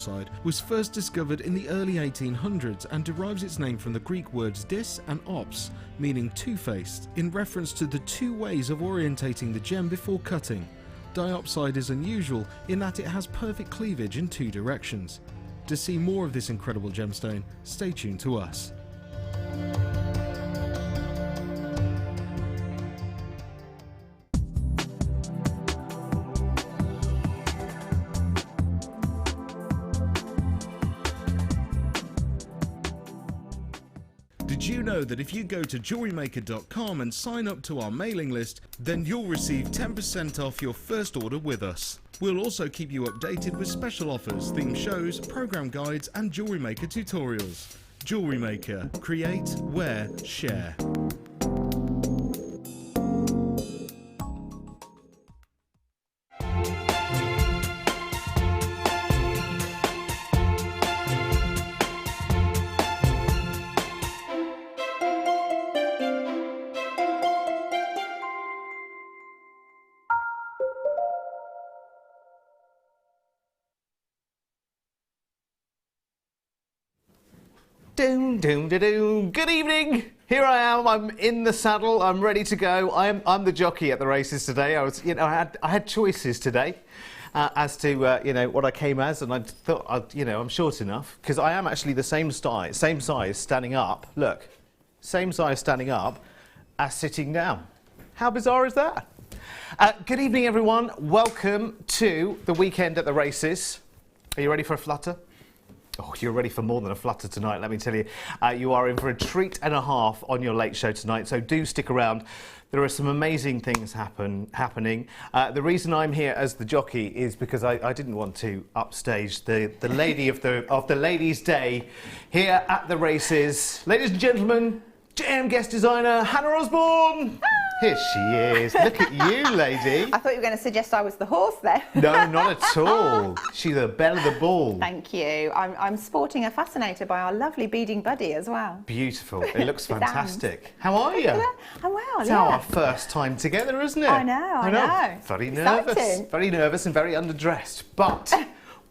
Diaphysite was first discovered in the early 1800s and derives its name from the Greek words dis and ops, meaning two-faced, in reference to the two ways of orientating the gem before cutting. Diopside is unusual in that it has perfect cleavage in two directions. To see more of this incredible gemstone, stay tuned to us. Did you know that if you go to JewelleryMaker.com and sign up to our mailing list, then you'll receive 10% off your first order with us. We'll also keep you updated with special offers, theme shows, program guides and Jewellery Maker tutorials. Jewellery Maker. Create, wear, share. Good evening. Here I am. I'm in the saddle. I'm ready to go. I'm the jockey at the races today. I had choices today as to what I came as, and I thought I'm short enough because I am actually the same size standing up. Look, same size standing up as sitting down. How bizarre is that? Good evening, everyone. Welcome to the weekend at the races. Are you ready for a flutter? Oh, you're ready for more than a flutter tonight, let me tell you. You are in for a treat and a half on your late show tonight, so do stick around. There are some amazing things happening. The reason I'm here as the jockey is because I didn't want to upstage the lady of the Ladies' Day here at the races. Ladies and gentlemen, JM guest designer Hannah Osborne. Here she is. Look at you, lady. I thought you were going to suggest I was the horse there. No, not at all. She's the belle of the ball. Thank you. I'm sporting a fascinator by our lovely beading buddy as well. Beautiful. It looks fantastic. How are you? I'm well, It's yeah. our first time together, isn't it? I know. Very Exciting. nervous. Very nervous and very underdressed. But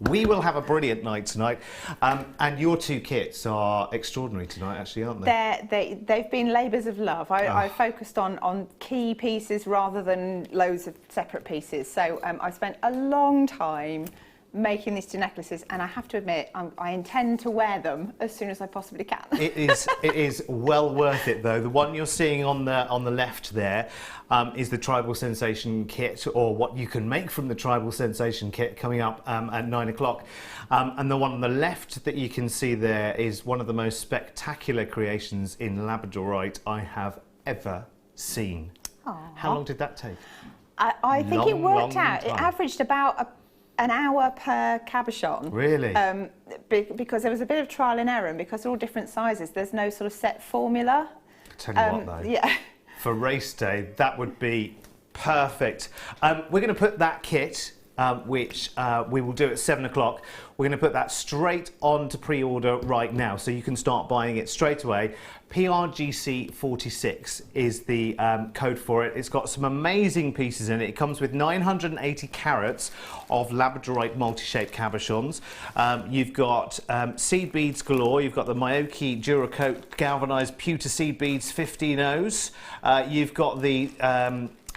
we will have a brilliant night tonight. And your two kits are extraordinary tonight, actually, aren't they? They've been labours of love. I focused on key pieces rather than loads of separate pieces. So I spent a long time making these two necklaces, and I have to admit, I intend to wear them as soon as I possibly can. It is well worth it, though. The one you're seeing on the left there is the Tribal Sensation kit, or what you can make from the Tribal Sensation kit, coming up at 9 o'clock. And the one on the left that you can see there is one of the most spectacular creations in labradorite I have ever seen. Aww. How long did that take? I think it worked out. Time. It averaged about an hour per cabochon. Really? Because there was a bit of trial and error, and because they're all different sizes, there's no sort of set formula. Tell you what, though. Yeah. For race day, that would be perfect. We're going to put that kit, which we will do at 7 o'clock. We're going to put that straight on to pre-order right now, so you can start buying it straight away. PRGC46 is the code for it. It's got some amazing pieces in it. It comes with 980 carats of labradorite multi-shaped cabochons. You've got seed beads galore. You've got the Miyake Duracoat galvanized pewter seed beads 15 O's. You've got the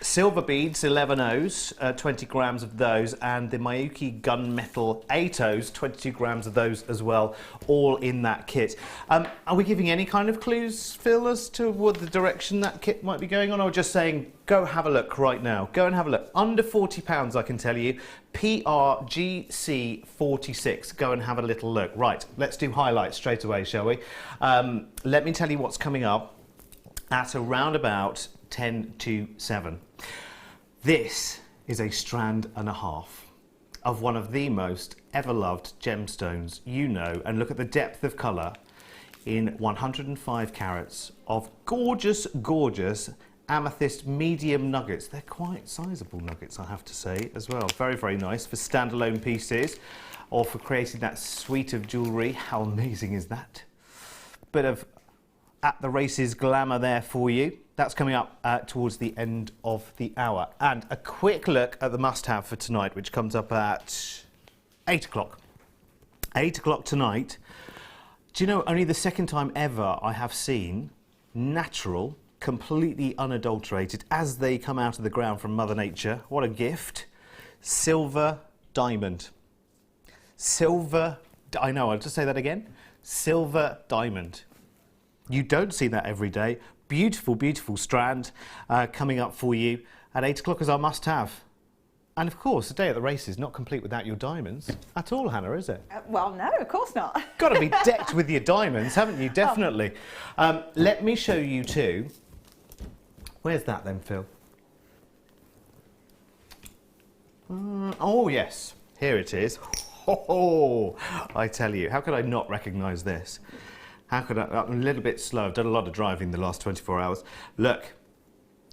silver beads 11 O's, 20 grams of those, and the Miyake gunmetal 8 O's, 22 grams of those as well, all in that kit. Are we giving any kind of clues, Phil, as to what the direction that kit might be going on, or just saying go have a look right now? Go and have a look. Under £40, I can tell you. PRGC46. Go and have a little look. Right, let's do highlights straight away, shall we? Let me tell you what's coming up at around about 10 to 7. This is a strand and a half of one of the most ever loved gemstones you know, and look at the depth of colour in 105 carats of gorgeous, gorgeous amethyst medium nuggets. They're quite sizable nuggets, I have to say, as well. Very, very nice for standalone pieces or for creating that suite of jewellery. How amazing is that? Bit of at the races glamour there for you. That's coming up towards the end of the hour. And a quick look at the must-have for tonight, which comes up at 8 o'clock. 8 o'clock tonight. Do you know, only the second time ever I have seen natural, completely unadulterated, as they come out of the ground from Mother Nature. What a gift. Silver diamond. Silver, I know, I'll just say that again. Silver diamond. You don't see that every day. Beautiful, beautiful strand coming up for you at 8 o'clock as our must-have. And of course, the day at the race is not complete without your diamonds at all, Hannah, is it? Well, no, of course not. Got to be decked with your diamonds, haven't you? Definitely. Let me show you too. Where's that then, Phil? Oh, yes. Here it is. Oh, I tell you, how could I not recognise this? How could I? I'm a little bit slow. I've done a lot of driving the last 24 hours. Look,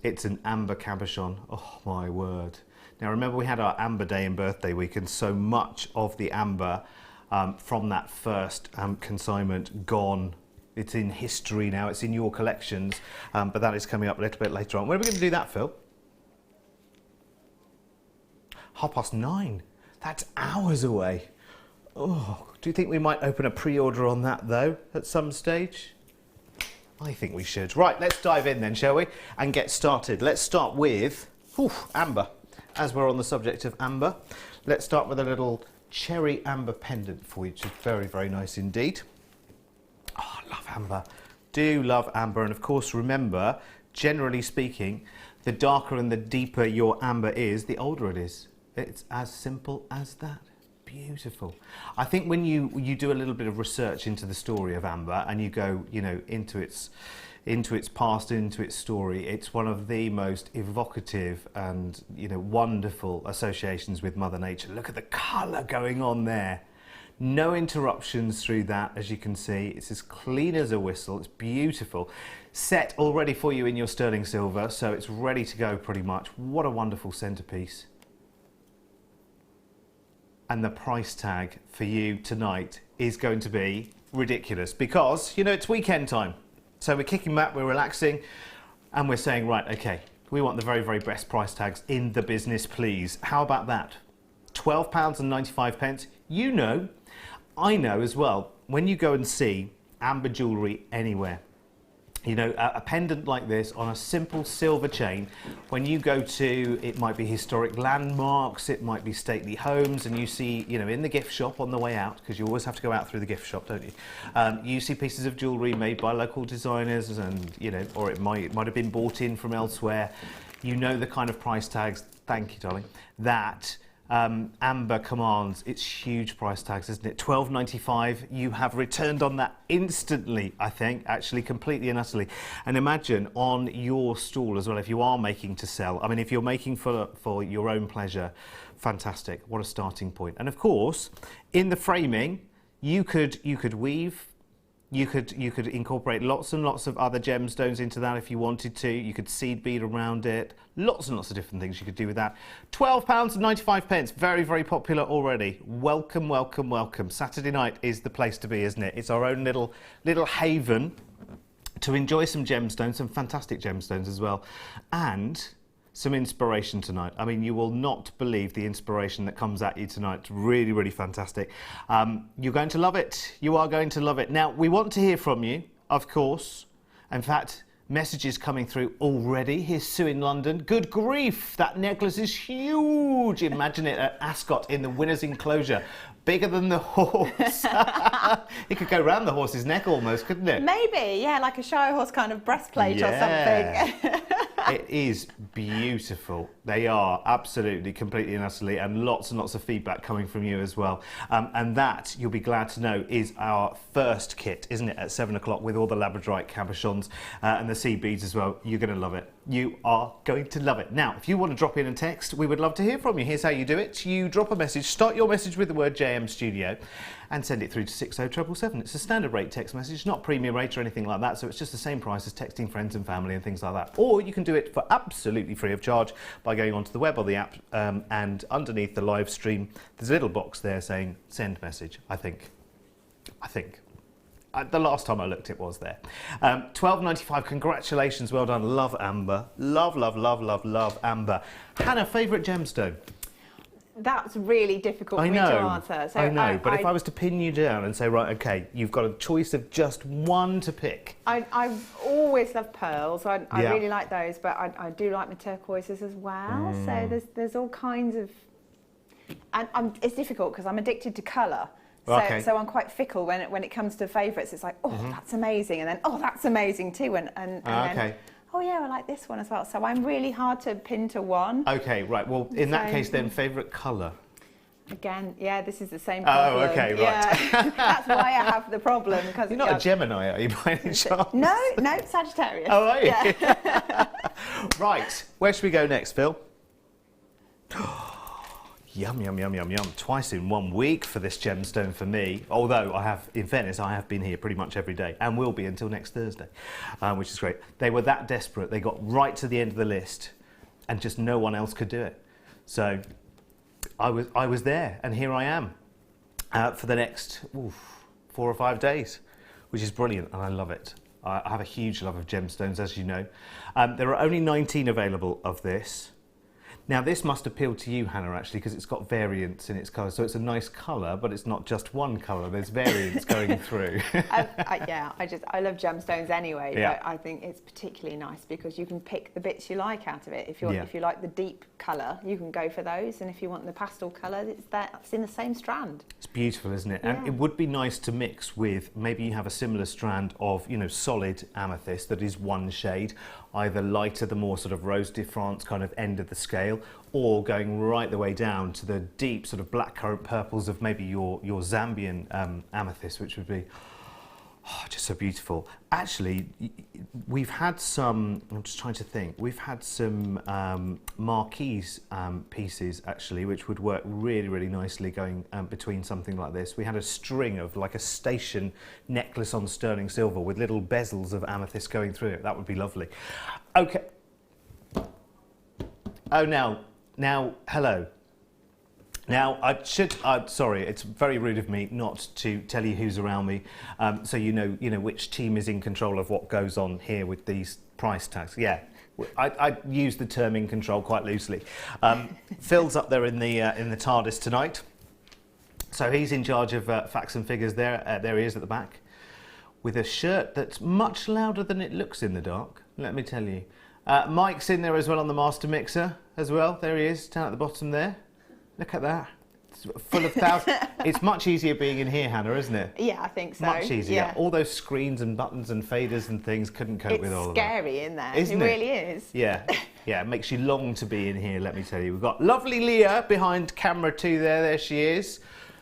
it's an amber cabochon. Oh, my word. Now, remember we had our Amber Day and Birthday Week, and so much of the amber from that first consignment gone. It's in history now, it's in your collections, but that is coming up a little bit later on. When are we going to do that, Phil? 9:30. That's hours away. Oh, do you think we might open a pre-order on that, though, at some stage? I think we should. Right, let's dive in then, shall we? And get started. Let's start with amber. As we're on the subject of amber, let's start with a little cherry amber pendant for you, which is very, very nice indeed. Oh, I love amber. Do love amber. And of course, remember, generally speaking, the darker and the deeper your amber is, the older it is. It's as simple as that. Beautiful. I think when you do a little bit of research into the story of amber and you go, you know, into its past, into its story, it's one of the most evocative and, you know, wonderful associations with Mother Nature. Look at the colour going on there. No interruptions through that, as you can see. It's as clean as a whistle. It's beautiful. Set already for you in your sterling silver, so it's ready to go pretty much. What a wonderful centrepiece. And the price tag for you tonight is going to be ridiculous because, you know, it's weekend time. So we're kicking back, we're relaxing, and we're saying, right, okay, we want the very, very best price tags in the business, please. How about that? £12.95. You know, I know as well, when you go and see amber jewellery anywhere, you know, a pendant like this on a simple silver chain, when you go to, it might be historic landmarks, it might be stately homes, and you see, you know, in the gift shop on the way out, because you always have to go out through the gift shop, don't you? You see pieces of jewellery made by local designers and, you know, or it might have been bought in from elsewhere. You know the kind of price tags, thank you, darling, that amber commands. It's huge price tags, isn't it? £12.95. You have returned on that instantly, I think, actually completely and utterly. And imagine on your stall as well, if you are making to sell. I mean, if you're making for your own pleasure, fantastic. What a starting point. And of course, in the framing, you could weave. You could incorporate lots and lots of other gemstones into that if you wanted to. You could seed bead around it. Lots and lots of different things you could do with that. £12.95. Very, very popular already. Welcome, welcome, welcome. Saturday night is the place to be, isn't it? It's our own little haven to enjoy some gemstones, some fantastic gemstones as well. And some inspiration tonight. I mean, you will not believe the inspiration that comes at you tonight. It's really, really fantastic. You're going to love it. You are going to love it. Now, we want to hear from you, of course. In fact, messages coming through already. Here's Sue in London. Good grief, that necklace is huge. Imagine it at Ascot in the winner's enclosure. Bigger than the horse. It could go round the horse's neck almost, couldn't it? Maybe, yeah, like a show horse kind of breastplate or something. It is beautiful. They are absolutely, completely and utterly, and lots of feedback coming from you as well. And that, you'll be glad to know, is our first kit, isn't it, at 7 o'clock with all the labradorite cabochons and the sea beads as well. You're going to love it. You are going to love it. Now, if you want to drop in and text, we would love to hear from you. Here's how you do it. You drop a message, start your message with the word JM Studio and send it through to 60777. It's a standard rate text message, not premium rate or anything like that, so it's just the same price as texting friends and family and things like that. Or you can do it for absolutely free of charge by going onto the web or the app, and underneath the live stream, there's a little box there saying send message, I think. The last time I looked, it was there. £12.95, congratulations, well done. Love amber. Love, love, love, love, love amber. Hannah, favourite gemstone? That's really difficult for me to answer. So I know, but if I was to pin you down and say, right, okay, you've got a choice of just one to pick. I've always loved pearls. I really like those, but I do like my turquoises as well. So there's all kinds of, and it's difficult because I'm addicted to colour. So I'm quite fickle when it comes to favourites. It's like, oh, that's amazing, and then oh, that's amazing too, and then, oh yeah, I like this one as well. So I'm really hard to pin to one. Okay, right. Well, in that case, then favourite colour. Again, yeah, this is the same problem. Oh, okay, right. Yeah. That's why I have the problem. Because you're not a Gemini, are you, by any chance? No, Sagittarius. Oh, are you? Yeah. Right. Where should we go next, Phil? Yum, yum, yum, yum, yum. Twice in 1 week for this gemstone for me. Although in fairness, I have been here pretty much every day and will be until next Thursday, which is great. They were that desperate. They got right to the end of the list and just no one else could do it. So I was there, and here I am for the next 4 or 5 days, which is brilliant, and I love it. I have a huge love of gemstones, as you know. There are only 19 available of this. Now, this must appeal to you, Hannah, actually, because it's got variants in its colour. So it's a nice colour, but it's not just one colour. There's variants going through. I love gemstones anyway. Yeah. But I think it's particularly nice because you can pick the bits you like out of it. If you like the deep colour, you can go for those. And if you want the pastel colour, that's in the same strand. It's beautiful, isn't it? Yeah. And it would be nice to mix with, maybe you have a similar strand of, solid amethyst that is one shade, either lighter, the more sort of Rose de France kind of end of the scale, or going right the way down to the deep sort of blackcurrant purples of maybe your Zambian amethyst, which would be just so beautiful. Actually, we've had some, I'm just trying to think, we've had some marquise pieces actually, which would work really, really nicely going between something like this. We had a string of like a station necklace on sterling silver with little bezels of amethyst going through it. That would be lovely. Okay. Oh, now, hello. Now, sorry, it's very rude of me not to tell you who's around me, so you know which team is in control of what goes on here with these price tags. Yeah, I use the term in control quite loosely. Phil's up there in the TARDIS tonight, so he's in charge of facts and figures there. There he is at the back, with a shirt that's much louder than it looks in the dark, let me tell you. Mike's in there as well on the master mixer as well. There he is, down at the bottom there. Look at that. It's full of thousands. It's much easier being in here, Hannah, isn't it? Yeah, I think so. Much easier. Yeah. All those screens and buttons and faders and things couldn't cope with all of that. It's scary in there. Isn't it? It really is. Yeah. Yeah, it makes you long to be in here, let me tell you. We've got lovely Leah behind camera 2 there. There she is.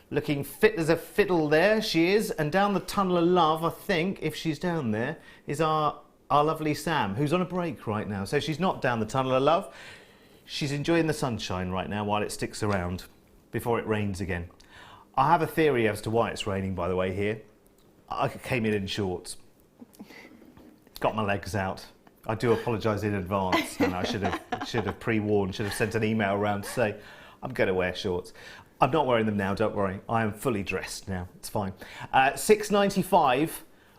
Looking fit as a fiddle there, she is. And down the tunnel of love, I think, if she's down there, is our lovely Sam, who's on a break right now. So she's not down the tunnel of love. She's enjoying the sunshine right now while it sticks around before it rains again. I have a theory as to why it's raining, by the way, here. I came in shorts. Got my legs out. I do apologise in advance, and I should have pre-warned, should have sent an email around to say, I'm going to wear shorts. I'm not wearing them now, don't worry. I am fully dressed now, it's fine. $6.95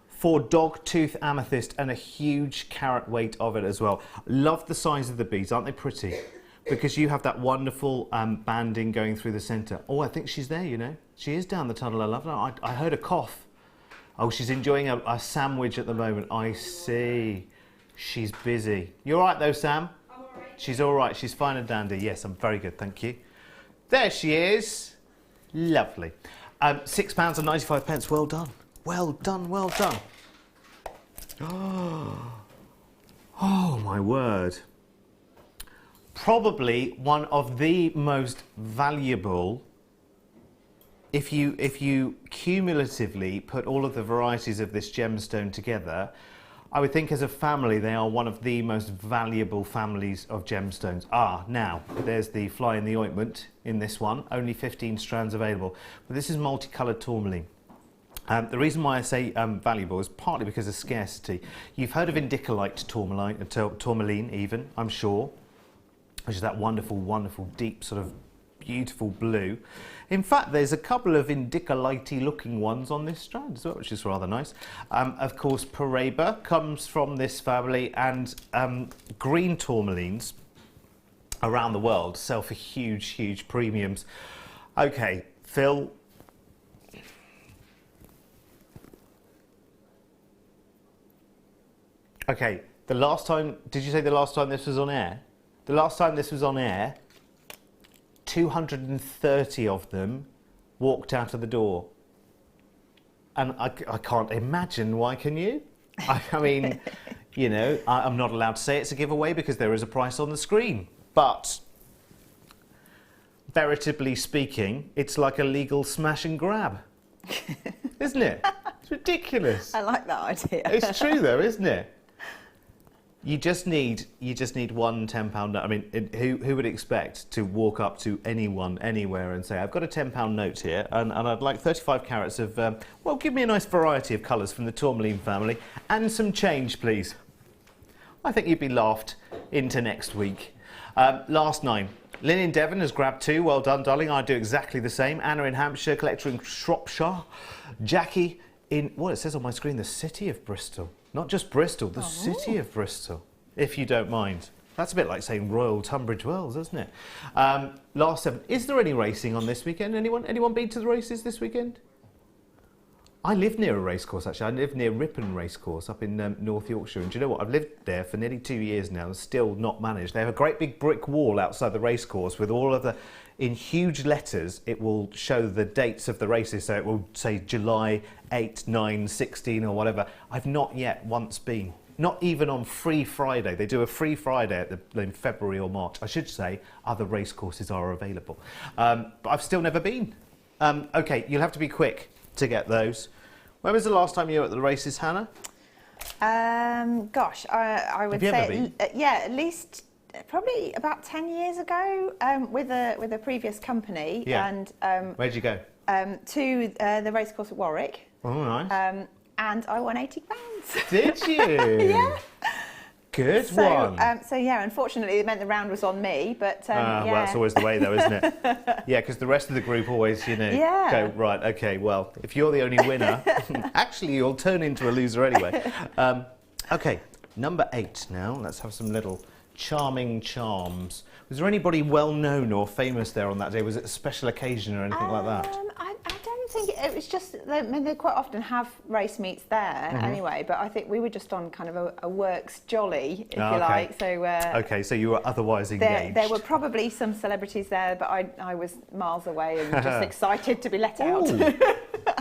for dog-tooth amethyst and a huge carat weight of it as well. Love the size of the beads, aren't they pretty? Because you have that wonderful banding going through the centre. Oh, I think she's there, you know. She is down the tunnel. I love her. I heard a cough. Oh, she's enjoying a sandwich at the moment. I see. She's busy. You all right, though, Sam? I'm all right. She's all right. She's fine and dandy. Yes, I'm very good, thank you. There she is. Lovely. £6.95. Well done. Well done, well done. Oh, my word. Probably one of the most valuable, if you cumulatively put all of the varieties of this gemstone together, I would think as a family they are one of the most valuable families of gemstones. Now, there's the fly in the ointment in this one, only 15 strands available, but this is multicoloured tourmaline. The reason why I say valuable is partly because of scarcity. You've heard of indicolite tourmaline even, I'm sure, which is that wonderful, wonderful, deep, sort of beautiful blue. In fact, there's a couple of indicolite-y looking ones on this strand as well, which is rather nice. Of course, Paraiba comes from this family, and green tourmalines around the world sell for huge, huge premiums. Okay, Phil. Okay, the last time, did you say the last time this was on air? The last time this was on air, 230 of them walked out of the door. And I can't imagine, why can you? I mean, you know, I'm not allowed to say it's a giveaway because there is a price on the screen. But, veritably speaking, it's like a legal smash and grab. Isn't it? It's ridiculous. I like that idea. It's true though, isn't it? You just need one £10 note. I mean, who would expect to walk up to anyone, anywhere and say, I've got a £10 note here and I'd like 35 carats of, well, give me a nice variety of colours from the tourmaline family and some change, please. I think you'd be laughed into next week. Last 9. Lynn in Devon has grabbed 2. Well done, darling. I'd do exactly the same. Anna in Hampshire, collector in Shropshire. Jackie in, well, it says on my screen, the city of Bristol. Not just Bristol, the city of Bristol, if you don't mind. That's a bit like saying Royal Tunbridge Wells, isn't it? Last 7. Is there any racing on this weekend? Anyone been to the races this weekend? I live near a racecourse, actually. I live near Ripon Racecourse up in North Yorkshire. And do you know what? I've lived there for nearly 2 years now and still not managed. They have a great big brick wall outside the racecourse with all of the, in huge letters, it will show the dates of the races. So it will say July 8, 9, 16 or whatever. I've not yet once been. Not even on Free Friday. They do a Free Friday in February or March. I should say other racecourses are available. But I've still never been. OK, you'll have to be quick to get those. When was the last time you were at the races, Hannah? Gosh, I would say, yeah, at least probably about 10 years ago with a previous company. Yeah. And where'd you go? To the racecourse at Warwick. Oh, nice. And I won £80. Did you? Yeah. Good one. So yeah, unfortunately, it meant the round was on me, but yeah. Well, that's always the way, though, isn't it? Yeah, because the rest of the group always, you know, go, right, OK, well, if you're the only winner, actually, you'll turn into a loser anyway. OK, number 8 now. Let's have some little charming charms. Was there anybody well-known or famous there on that day? Was it a special occasion or anything like that? I don't think it was just, I mean, they quite often have race meets there anyway, but I think we were just on kind of a works jolly, if you like. So OK, so you were otherwise engaged. There were probably some celebrities there, but I was miles away and just excited to be let out.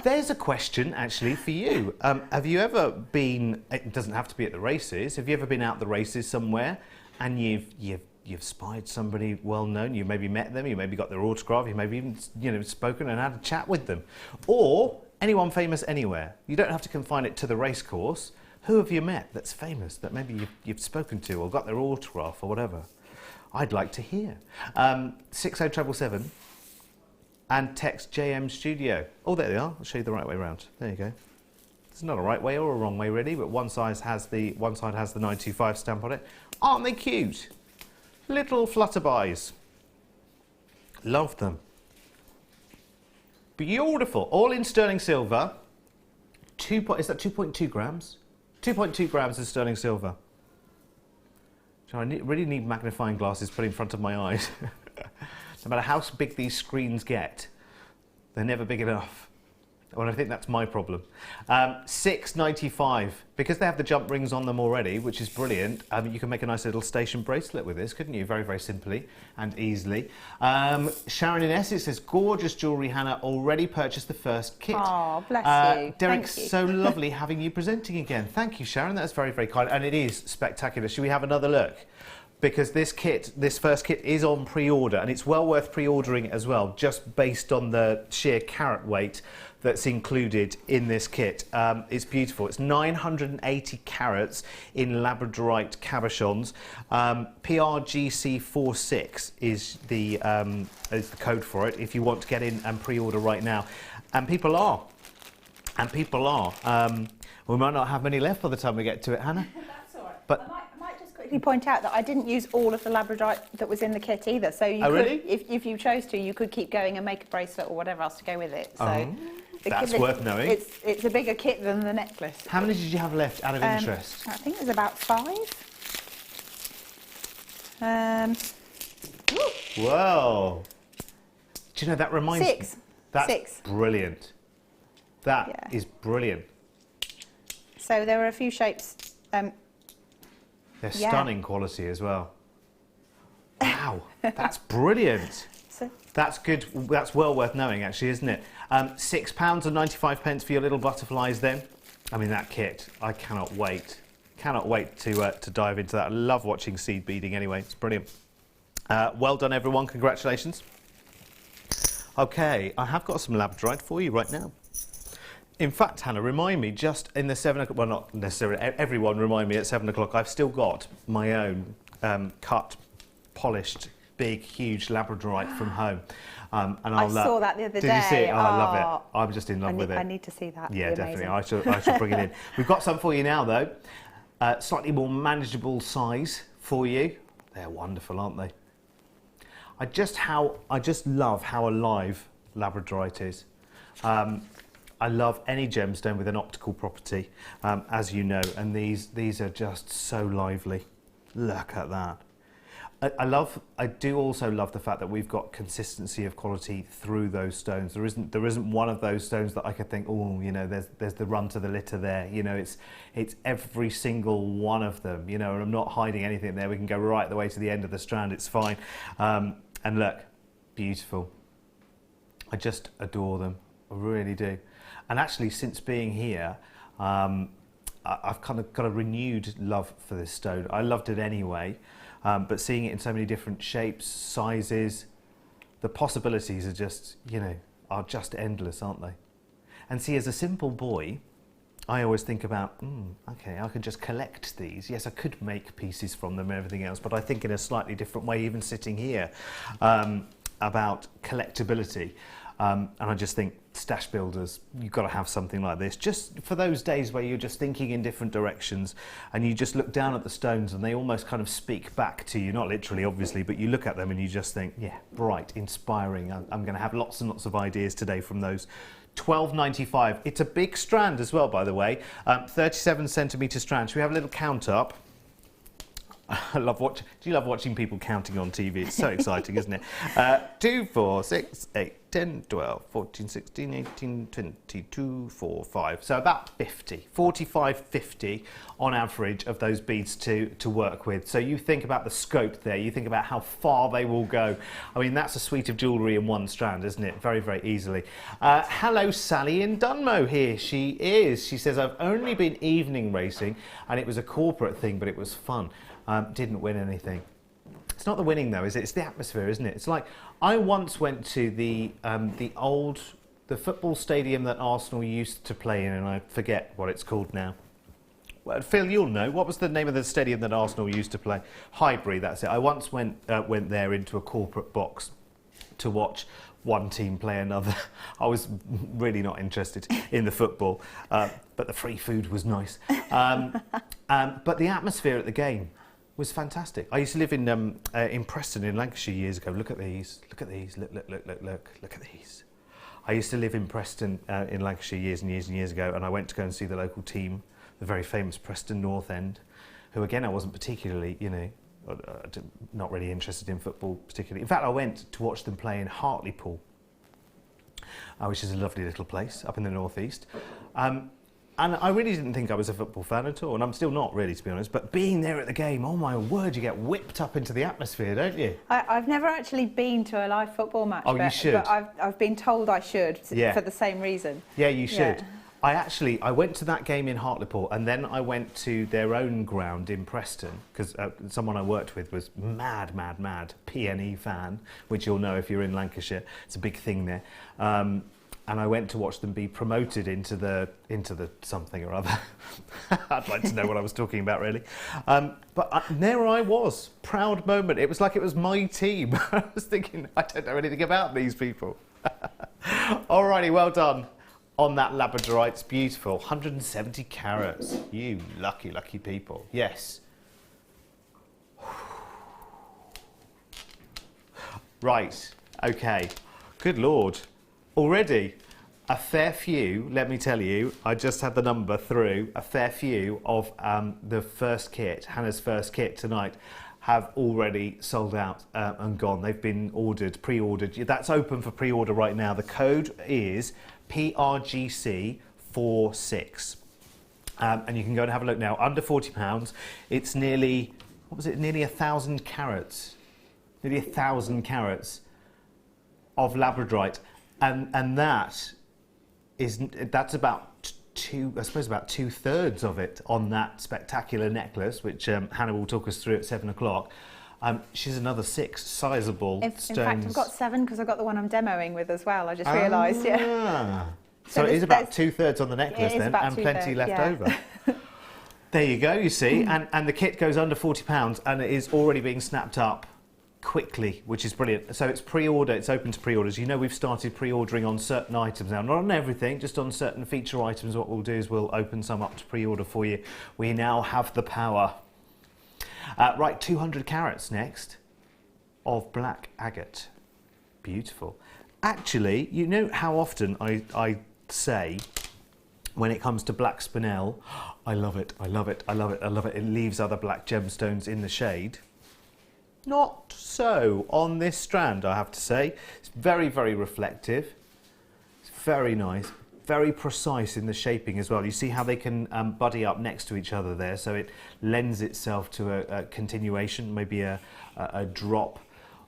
There's a question, actually, for you. Have you ever been, it doesn't have to be at the races, have you ever been out the races somewhere and you've spied somebody well-known, you maybe met them, you maybe got their autograph, you maybe even, you know, spoken and had a chat with them. Or anyone famous anywhere. You don't have to confine it to the race course. Who have you met that's famous, that maybe you've spoken to or got their autograph or whatever? I'd like to hear. 60777 and text JM Studio. Oh, there they are. I'll show you the right way around. There you go. It's not a right way or a wrong way, really, but one side has the 925 stamp on it. Aren't they cute? Little flutterbys. Love them. Beautiful. All in sterling silver. Is that 2.2 grams? 2.2 grams of sterling silver. So I really need magnifying glasses put in front of my eyes. No matter how big these screens get, they're never big enough. Well, I think that's my problem. $6.95. Because they have the jump rings on them already, which is brilliant, you can make a nice little station bracelet with this, couldn't you? Very, very simply and easily. Sharon in Essex says, gorgeous jewellery, Hannah. Already purchased the first kit. Oh, bless you. Derek's Thank you. so lovely having you presenting again. Thank you, Sharon. That's very, very kind. And it is spectacular. Should we have another look? Because this first kit is on pre-order, and it's well worth pre-ordering as well, just based on the sheer carat weight that's included in this kit. It's beautiful. It's 980 carats in labradorite cabochons. PRGC46 is the code for it if you want to get in and pre-order right now. And people are. We might not have many left by the time we get to it, Hannah. That's all right. But I might just quickly point out that I didn't use all of the labradorite that was in the kit either. So you could, really? if you chose to, you could keep going and make a bracelet or whatever else to go with it. So that's worth knowing. It's a bigger kit than the necklace. How many did you have left out of interest? I think there's about 5. Whoa. Do you know, that reminds me... That's 6. brilliant. That is brilliant. So there were a few shapes. They're stunning quality as well. Wow, that's brilliant. So, That's good. That's well worth knowing, actually, isn't it? £6.95 for your little butterflies then. I mean, that kit, I cannot wait. Cannot wait to dive into that. I love watching seed beading anyway. It's brilliant. Well done, everyone. Congratulations. Okay, I have got some Labradorite for you right now. In fact, Hannah, remind me, just in the 7 o'clock, well, not necessarily, everyone remind me at 7 o'clock, I've still got my own cut, polished, big, huge Labradorite from home. And I saw that the other day. Did you see it? Oh, I love it. I'm just in love with it. I need to see that. Yeah, definitely. I shall bring it in. We've got some for you now, though. Slightly more manageable size for you. They're wonderful, aren't they? I just love how alive Labradorite is. I love any gemstone with an optical property, as you know, and these are just so lively. Look at that. I do also love the fact that we've got consistency of quality through those stones. There isn't one of those stones that I could think, oh, you know, there's the run to the litter there. You know, it's every single one of them. You know, and I'm not hiding anything there. We can go right the way to the end of the strand. It's fine. And look, beautiful. I just adore them. I really do. And actually, since being here, I've kind of got a renewed love for this stone. I loved it anyway. But seeing it in so many different shapes, sizes, the possibilities are just, you know, are just endless, aren't they? And see, as a simple boy, I always think about, okay, I could just collect these. Yes, I could make pieces from them and everything else, but I think in a slightly different way, even sitting here, about collectability. And I just think, stash builders, you've got to have something like this, just for those days where you're just thinking in different directions and you just look down at the stones and they almost kind of speak back to you, not literally obviously, but you look at them and you just think, yeah, bright, inspiring. I'm going to have lots and lots of ideas today from those. £12.95. It's a big strand as well, by the way. 37 centimetre strand. Should we have a little count up? I love watching. Do you love watching people counting on TV? It's so exciting, isn't it? 2, 4, 6, 8, 10, 12, 14, 16, 18, 22, 4, 5. So about 50, 45, 50 on average of those beads to work with. So you think about the scope there. You think about how far they will go. I mean, that's a suite of jewellery in one strand, isn't it? Very, very easily. Hello, Sally in Dunmow. Here she is. She says, I've only been evening racing and it was a corporate thing, but it was fun. Didn't win anything. It's not the winning though, is it? It's the atmosphere, isn't it? It's like, I once went to the football stadium that Arsenal used to play in, and I forget what it's called now. Well, Phil, you'll know. What was the name of the stadium that Arsenal used to play? Highbury, that's it. I once went there into a corporate box to watch one team play another. I was really not interested in the football, but the free food was nice. But the atmosphere at the game was fantastic. I used to live in Preston in Lancashire years ago. Look at these. Look at these. Look at these. I used to live in Preston in Lancashire years and years and years ago, and I went to go and see the local team, the very famous Preston North End, who again I wasn't particularly, you know, not really interested in football particularly. In fact, I went to watch them play in Hartlepool, which is a lovely little place up in the northeast. And I really didn't think I was a football fan at all, and I'm still not really, to be honest. But being there at the game, oh my word, you get whipped up into the atmosphere, don't you? I've never actually been to a live football match. Oh, you should. But I've been told I should for the same reason. Yeah, you should. Yeah. I went to that game in Hartlepool, and then I went to their own ground in Preston, because someone I worked with was mad PNE fan, which you'll know if you're in Lancashire. It's a big thing there. And I went to watch them be promoted into the something or other. I'd like to know what I was talking about, really. But there I was, proud moment. It was like it was my team. I was thinking, I don't know anything about these people. Alrighty, well done on that Labradorite. It's beautiful. 170 carats. You lucky, lucky people. Yes. Right. Okay. Good Lord. Already, a fair few, let me tell you, I just had the number through, a fair few of the first kit, Hannah's first kit tonight, have already sold out and gone. They've been ordered, pre-ordered. That's open for pre-order right now. The code is PRGC46. And you can go and have a look now. Under £40. It's nearly, what was it? Nearly 1,000 carats. Nearly 1,000 carats of labradorite. And that's about about 2/3 of it on that spectacular necklace, which Hannah will talk us through at 7 o'clock. She's another 6 sizable stones. In fact, I've got 7 because I've got the one I'm demoing with as well. I just realised, yeah. So it is about 2/3 on the necklace then, and plenty left over. There you go, you see. And the kit goes under £40 and it is already being snapped up quickly, which is brilliant. So it's pre-order, it's open to pre-orders. You know, we've started pre-ordering on certain items now, not on everything, just on certain feature items. What we'll do is we'll open some up to pre-order for you. We now have the power. Right, 200 carats next of black agate. Beautiful. Actually, you know how often I say when it comes to black spinel, I love it, I love it, I love it, I love it. It leaves other black gemstones in the shade. Not so on this strand, I have to say. It's very, very reflective. It's very nice, very precise in the shaping as well. You see how they can buddy up next to each other there, so it lends itself to a continuation, maybe a drop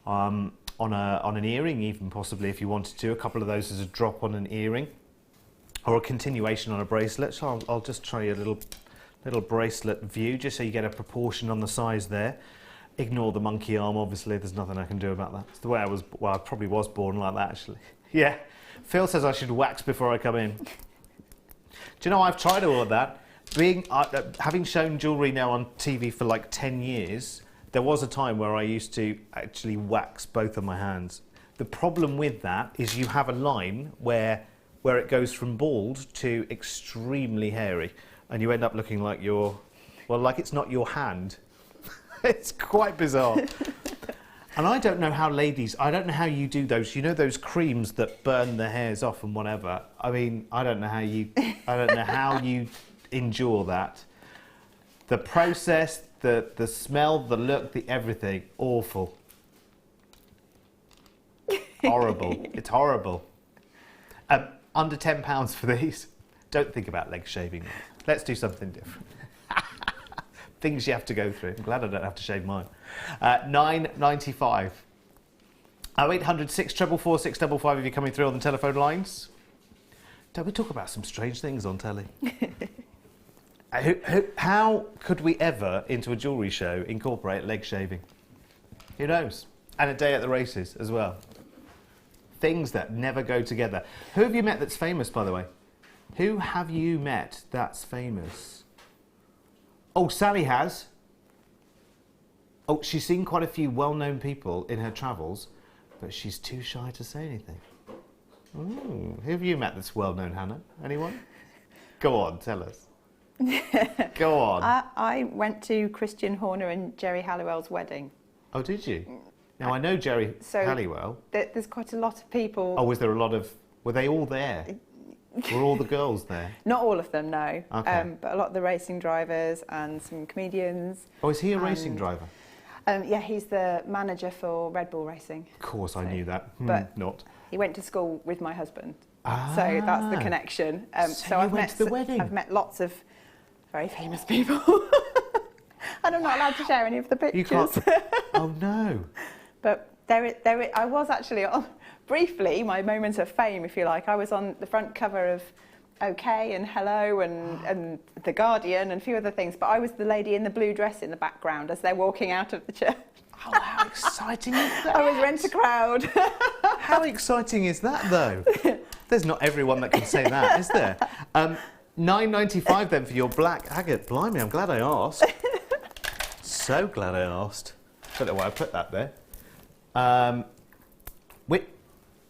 on an earring, even possibly if you wanted to. A couple of those as a drop on an earring, or a continuation on a bracelet. So I'll just try you a little bracelet view, just so you get a proportion on the size there. Ignore the monkey arm, obviously. There's nothing I can do about that. It's the way I was. Well, I probably was born like that, actually. Yeah. Phil says I should wax before I come in. Do you know, I've tried all of that. Having shown jewellery now on TV for like 10 years, there was a time where I used to actually wax both of my hands. The problem with that is you have a line where it goes from bald to extremely hairy, and you end up looking like like it's not your hand. It's quite bizarre. And I don't know how I don't know how you do those, you know, those creams that burn the hairs off and whatever. I mean, I don't know how you endure that. The process, the smell, the look, the everything, awful. Horrible. It's horrible. Under £10 for these. Don't think about leg shaving. Let's do something different. Things you have to go through. I'm glad I don't have to shave mine. £9.95. 0800 644 655 if you're coming through on the telephone lines. Don't we talk about some strange things on telly? How could we ever, into a jewellery show, incorporate leg shaving? Who knows? And a day at the races as well. Things that never go together. Who have you met that's famous, by the way? Who have you met that's famous? Oh, Sally has. Oh, she's seen quite a few well-known people in her travels, but she's too shy to say anything. Ooh, who have you met that's well-known, Hannah? Anyone? Go on, tell us. Go on. I went to Christian Horner and Jerry Halliwell's wedding. Oh, did you? Now, I know Jerry Halliwell. There's quite a lot of people. Oh, was there a lot of... Were they all there? Were all the girls there? Not all of them, no. Okay. But a lot of the racing drivers and some comedians. Oh, is he a racing driver? Yeah, he's the manager for Red Bull Racing. Of course, I knew that. But not. He went to school with my husband. Ah. So that's the connection. So I've met to the wedding. I've met lots of very famous people. And I'm not allowed to share any of the pictures. You can't. Oh, no. But I was actually on, briefly, my moment of fame, if you like. I was on the front cover of OK and Hello and The Guardian and a few other things, but I was the lady in the blue dress in the background as they're walking out of the church. Oh, how exciting is that? I was rent-a-crowd. How exciting is that, though? There's not everyone that can say that, is there? £9.95 then for your black agate. Blimey, I'm glad I asked. So glad I asked. Don't know why I put that there.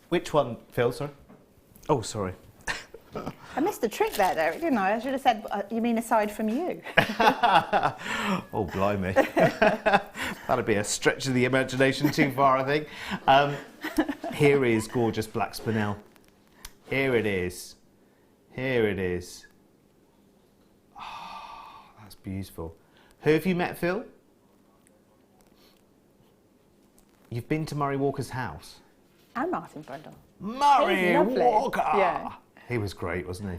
Which one, Phil, sorry? Oh, sorry. I missed the trick there, Derek, didn't I? I should have said, you mean aside from you? Oh, blimey. That'd be a stretch of the imagination too far, I think. Here is gorgeous black spinel. Here it is. Here it is. Oh, that's beautiful. Who have you met, Phil? You've been to Murray Walker's house? And Martin Brundle. Murray lovely. Walker! Yeah. He was great, wasn't he?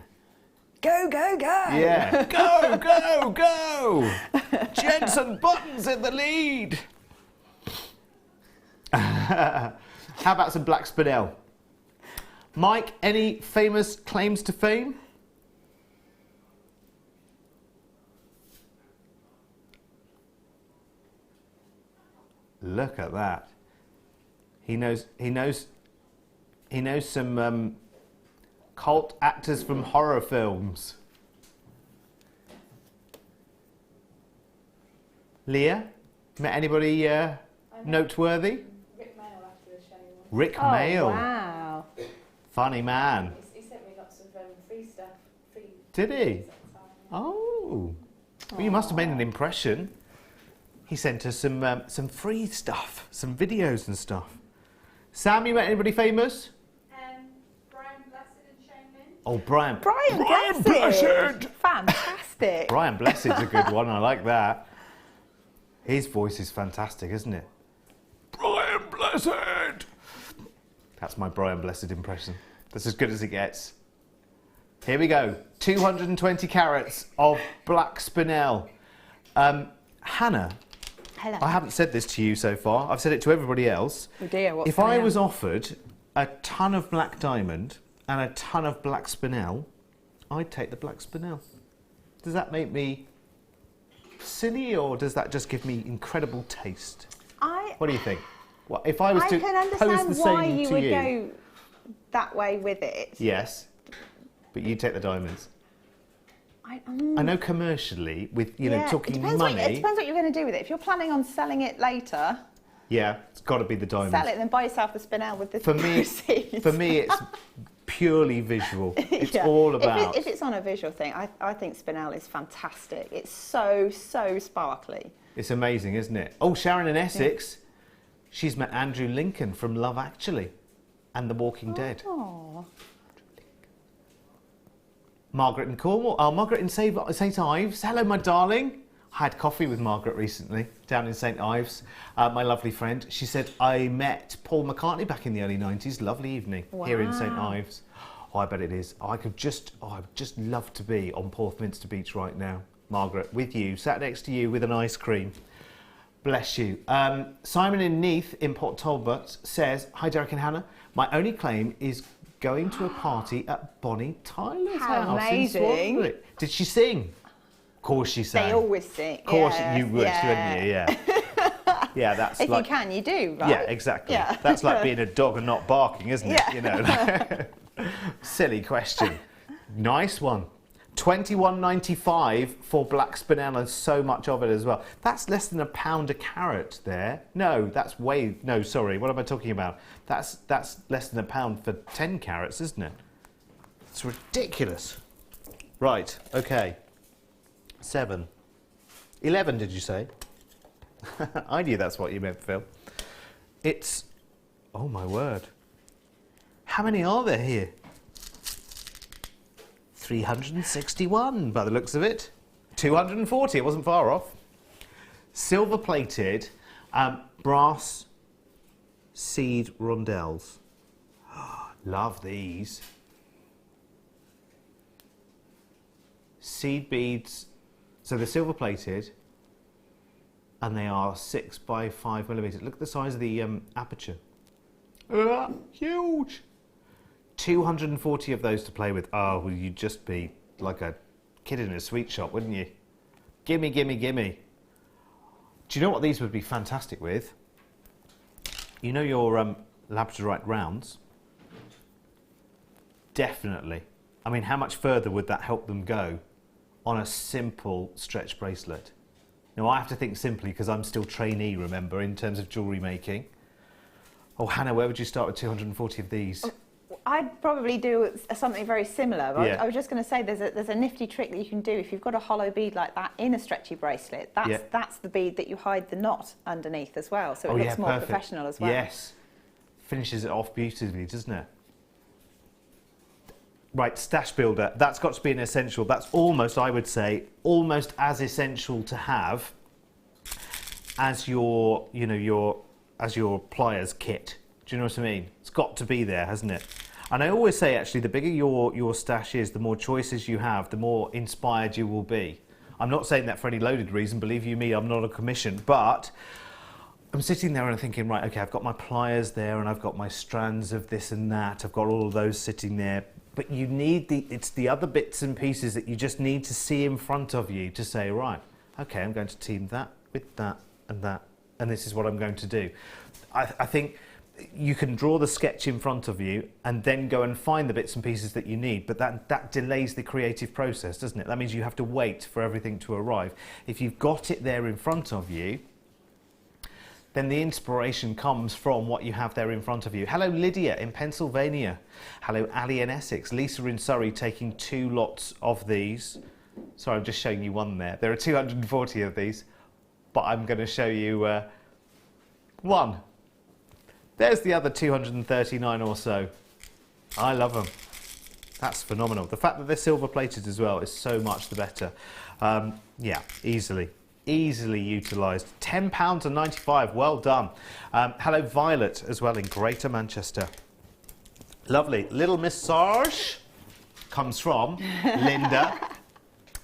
Go, go, go! Yeah. Go, go, go! Jensen Button's in the lead. How about some black spinel? Mike, any famous claims to fame? Look at that. He knows some cult actors from horror films. Leah, met anybody noteworthy? Rick Mail after the show. Rick Oh, Mail. wow. Funny man. He sent me lots of free stuff. Did he? Oh. Well, you must have made an impression. He sent us some free stuff, some videos and stuff. Sam, you met anybody famous? Brian Blessed and Shane Lynn. Oh, Brian. Brian Blessed! Fantastic. Brian Blessed's a good one. I like that. His voice is fantastic, isn't it? Brian Blessed! That's my Brian Blessed impression. That's as good as it gets. Here we go. 220 carats of black spinel. Hannah, Hello. I haven't said this to you so far. I've said it to everybody else. Oh dear, what's If I going was on? offered a ton of black diamond and a ton of black spinel, I'd take the black spinel. Does that make me silly, or does that just give me incredible taste? What do you think? Well, if I was to can pose the understand why same you to would you, go that way with it. yes, but you take the diamonds. I know commercially, with talking it money. depends what you're going to do with it. If you're planning on selling it later, Yeah, it's got to be the diamonds. sell it and then buy yourself the spinel with the For me, proceeds. for me, it's purely visual. It's Yeah. all about. If it's on a visual thing, I think spinel is fantastic. It's so sparkly. It's amazing, isn't it? Oh, Sharon in Essex, she's met Andrew Lincoln from Love Actually and The Walking Dead. Oh, Margaret in Cornwall. Oh, Margaret in St Ives. Hello, my darling. I had coffee with Margaret recently down in St Ives. My lovely friend. She said, I met Paul McCartney back in the early 90s. Lovely evening here in St Wow. Ives. Oh, I bet it is. I would just love to be on Porthminster Beach right now. Margaret, with you, sat next to you with an ice cream. Bless you. Simon in Neath in Port Talbot says, hi, Derek and Hannah. My only claim is going to a party at Bonnie Tyler's How house amazing. in Swansea. Did she sing? Of course she sang. they always sing. Of course Yes, you would, yeah. wouldn't you? Yeah. Yeah, that's If like... you can, you do, right? Yeah, exactly. Yeah. That's like being a dog and not barking, isn't it? Yeah. You know. Silly question. Nice one. $21.95 for black spinel and so much of it as well. That's less than £1 a carat there. No, that's way... No, sorry. What am I talking about? That's less than £1 for 10 carats, isn't it? It's ridiculous. Right, okay. 7. 11, did you say? I knew that's what you meant, Phil. It's... Oh, my word. How many are there here? 361 by the looks of it. 240, it wasn't far off. Silver plated brass seed rondelles. Love these. Seed beads. So they're silver plated and they are 6 by 5 millimeters. Look at the size of the aperture. Huge. 240 of those to play with. Oh, well, you'd just be like a kid in a sweet shop, wouldn't you? Gimme, gimme, gimme. Do you know what these would be fantastic with? You know your labradorite rounds? Definitely. I mean, how much further would that help them go on a simple stretch bracelet? Now, I have to think simply because I'm still trainee, remember, in terms of jewellery making. Oh, Hannah, where would you start with 240 of these? I'd probably do something very similar. But Yeah. I was just going to say there's a nifty trick that you can do if you've got a hollow bead like that in a stretchy bracelet. That's the bead that you hide the knot underneath as well, so it looks more perfect. professional as well. Yes. Finishes it off beautifully, doesn't it? Right, stash builder. That's got to be an essential. That's almost, I would say, almost as essential to have as your, you know, your as your pliers kit. Do you know what I mean? It's got to be there, hasn't it? And I always say, actually, the bigger your stash is, the more choices you have, the more inspired you will be. I'm not saying that for any loaded reason, believe you me, I'm not a commission, but I'm sitting there and I'm thinking, right, okay, I've got my pliers there and I've got my strands of this and that, I've got all of those sitting there, but you need it's the other bits and pieces that you just need to see in front of you to say, right, okay, I'm going to team that with that, and this is what I'm going to do. I think you can draw the sketch in front of you and then go and find the bits and pieces that you need, but that delays the creative process, doesn't it? That means you have to wait for everything to arrive. If you've got it there in front of you, then the inspiration comes from what you have there in front of you. Hello Lydia in Pennsylvania. Hello Ali in Essex. Lisa in Surrey taking 2 lots of these. Sorry, I'm just showing you one there. There are 240 of these, but I'm going to show you one. There's the other 239 or so. I love them. That's phenomenal. The fact that they're silver plated as well is so much the better. Yeah, easily utilised. £10.95, well done. Hello Violet as well in Greater Manchester. Lovely. Little massage comes from Linda.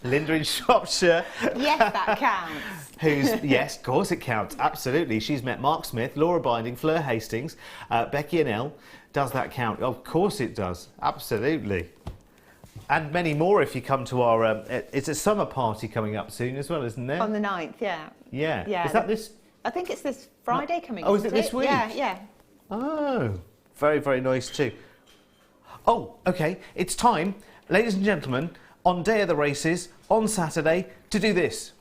Linda in Shropshire. Yes, that counts. Yes, of course it counts, absolutely. She's met Mark Smith, Laura Binding, Fleur Hastings, Becky and Elle. Does that count? Of course it does, absolutely. And many more if you come to our, it's a summer party coming up soon as well, isn't there? On the 9th, yeah. Yeah. Is that this? I think it's this Friday coming up. Oh, is it this week? Yeah. Oh, very, very nice too. Oh, okay, it's time, ladies and gentlemen, on day of the races, on Saturday, to do this.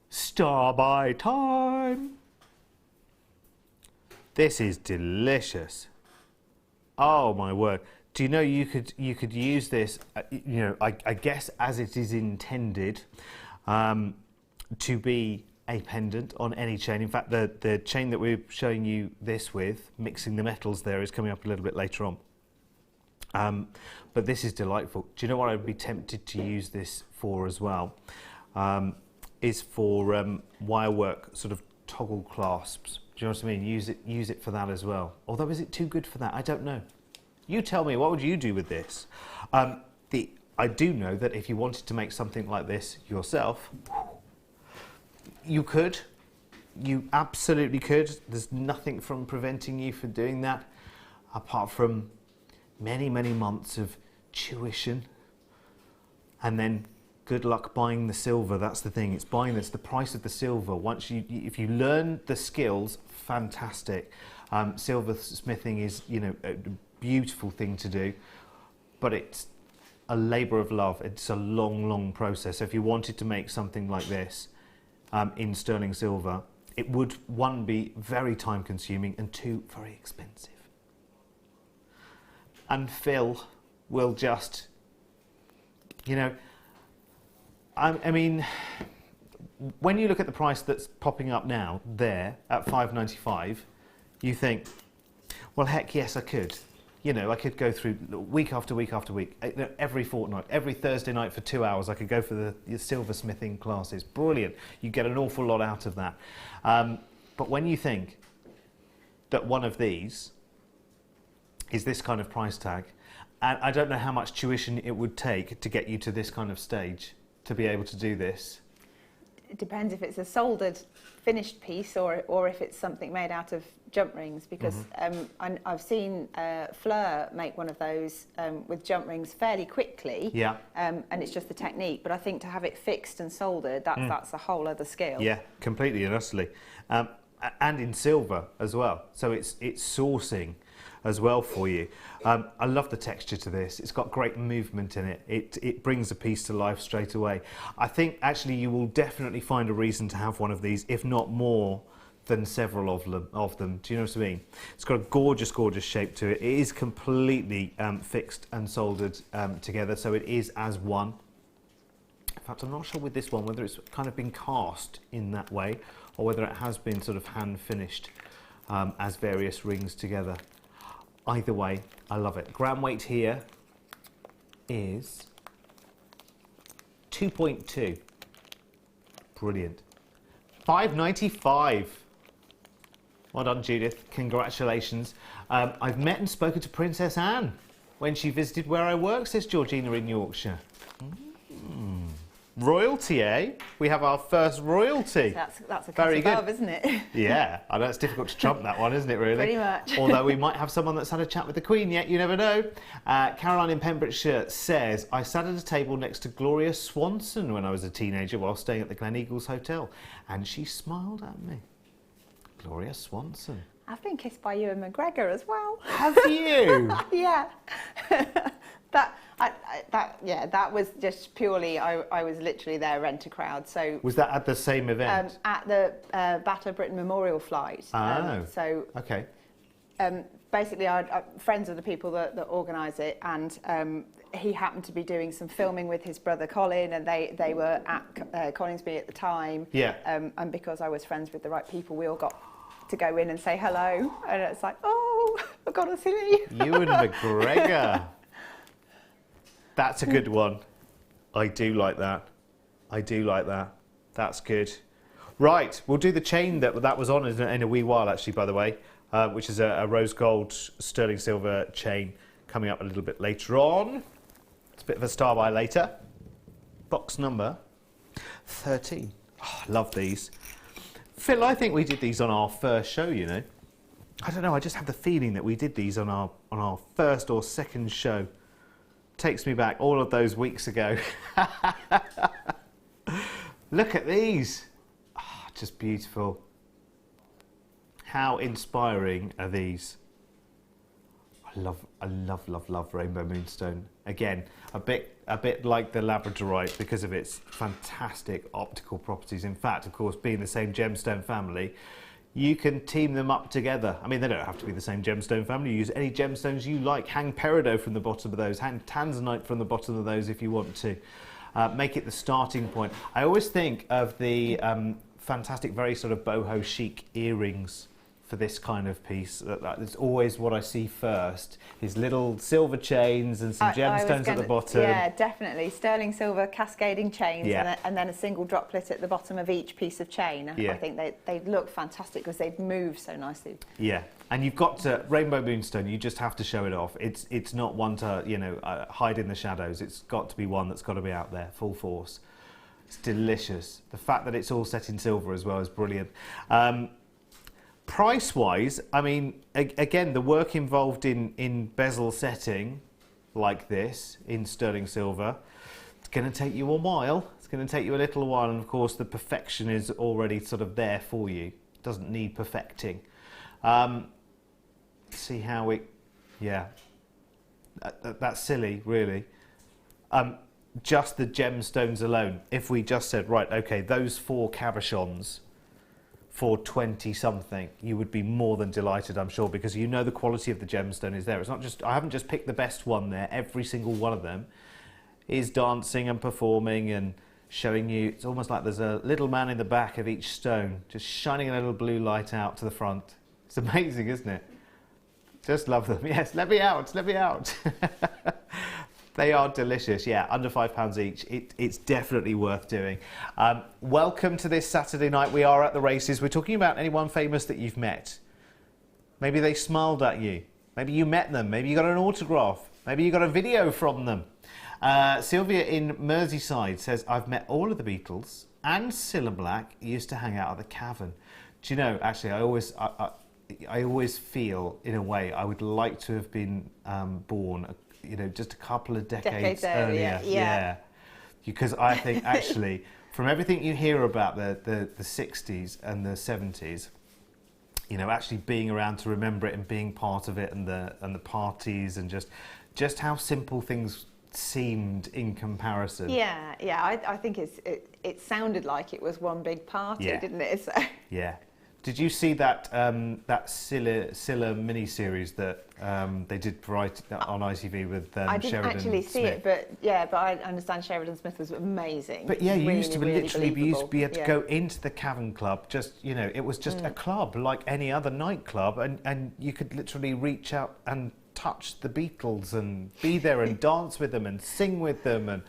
Star by time. This is delicious. Oh my word. Do you know you could use this, you know, I guess as it is intended, to be a pendant on any chain. In fact, the chain that we're showing you this with, mixing the metals there, is coming up a little bit later on. But this is delightful. Do you know what I'd be tempted to use this for as well? Is for wire work, sort of toggle clasps. Do you know what I mean? Use it for that as well. Although, is it too good for that? I don't know. You tell me, what would you do with this? I do know that if you wanted to make something like this yourself, you could. You absolutely could. There's nothing from preventing you from doing that, apart from many, many months of tuition. And then good luck buying the silver. That's the thing. It's buying this, the price of the silver. Once if you learn the skills, fantastic. Silversmithing is, you know, a beautiful thing to do, but it's a labour of love. It's a long, long process. So if you wanted to make something like this in sterling silver, it would, 1, be very time consuming, and 2, very expensive. And Phil will just, you know, I mean, when you look at the price that's popping up now there at £5.95, you think, well, heck yes, I could. You know, I could go through week after week after week, every fortnight, every Thursday night for 2 hours. I could go for the silversmithing classes. Brilliant. You get an awful lot out of that. But when you think that one of these is this kind of price tag, and I don't know how much tuition it would take to get you to this kind of stage to be able to do this. It depends if it's a soldered finished piece or if it's something made out of jump rings, because I've seen Fleur make one of those with jump rings fairly quickly. Yeah. And it's just the technique, but I think to have it fixed and soldered, that's a whole other skill. Yeah, completely and utterly. And in silver as well. So it's sourcing as well for you. I love the texture to this. It's got great movement in it. It brings a piece to life straight away. I think actually you will definitely find a reason to have one of these, if not more than several of them. Do you know what I mean? It's got a gorgeous, gorgeous shape to it. It is completely fixed and soldered together, so it is as one. fact, I'm not sure with this one whether it's kind of been cast in that way or whether it has been sort of hand finished as various rings together. Either way, I love it. Gram weight here is 2.2. Brilliant. £5.95. Well done, Judith. Congratulations. I've met and spoken to Princess Anne when she visited where I work, says Georgina in Yorkshire. Royalty, eh? We have our first royalty. That's a Very cut above, good. isn't it? Yeah, I know it's difficult to trump that one, isn't it, really? Pretty much. Although we might have someone that's had a chat with the Queen yet, you never know. Caroline in Pembrokeshire says, I sat at a table next to Gloria Swanson when I was a teenager while staying at the Glen Eagles Hotel, and she smiled at me. Gloria Swanson. I've been kissed by Ewan McGregor as well. Have you? Yeah. That was just purely, I was literally there, rent-a-crowd. So Was that at the same event? at the Battle of Britain Memorial flight. Okay. Basically, I'm friends of the people that organise it, and he happened to be doing some filming with his brother Colin, and they were at Coningsby at the time. Yeah. And because I was friends with the right people, we all got to go in and say hello, and it's like, oh, I've got to see you. Ewan McGregor. That's a good one. I do like that. I do like that. That's good. Right, we'll do the chain that was on in a wee while, actually, by the way, which is a rose gold sterling silver chain coming up a little bit later on. It's a bit of a star by later. Box number 13. Oh, I love these. Phil, I think we did these on our first show, you know. I don't know, I just have the feeling that we did these on our first or second show. Takes me back all of those weeks ago. Look at these. Oh, just beautiful. How inspiring are these? I love Rainbow Moonstone. Again, a bit like the Labradorite because of its fantastic optical properties. In fact, of course, being the same gemstone family, you can team them up together. I mean, they don't have to be the same gemstone family. You use any gemstones you like. Hang peridot from the bottom of those. Hang tanzanite from the bottom of those if you want to. Make it the starting point. I always think of the fantastic, very sort of boho chic earrings for this kind of piece. That's always what I see first, is little silver chains and some gemstones at the bottom. Yeah, definitely. Sterling silver cascading chains, Yeah. and then a single droplet at the bottom of each piece of chain. Yeah. I think they'd look fantastic because they'd move so nicely. Yeah, and you've got to, Rainbow Moonstone, you just have to show it off. It's not one to, hide in the shadows. It's got to be one that's got to be out there, full force. It's delicious. The fact that it's all set in silver as well is brilliant. Price-wise, I mean, again, the work involved in bezel setting like this in sterling silver, it's going to take you a while. It's going to take you a little while, and of course, the perfection is already sort of there for you. It doesn't need perfecting. See how it, yeah, that's silly, really. Just the gemstones alone. If we just said, right, okay, those 4 cabochons for 20 something, you would be more than delighted, I'm sure, because you know the quality of the gemstone is there. It's not just, I haven't just picked the best one there. Every single one of them is dancing and performing and showing you. It's almost like there's a little man in the back of each stone, just shining a little blue light out to the front. It's amazing, isn't it? Just love them. Yes, let me out, let me out. They are delicious, yeah, under £5 each. It's definitely worth doing. Welcome to this Saturday night. We are at the races. We're talking about anyone famous that you've met. Maybe they smiled at you. Maybe you met them. Maybe you got an autograph. Maybe you got a video from them. Sylvia in Merseyside says, I've met all of the Beatles, and Cilla Black used to hang out at the Cavern. Do you know, actually, I always feel, in a way, I would like to have been born just a couple of decades earlier. Yeah. Because I think, actually, from everything you hear about the 60s and the 70s, actually being around to remember it and being part of it, and the parties, and just how simple things seemed in comparison. Yeah. I think it sounded like it was one big party, didn't it? So. Yeah. Did you see that that Scylla mini-series that they did on ITV with I didn't Sheridan actually see Smith? it, but yeah, but I understand Sheridan Smith was amazing. But yeah, you used to Really, literally really used to be able to believable. go into the Cavern Club, just, you know, it was just a club like any other nightclub, and you could literally reach out and touch the Beatles and be there and dance with them and sing with them, and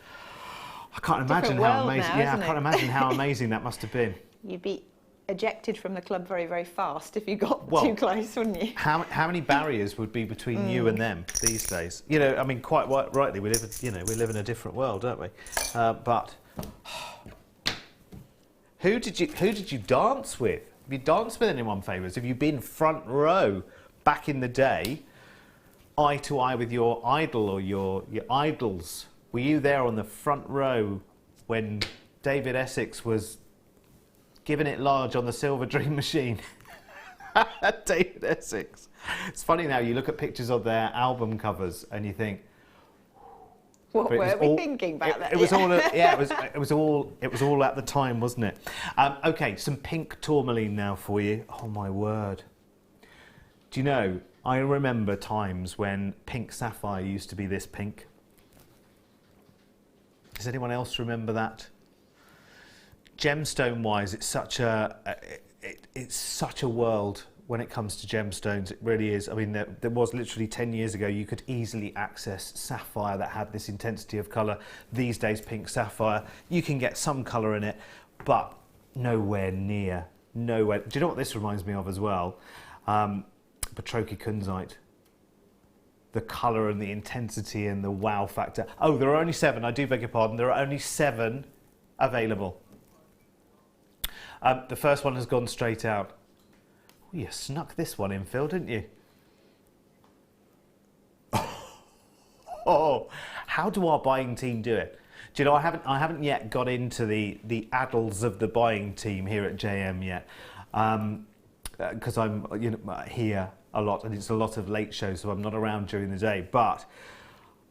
I can't imagine how amazing. Now, yeah, I can't imagine how amazing that must have been. You'd be ejected from the club very, very fast if you got Well, too close, wouldn't you? How many barriers would be between you and them these days? You know, I mean, quite rightly, we live, you know, we live in a different world, don't we? But who did you dance with? Have you danced with anyone famous? Have you been front row back in the day, eye to eye with your idol or your idols? Were you there on the front row when David Essex was giving it large on the Silver Dream Machine? David Essex. It's funny now, you look at pictures of their album covers and you think, What were we thinking back then? it was all it was all at the time, wasn't it? Okay, some pink tourmaline now for you. Oh my word. Do you know, I remember times when pink sapphire used to be this pink. Does anyone else remember that? Gemstone wise, it's such a world when it comes to gemstones. It really is. I mean, there was literally 10 years ago you could easily access sapphire that had this intensity of colour. These days, pink sapphire, you can get some colour in it, but nowhere near. Nowhere. Do you know what this reminds me of as well? Petroki kunzite. The colour and the intensity and the wow factor. Oh, there are only 7. I do beg your pardon. There are only 7 available. The first one has gone straight out. Oh, you snuck this one in, Phil, didn't you? Oh, how do our buying team do it? Do you know, I haven't yet got into the addles of the buying team here at JM yet, because I'm here a lot and it's a lot of late shows, so I'm not around during the day. But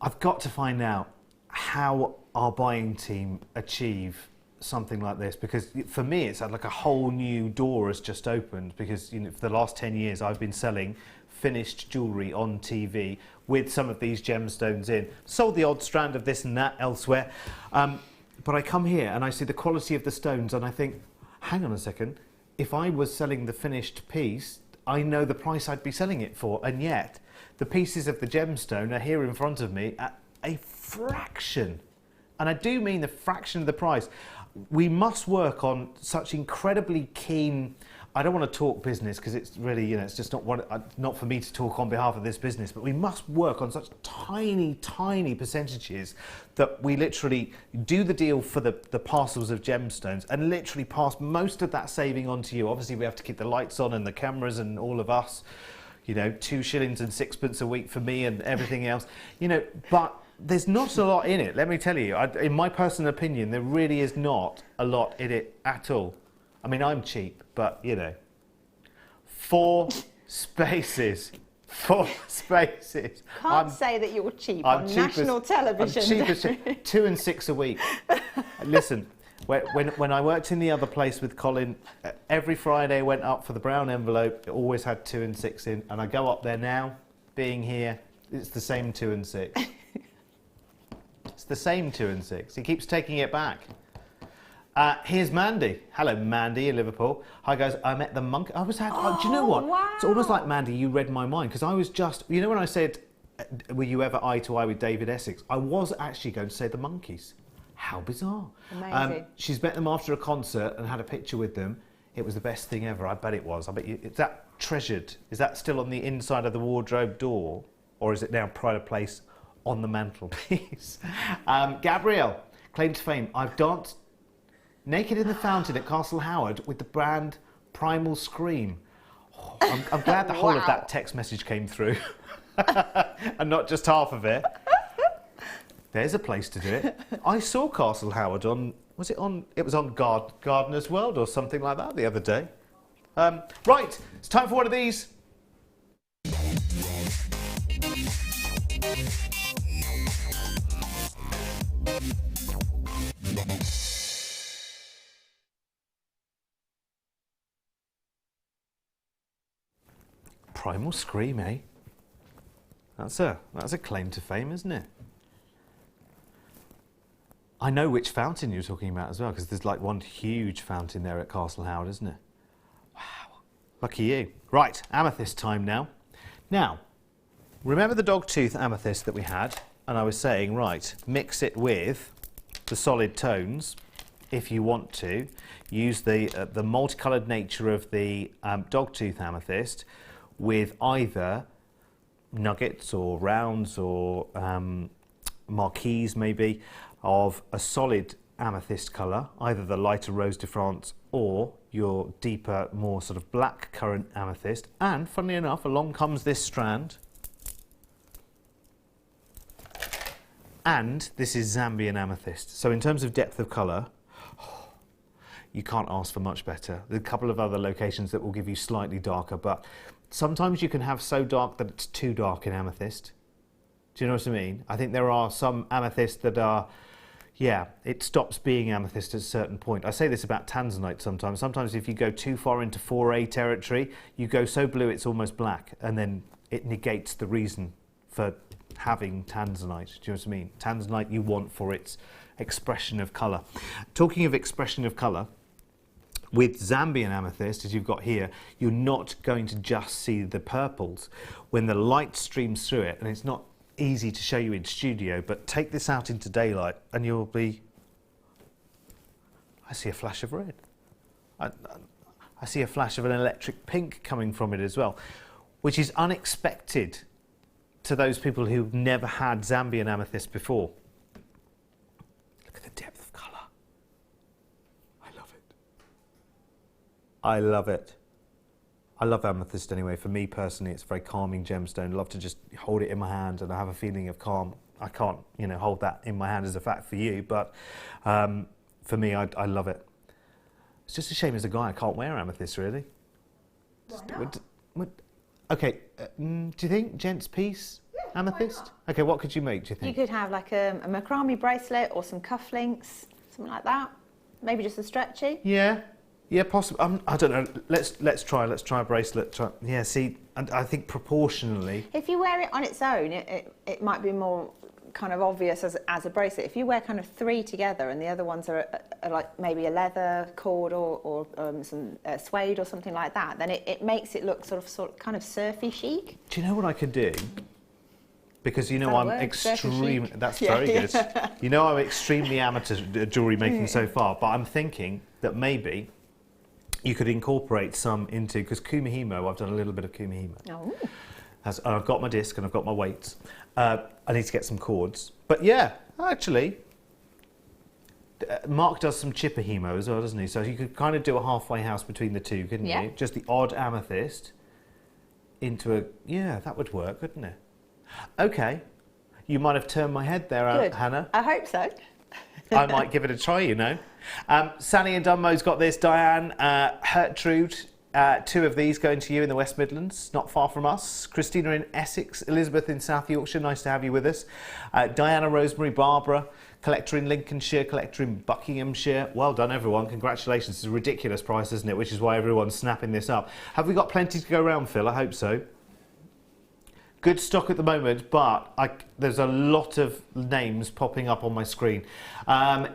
I've got to find out how our buying team achieve something like this, because for me it's like a whole new door has just opened, because for the last 10 years I've been selling finished jewellery on TV with some of these gemstones in. Sold the odd strand of this and that elsewhere, but I come here and I see the quality of the stones and I think, hang on a second, if I was selling the finished piece, I know the price I'd be selling it for, and yet the pieces of the gemstone are here in front of me at a fraction, and I do mean the fraction of the price. We must work on such incredibly keen, I don't want to talk business because it's really, it's just not for me to talk on behalf of this business, but we must work on such tiny, tiny percentages that we literally do the deal for the parcels of gemstones and literally pass most of that saving on to you. Obviously, we have to keep the lights on and the cameras and all of us, 2 shillings and 6pence a week for me and everything else, but there's not a lot in it, let me tell you. In my personal opinion, there really is not a lot in it at all. I mean, I'm cheap, but 4 spaces. 4 spaces. Can't say that you're cheap on national television. I'm cheap as 2 and 6 a week. Listen, when I worked in the other place with Colin, every Friday I went up for the brown envelope. It always had 2 and 6 in, and I go up there now, being here, it's the same 2 and 6. It's the same 2 and 6. He keeps taking it back. Here's Mandy. Hello, Mandy in Liverpool. Hi, guys. I met the monk. Do you know what? Wow. It's almost like, Mandy, you read my mind, because I was just, when I said, were you ever eye to eye with David Essex? I was actually going to say the Monkees. How bizarre. Amazing. She's met them after a concert and had a picture with them. It was the best thing ever. I bet it was. I bet you. Is that treasured? Is that still on the inside of the wardrobe door? Or is it now pride of place on the mantelpiece? Gabrielle, claim to fame. I've danced naked in the fountain at Castle Howard with the brand Primal Scream. Oh, I'm glad the whole of that text message came through and not just half of it. There's a place to do it. I saw Castle Howard on, it was on Gardener's World or something like that the other day. Right, it's time for one of these. Primal Scream, eh? That's a claim to fame, isn't it? I know which fountain you're talking about as well, because there's like one huge fountain there at Castle Howard, isn't it? Wow, lucky you. Right, amethyst time now. Now, remember the dogtooth amethyst that we had? And I was saying, right, mix it with the solid tones if you want to. Use the multicoloured nature of the dogtooth amethyst with either nuggets or rounds or marquise maybe of a solid amethyst colour, either the lighter Rose de France or your deeper, more sort of black currant amethyst. And funnily enough, along comes this strand. And this is Zambian amethyst. So in terms of depth of colour, you can't ask for much better. There's a couple of other locations that will give you slightly darker, but sometimes you can have so dark that it's too dark in amethyst. Do you know what I mean? I think there are some amethysts that are, yeah, it stops being amethyst at a certain point. I say this about tanzanite sometimes. Sometimes if you go too far into 4A territory, you go so blue it's almost black, and then it negates the reason for having tanzanite. Do you know what I mean? Tanzanite you want for its expression of colour. Talking of expression of colour, with Zambian amethyst, as you've got here, you're not going to just see the purples. When the light streams through it, and it's not easy to show you in studio, but take this out into daylight and you'll be... I see a flash of red. I see a flash of an electric pink coming from it as well, which is unexpected to those people who've never had Zambian amethyst before. Look at the depth of colour. I love it. I love it. I love amethyst anyway. For me personally, it's a very calming gemstone. I love to just hold it in my hand and I have a feeling of calm. I can't, you know, hold that in my hand as a fact for you, but for me, I love it. It's just a shame as a guy I can't wear amethyst, really. Why not? Okay, do you think gents piece amethyst? Okay, what could you make, do you think? You could have like a macrame bracelet or some cufflinks, something like that. Maybe just a stretchy. Yeah, possibly. I don't know. Let's try a bracelet. Yeah, see, and I think proportionally. If you wear it on its own, it might be more kind of obvious as a bracelet. If you wear kind of 3 together and the other ones are like maybe a leather cord or some suede or something like that, then it makes it look sort of kind of surfy chic. Do you know what I could do? Because you know I'm extreme. That's yeah, very good. You know I'm extremely amateur jewellery making so far, but I'm thinking that maybe you could incorporate some into, because kumihimo, I've done a little bit of kumihimo. Oh. I've got my disc and I've got my weights. I need to get some cords. But yeah, actually, Mark does some chipper hemo as well, doesn't he? So you could kind of do a halfway house between the two, couldn't you? Just the odd amethyst into a... Yeah, that would work, couldn't it? Okay. You might have turned my head there, Hannah. I hope so. I might give it a try, you know. Sally in Dunmo's got this. Diane, Hertrude, 2 of these going to you in the West Midlands, not far from us. Christina in Essex, Elizabeth in South Yorkshire, nice to have you with us. Diana, Rosemary, Barbara, collector in Lincolnshire, collector in Buckinghamshire. Well done, everyone. Congratulations. It's a ridiculous price, isn't it? Which is why everyone's snapping this up. Have we got plenty to go around, Phil? I hope so. Good stock at the moment, but there's a lot of names popping up on my screen.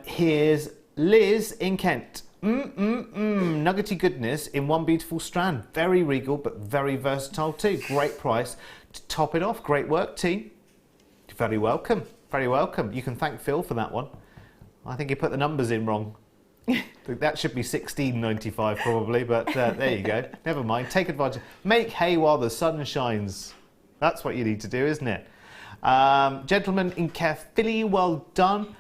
Here's Liz in Kent. Nuggety goodness in one beautiful strand. Very regal, but very versatile too. Great price to top it off. Great work, team. Very welcome. Very welcome. You can thank Phil for that one. I think he put the numbers in wrong. That should be $16.95 probably, but there you go. Never mind. Take advantage. Make hay while the sun shines. That's what you need to do, isn't it? Gentlemen in Caerphilly, well done.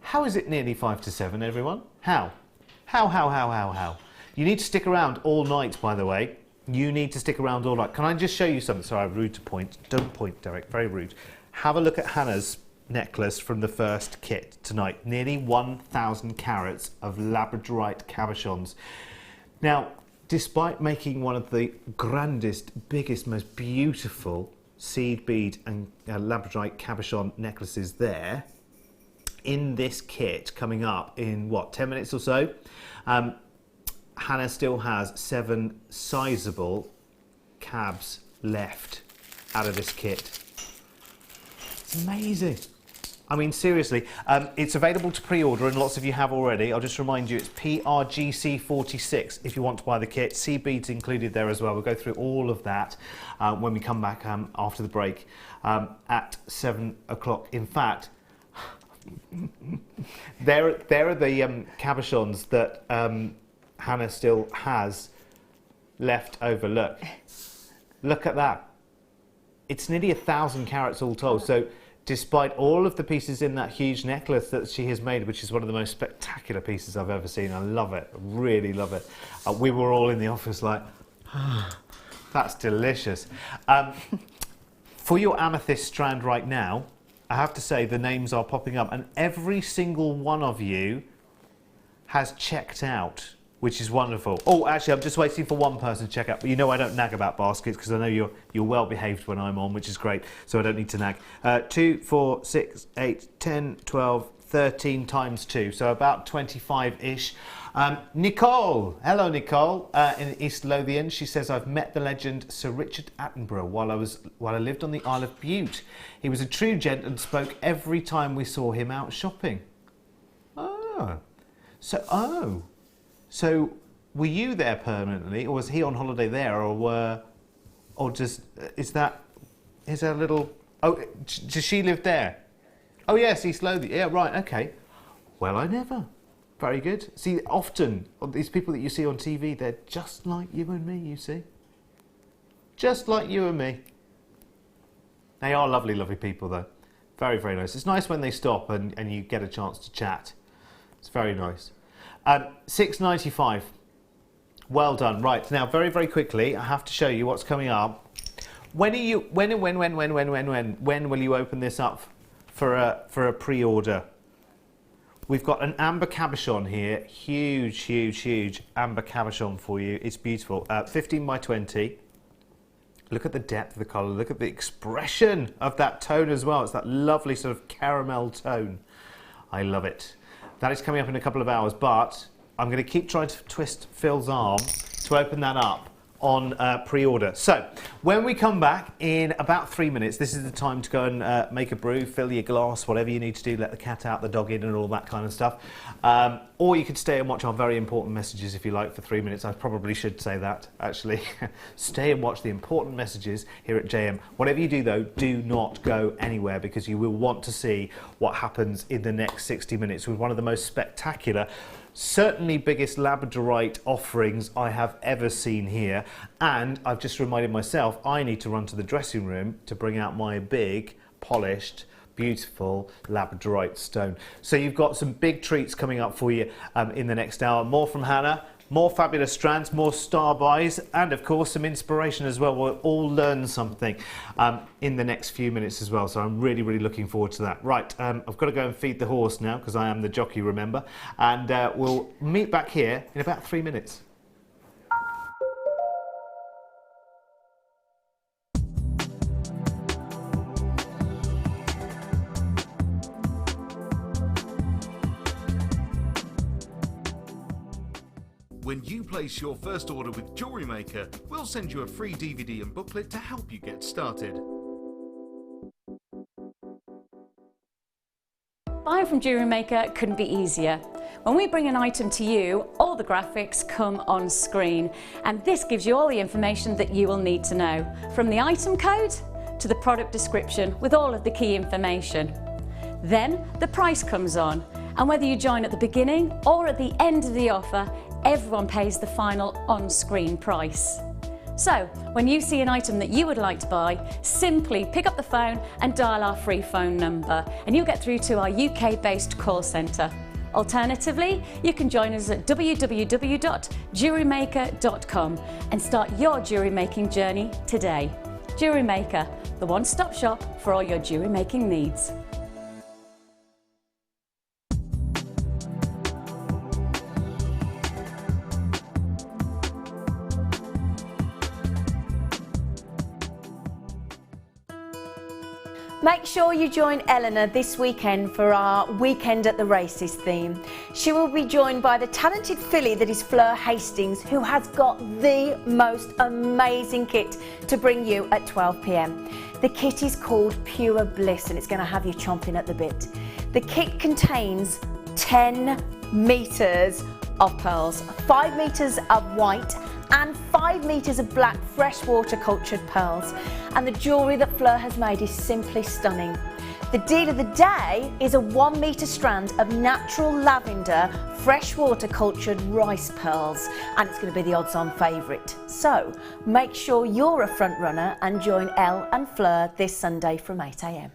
How is it nearly 5 to 7, everyone? How? How? You need to stick around all night, by the way. You need to stick around all night. Can I just show you something? Sorry, rude to point. Don't point, Derek. Very rude. Have a look at Hannah's necklace from the first kit tonight. Nearly 1,000 carats of labradorite cabochons. Now, despite making one of the grandest, biggest, most beautiful seed bead and labradorite cabochon necklaces there, in this kit coming up in what, 10 minutes or so, Hannah still has 7 sizable cabs left out of this kit. It's amazing. I mean, seriously, it's available to pre-order, and lots of you have already. I'll just remind you, it's PRGC46 if you want to buy the kit. Sea beads included there as well. We'll go through all of that when we come back after the break at 7 o'clock. In fact, there are the cabochons that Hannah still has left over. Look at that. It's nearly 1,000 carats all told. So despite all of the pieces in that huge necklace that she has made, which is one of the most spectacular pieces I've ever seen, I love it, really love it. We were all in the office like, that's delicious. For your amethyst strand right now, I have to say the names are popping up, and every single one of you has checked out, which is wonderful. Oh, actually, I'm just waiting for one person to check out. But you know I don't nag about baskets because I know you're well behaved when I'm on, which is great. So I don't need to nag. 2, 4, 6, 8, 10, 12, 13 times 2. So about 25-ish. Nicole. Hello, Nicole. In East Lothian. She says, I've met the legend Sir Richard Attenborough while I lived on the Isle of Bute. He was a true gent and spoke every time we saw him out shopping. Oh. So, were you there permanently, or was he on holiday there, or just is that a little? Oh, does she live there? Oh yes, East Lothian. Yeah, right. Okay. Well, I never. Very good. See, often these people that you see on TV, they're just like you and me. You see, just like you and me. They are lovely, lovely people, though. Very, very nice. It's nice when they stop and you get a chance to chat. It's very nice. £6.95. Well done. Right, now very, very quickly, I have to show you what's coming up. When will you open this up for a pre-order? We've got an amber cabochon here. Huge, huge, huge amber cabochon for you. It's beautiful. 15 by 20. Look at the depth of the colour. Look at the expression of that tone as well. It's that lovely sort of caramel tone. I love it. That is coming up in a couple of hours, but I'm going to keep trying to twist Phil's arm to open that up on pre-order. So when we come back in about 3 minutes, this is the time to go and make a brew, fill your glass, whatever you need to do, let the cat out, the dog in and all that kind of stuff. Or you could stay and watch our very important messages if you like for 3 minutes. I probably should say that, actually. Stay and watch the important messages here at JM. Whatever you do, though, do not go anywhere, because you will want to see what happens in the next 60 minutes with one of the most spectacular, certainly biggest labradorite offerings I have ever seen here. And I've just reminded myself I need to run to the dressing room to bring out my big, polished, beautiful labradorite stone. So you've got some big treats coming up for you in the next hour. More from Hannah, more fabulous strands, more star buys, and of course some inspiration as well. We'll all learn something in the next few minutes as well, so I'm really, really looking forward to that. Right, I've got to go and feed the horse now, because I am the jockey, remember, and we'll meet back here in about 3 minutes. When you place your first order with Jewellery Maker, we'll send you a free DVD and booklet to help you get started. Buying from Jewellery Maker couldn't be easier. When we bring an item to you, all the graphics come on screen, and this gives you all the information that you will need to know, from the item code to the product description with all of the key information. Then the price comes on, and whether you join at the beginning or at the end of the offer, everyone pays the final on-screen price. So, when you see an item that you would like to buy, simply pick up the phone and dial our free phone number, and you'll get through to our UK-based call centre. Alternatively, you can join us at www.jewellerymaker.com and start your jewellery making journey today. Jewellery Maker, the one-stop shop for all your jewellery making needs. Make sure you join Eleanor this weekend for our Weekend at the Races theme. She will be joined by the talented filly that is Fleur Hastings, who has got the most amazing kit to bring you at 12 p.m. The kit is called Pure Bliss and it's going to have you chomping at the bit. The kit contains 10 metres of pearls, 5 metres of white and 5 metres of black freshwater cultured pearls, and the jewellery that Fleur has made is simply stunning. The deal of the day is a 1 metre strand of natural lavender freshwater cultured rice pearls, and it's going to be the odds-on favourite. So make sure you're a front runner and join Elle and Fleur this Sunday from 8 a.m.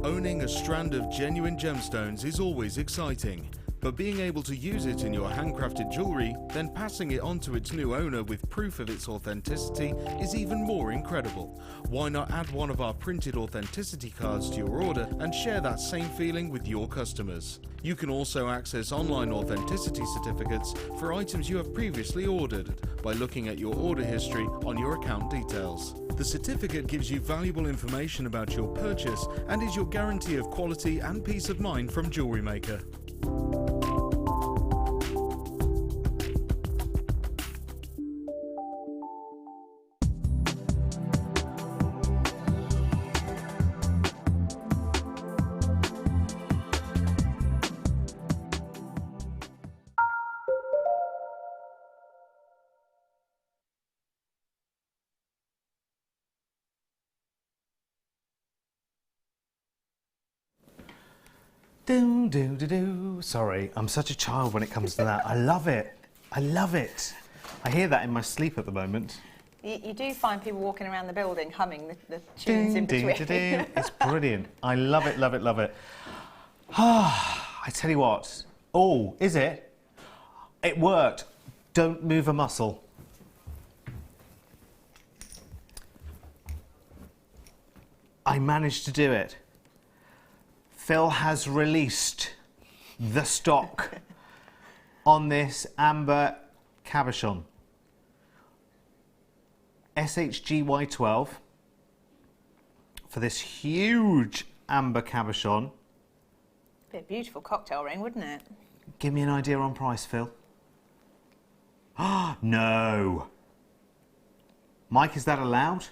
Owning a strand of genuine gemstones is always exciting, but being able to use it in your handcrafted jewellery, then passing it on to its new owner with proof of its authenticity is even more incredible. Why not add one of our printed authenticity cards to your order and share that same feeling with your customers? You can also access online authenticity certificates for items you have previously ordered by looking at your order history on your account details. The certificate gives you valuable information about your purchase and is your guarantee of quality and peace of mind from Jewellery Maker. Do, do, do, do. Sorry, I'm such a child when it comes to that. I love it. I love it. I hear that in my sleep at the moment. You do find people walking around the building humming the tunes in between. It's brilliant. I love it, love it, love it. I tell you what. Oh, is it? It worked. Don't move a muscle. I managed to do it. Phil has released the stock on this amber cabochon. SHGY12 for this huge amber cabochon. Be a beautiful cocktail ring, wouldn't it? Give me an idea on price, Phil. Ah, no. Mike, is that allowed?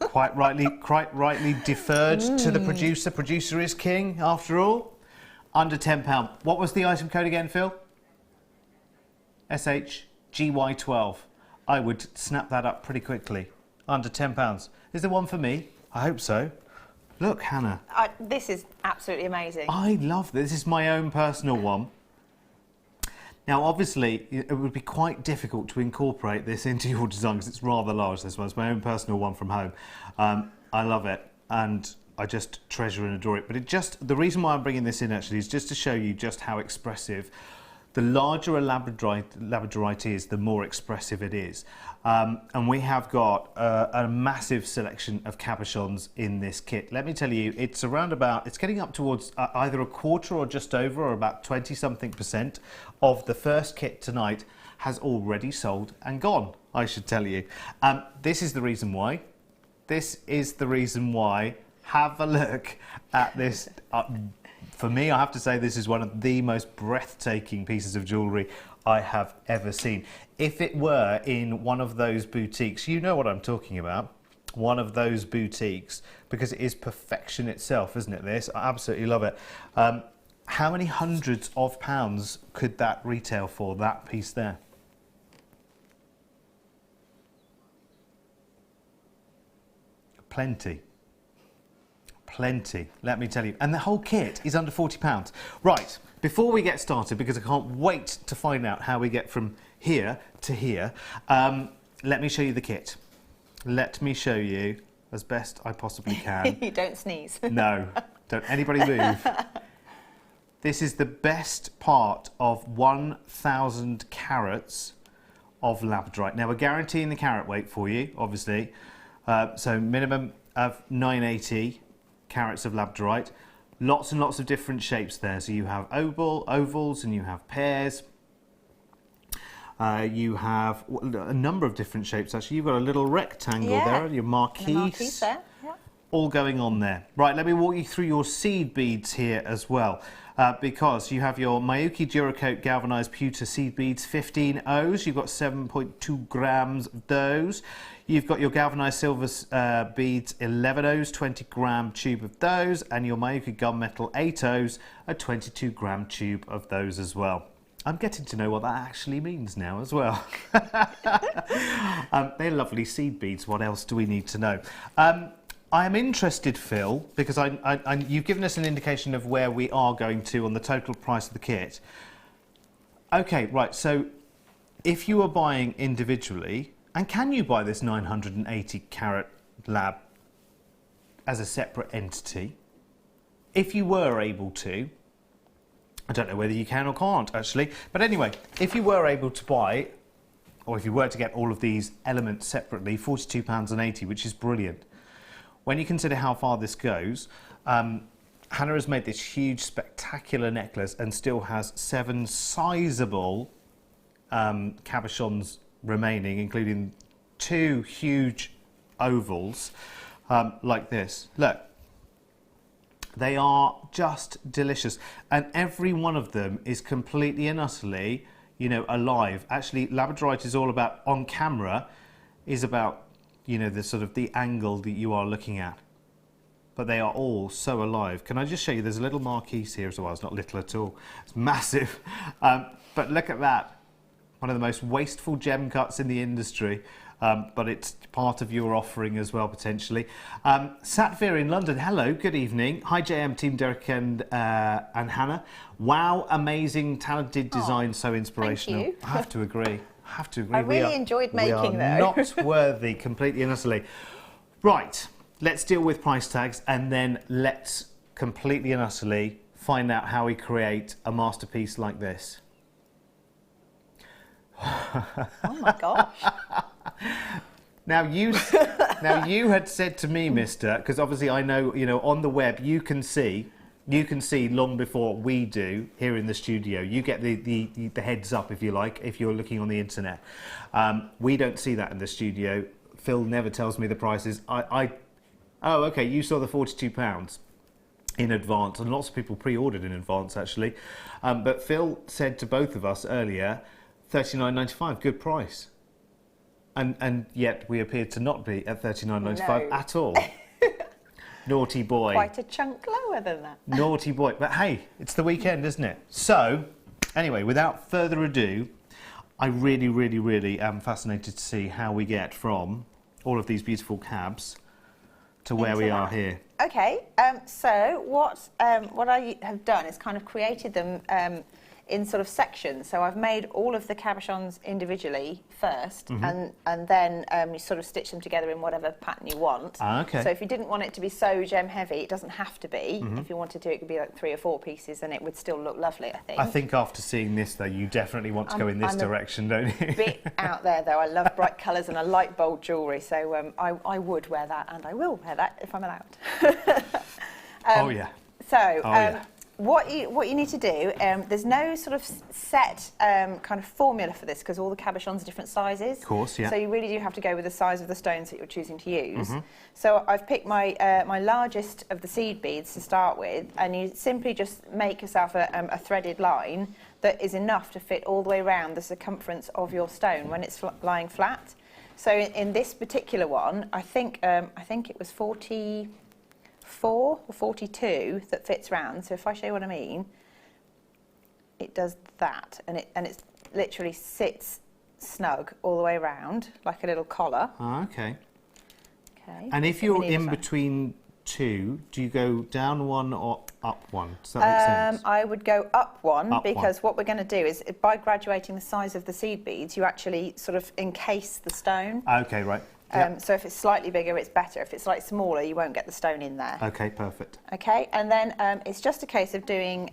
Quite rightly deferred to the producer. Producer is king, after all. Under £10. What was the item code again, Phil? SHGY12. I would snap that up pretty quickly. Under £10. Is there one for me? I hope so. Look, Hannah. This is absolutely amazing. I love this. This is my own personal one. Now, obviously, it would be quite difficult to incorporate this into your design because it's rather large, this one. It's my own personal one from home. I love it, and I just treasure and adore it. But the reason why I'm bringing this in, actually, is just to show you just how expressive. The larger a labradorite is, the more expressive it is. And we have got a massive selection of cabochons in this kit. Let me tell you, it's getting up towards either a quarter or just over, or about 20-something% of the first kit tonight has already sold and gone, I should tell you. This is the reason why. This is the reason why. Have a look at this. For me, I have to say this is one of the most breathtaking pieces of jewellery I have ever seen. If it were in one of those boutiques, you know what I'm talking about, one of those boutiques, because it is perfection itself, isn't it, this? I absolutely love it. How many hundreds of pounds could that retail for, that piece there? Plenty. Plenty, let me tell you. And the whole kit is under £40. Right, before we get started, because I can't wait to find out how we get from here to here, let me show you the kit. Let me show you as best I possibly can. You don't sneeze. No, don't anybody move. This is the best part of 1,000 carats of labradorite. Now, we're guaranteeing the carat weight for you, obviously. So minimum of 980 carats of labradorite. Lots and lots of different shapes there. So you have ovals and you have pears. You have a number of different shapes, actually. You've got a little rectangle there, your marquise. And the marquise there, yeah. All going on there. Right, let me walk you through your seed beads here as well. Because you have your Miyuki Duracoat galvanized pewter seed beads, 15 O's. You've got 7.2 grams of those. You've got your galvanized silver beads, 11 O's, 20-gram tube of those, and your Miyuki gunmetal 8 O's, a 22-gram tube of those as well. I'm getting to know what that actually means now as well. They're lovely seed beads. What else do we need to know? I am interested, Phil, because you've given us an indication of where we are going to on the total price of the kit. Okay, right, so if you are buying individually, and can you buy this 980 carat lab as a separate entity? If you were able to, I don't know whether you can or can't actually, but anyway, if you were able to buy, or if you were to get all of these elements separately, £42.80, which is brilliant. When you consider how far this goes, Hannah has made this huge, spectacular necklace and still has 7 sizable cabochons remaining, including 2 huge ovals like this. Look, they are just delicious, and every one of them is completely and utterly, you know, alive. Actually, labradorite is all about, on camera, is about, you know, the sort of the angle that you are looking at. But they are all so alive. Can I just show you? There's a little marquise here as well. It's not little at all. It's massive. But look at that. One of the most wasteful gem cuts in the industry. But it's part of your offering as well, potentially. Satvir in London. Hello, good evening. Hi, JM team, Derek and Hannah. Wow, amazing, talented design, so inspirational. Thank you. I have to agree. I really enjoyed making though. Not worthy, completely and utterly. Right, let's deal with price tags, and then let's completely and utterly find out how we create a masterpiece like this. Oh my gosh. Now you had said to me, Mister, because obviously I know, you know, on the web you can see long before we do here in the studio. You get the heads up, if you like, if you're looking on the internet. We don't see that in the studio. Phil never tells me the prices. Oh, okay, you saw the £42 in advance, and lots of people pre-ordered in advance, actually. But Phil said to both of us earlier, $39.95, good price. And yet we appeared to not be at $39.95 at all. Naughty boy. Quite a chunk lower than that. Naughty boy. But hey, it's the weekend, isn't it? So, anyway, without further ado, I really, really, really am fascinated to see how we get from all of these beautiful cabs to where we are here. Okay, so what I have done is kind of created them in sort of sections. So I've made all of the cabochons individually first, and then you sort of stitch them together in whatever pattern you want. Okay. So if you didn't want it to be so gem heavy, it doesn't have to be. If you wanted to, it could be like 3 or 4 pieces, and it would still look lovely, I think. I think after seeing this, though, you definitely want to go in this direction, don't you? Bit out there, though. I love bright colours and I like bold jewellery, so I would wear that, and I will wear that if I'm allowed. Oh yeah. So. Yeah. What you need to do, there's no sort of set kind of formula for this, because all the cabochons are different sizes. Of course, yeah. So you really do have to go with the size of the stones that you're choosing to use. So I've picked my my largest of the seed beads to start with, and you simply just make yourself a threaded line that is enough to fit all the way around the circumference of your stone when it's lying flat. So in this particular one, I think it was 44 or 42 that fits round. So if I show you what I mean, it does that, and it literally sits snug all the way around like a little collar. Oh, okay. Okay. And if you're in between two, do you go down one or up one? Does that make sense? I would go up one, because one. what we're going to do is, by graduating the size of the seed beads, you actually sort of encase the stone. Okay, right. Yep. So if it's slightly bigger, it's better. If it's slightly smaller, you won't get the stone in there. Okay, perfect. Okay, and then it's just a case of doing,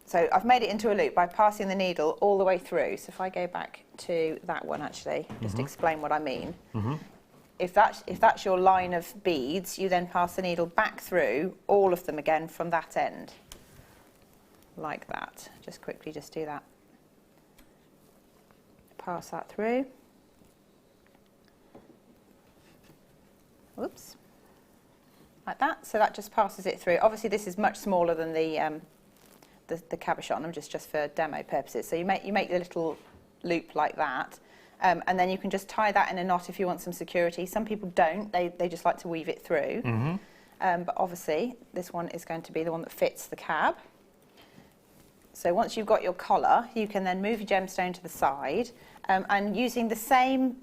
so I've made it into a loop by passing the needle all the way through. So if I go back to that one, actually, just explain what I mean. If that's your line of beads, you then pass the needle back through all of them again from that end. Like that. Just quickly just do that. pass that through. Whoops. Like that. So that just passes it through. Obviously this is much smaller than the cabochon. I'm just for demo purposes. So you make the little loop like that. And then you can just tie that in a knot if you want some security. Some people don't. They just like to weave it through. But obviously this one is going to be the one that fits the cab. So once you've got your collar, you can then move your gemstone to the side, and using the same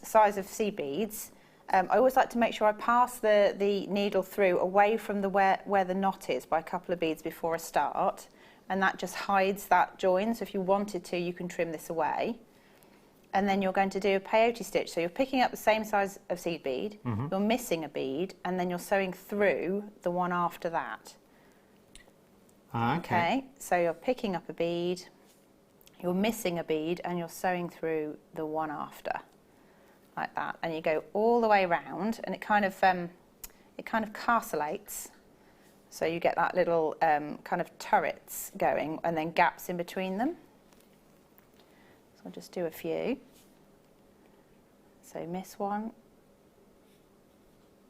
size of seed beads, I always like to make sure I pass the needle through away from where the knot is by a couple of beads before I start, and that just hides that join. So if you wanted to, you can trim this away. And then you're going to do a peyote stitch. So you're picking up the same size of seed bead, you're missing a bead, and then you're sewing through the one after that. Okay, so you're picking up a bead, you're missing a bead, and you're sewing through the one after, like that. And you go all the way around, and it kind of carcellates. So you get that little kind of turrets going, and then gaps in between them. So I'll just do a few. So miss one,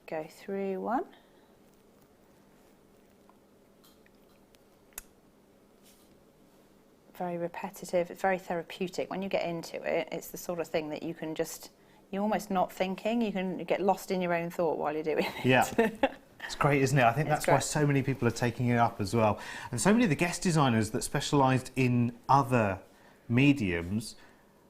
go through one. Very repetitive, it's very therapeutic. When you get into it, it's the sort of thing that you can just, you're almost not thinking, you can get lost in your own thought while you're doing it. Yeah. It's great, isn't it? I think that's why so many people are taking it up as well. And so many of the guest designers that specialised in other mediums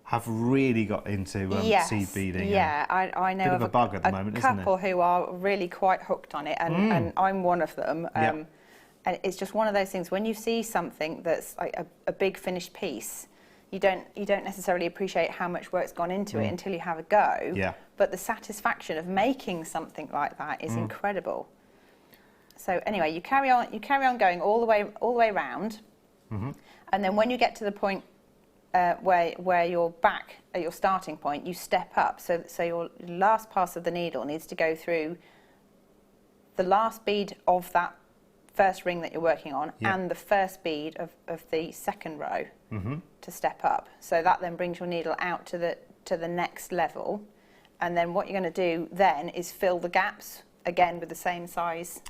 have really got into seed beading. Yeah, I know bit of a bug at the moment, isn't it? A couple who are really quite hooked on it, and I'm one of them. And it's just one of those things, when you see something that's like a big finished piece, you don't necessarily appreciate how much work's gone into it until you have a go. Yeah. But the satisfaction of making something like that is incredible. So anyway, you carry on going all the way around, and then when you get to the point where you're back at your starting point, you step up. So your last pass of the needle needs to go through the last bead of that first ring that you're working on and the first bead of the second row to step up. So that then brings your needle out to the next level, and then what you're going to do then is fill the gaps again with the same size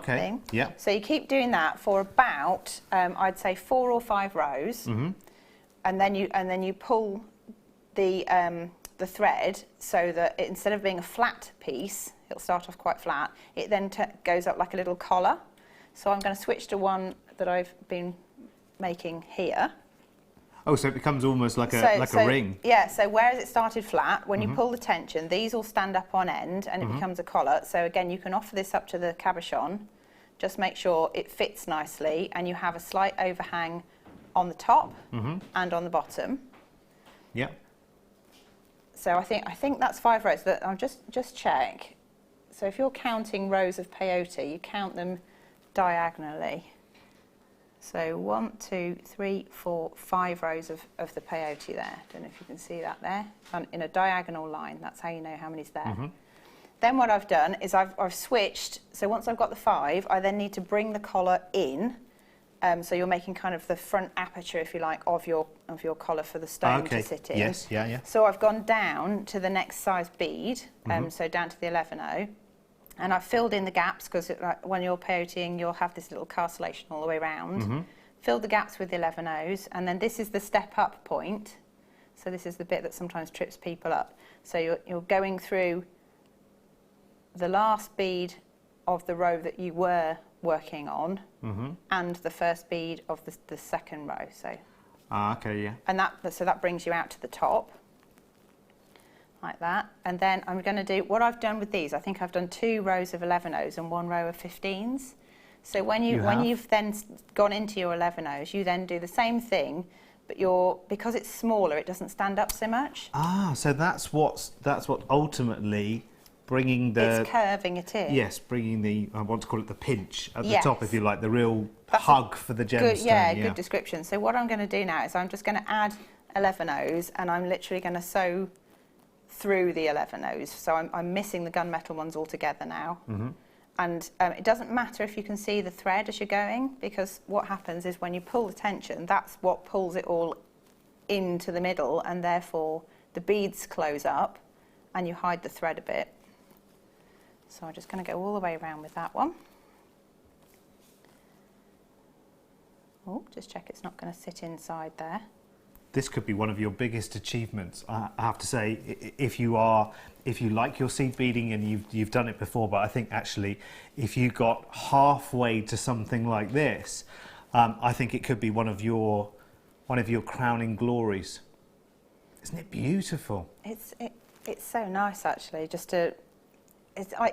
thing. Yeah. So you keep doing that for about I'd say 4 or 5 rows. And then you pull the thread so that instead of being a flat piece, it'll start off quite flat, it then goes up like a little collar. So I'm going to switch to one that I've been making here. Oh, so it becomes almost like a ring. Yeah, so whereas it started flat, when you pull the tension, these all stand up on end and it becomes a collar. So again, you can offer this up to the cabochon. Just make sure it fits nicely and you have a slight overhang on the top and on the bottom. Yeah. So I think that's 5 rows. I'll just check. So if you're counting rows of peyote, you count them diagonally. So 1, 2, 3, 4, 5 rows of the peyote there. Don't know if you can see that there. In a diagonal line, that's how you know how many's there. Then what I've done is I've switched. So once I've got the 5, I then need to bring the collar in. So you're making kind of the front aperture, if you like, of your collar for the stone to sit in. Yes, yeah. So I've gone down to the next size bead, so down to the 11/0, and I've filled in the gaps because when you're peyoteing, you'll have this little carcellation all the way around. Filled the gaps with the 11/0s, and then this is the step up point. So this is the bit that sometimes trips people up. So you're going through the last bead of the row that you were working on, and the first bead of the second row. So, and that brings you out to the top, like that. And then I'm going to do what I've done with these. I think I've done 2 rows of 11/0s and 1 row of 15s. So when you've then gone into your 11/0s, you then do the same thing, but because it's smaller, it doesn't stand up so much. So that's what ultimately bringing it's curving it in. Yes, bringing the, I want to call it the pinch at the top, if you like, the real hug for the gemstone. Good description. So what I'm going to do now is I'm just going to add 11/0s, and I'm literally going to sew through the 11/0s. So I'm missing the gunmetal ones altogether now. And it doesn't matter if you can see the thread as you're going, because what happens is when you pull the tension, that's what pulls it all into the middle, and therefore the beads close up and you hide the thread a bit. So I'm just going to go all the way around with that one. Oh, just check it's not going to sit inside there. This could be one of your biggest achievements, I have to say, if you like your seed beading and you've done it before. But I think actually, if you got halfway to something like this, I think it could be one of your crowning glories. Isn't it beautiful? It's so nice actually, just to.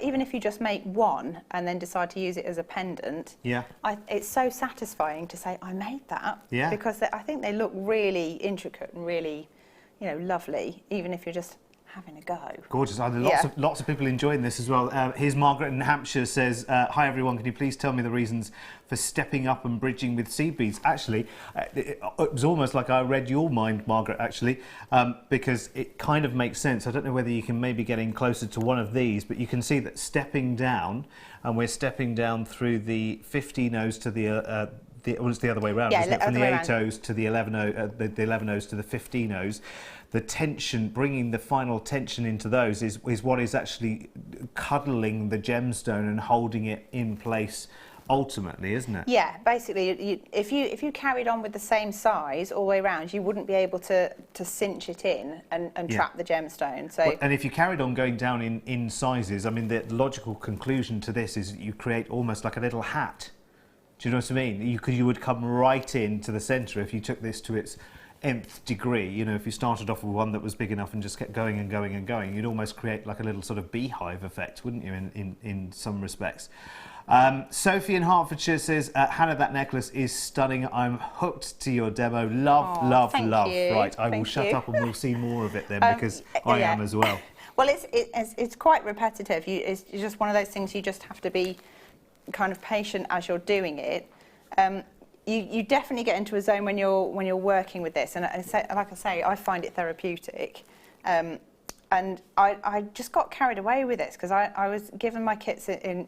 Even if you just make one and then decide to use it as a pendant, yeah, it's so satisfying to say I made that. Yeah. Because I think they look really intricate and really, lovely, even if you're just having a go. Gorgeous. Lots of people enjoying this as well. Here's Margaret in Hampshire says, "Hi everyone, can you please tell me the reasons for stepping up and bridging with seed beads?" Actually, it was almost like I read your mind, Margaret, actually, because it kind of makes sense. I don't know whether you can maybe get in closer to one of these, but you can see that stepping down, and we're stepping down through the 15 O's to the it's the other way around, isn't it? From the 8 O's to the 11 O's, the 11 O's to the 15 O's. The tension, bringing the final tension into those is what is actually cuddling the gemstone and holding it in place ultimately, isn't it? Yeah, basically, if you carried on with the same size all the way around, you wouldn't be able to cinch it in and trap the gemstone. So, and if you carried on going down in sizes, I mean, the logical conclusion to this is that you create almost like a little hat. Do you know what I mean? You would come right into the centre if you took this to its nth degree. If you started off with one that was big enough and just kept going and going and going, you'd almost create like a little sort of beehive effect, wouldn't you, in some respects. Sophie in Hertfordshire says, "Hannah, that necklace is stunning. I'm hooked to your demo. Love, love, love." You. Right, I will shut up and we'll see more of it then, because I am as well. Well, it's quite repetitive. It's just one of those things you just have to be kind of patient as you're doing it. You definitely get into a zone when you're working with this, and like I say, I find it therapeutic. And I just got carried away with this because I was given my kits in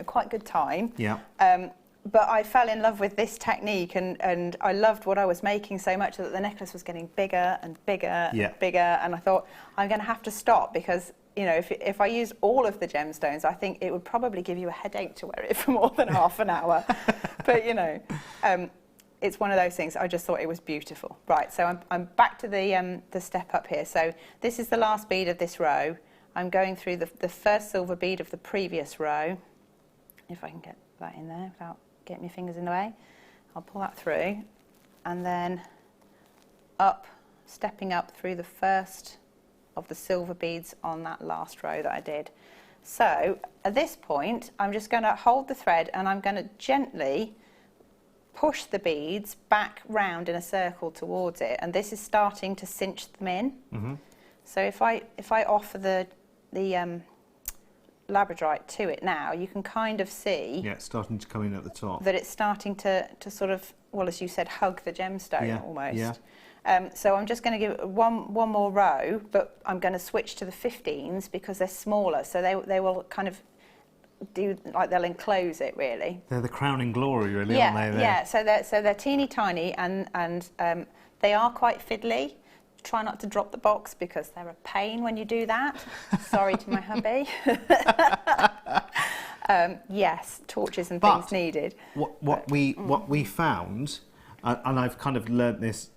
quite good time. Yeah. But I fell in love with this technique, and I loved what I was making so much that the necklace was getting bigger and bigger and bigger, and I thought I'm going to have to stop because if I use all of the gemstones, I think it would probably give you a headache to wear it for more than half an hour. But it's one of those things. I just thought it was beautiful. Right, so I'm back to the step up here. So this is the last bead of this row. I'm going through the first silver bead of the previous row. If I can get that in there without getting my fingers in the way, I'll pull that through, and then stepping up through the first of the silver beads on that last row that I did. So at this point, I'm just going to hold the thread and I'm going to gently push the beads back round in a circle towards it, and this is starting to cinch them in. Mm-hmm. So if I offer the labradorite to it now, you can kind of see it's starting to come in at the top, that it's starting to sort of, well, as you said, hug the gemstone almost. Yeah. So I'm just going to give one more row, but I'm going to switch to the 15s because they're smaller, so they will kind of do, like, they'll enclose it really. They're the crowning glory, really, aren't they? Yeah. So they're teeny tiny, and they are quite fiddly. Try not to drop the box because they're a pain when you do that. Sorry to my hubby. Yes, torches and things needed. What we found, and I've kind of learnt this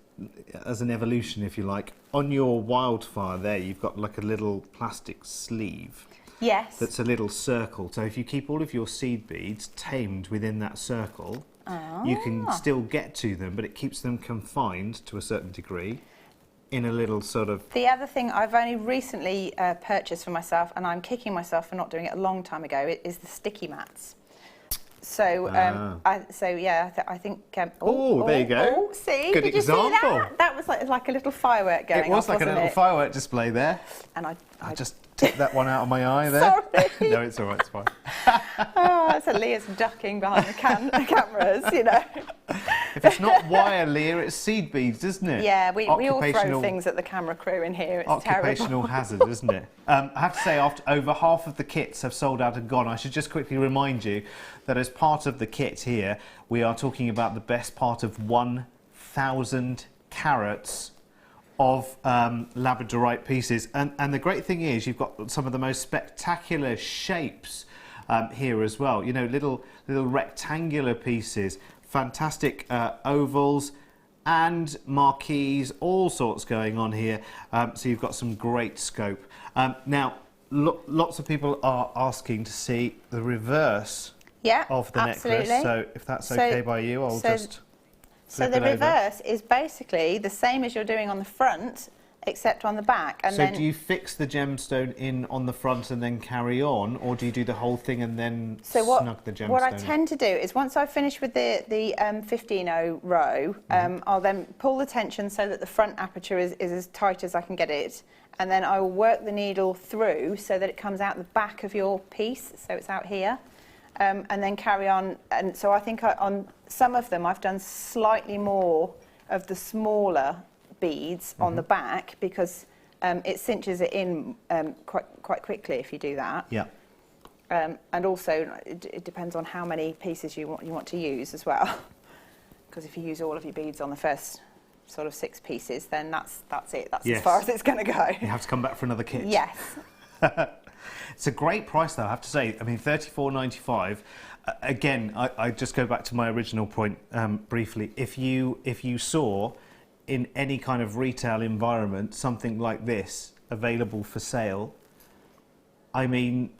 as an evolution, if you like, on your wildfire there, you've got like a little plastic sleeve. Yes. That's a little circle. So if you keep all of your seed beads tamed within that circle, you can still get to them, but it keeps them confined to a certain degree in a little sort of... The other thing I've only recently purchased for myself, and I'm kicking myself for not doing it a long time ago, is the sticky mats. So, I think... there you go. See? Good Did example. You see that? That was like a little firework going off, It was like a little firework display there. And I just took that one out of my eye there. Sorry. No, it's all right, it's fine. So Leah's ducking behind the cameras, If it's not wire, Leah, it's seed beads, isn't it? Yeah, we all throw things at the camera crew in here. It's occupational terrible. hazard, isn't it? I have to say, after over half of the kits have sold out and gone, I should just quickly remind you that as part of the kit here, we are talking about the best part of 1,000 carats of labradorite pieces, and the great thing is you've got some of the most spectacular shapes here as well. You know, little rectangular pieces, fantastic ovals and marquees, all sorts going on here. So you've got some great scope. Now, lots of people are asking to see the reverse of the necklace. So if that's okay by you, I'll just flip it over. Reverse is basically the same as you're doing on the front, except on the back. And so do you fix the gemstone in on the front and then carry on, or do you do the whole thing and then snug the gemstone in? What I tend to do is once I've finished with the 15-0 row, I'll then pull the tension so that the front aperture is as tight as I can get it, and then I will work the needle through so that it comes out the back of your piece, so it's out here, and then carry on. And so I think on some of them I've done slightly more of the smaller beads on the back because it cinches it in quite quickly if you do that. Yeah. And also it depends on how many pieces you want to use as well. Because if you use all of your beads on the first sort of 6 pieces, then that's it. That's as far as it's going to go. You have to come back for another kit. Yes. It's a great price though, I have to say. I mean, $34.95. Again, I just go back to my original point briefly. If you saw in any kind of retail environment something like this available for sale, I mean,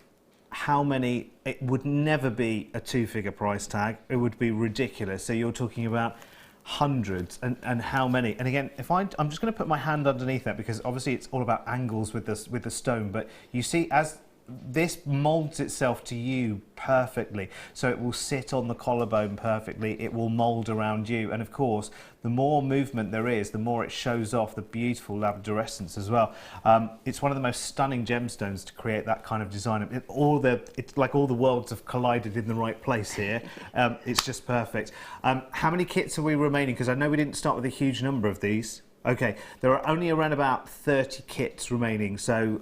how many? It would never be a 2-figure price tag. It would be ridiculous. So you're talking about hundreds, and how many? And again, I'm just going to put my hand underneath that because obviously it's all about angles with the stone. But you see, as this molds itself to you perfectly, so it will sit on the collarbone perfectly, it will mold around you, and of course the more movement there is, the more it shows off the beautiful labradorescence as well. It's one of the most stunning gemstones to create that kind of design. It's like all the worlds have collided in the right place here. It's just perfect. How many kits are we remaining? Because I know we didn't start with a huge number of these. Okay, there are only around about 30 kits remaining, so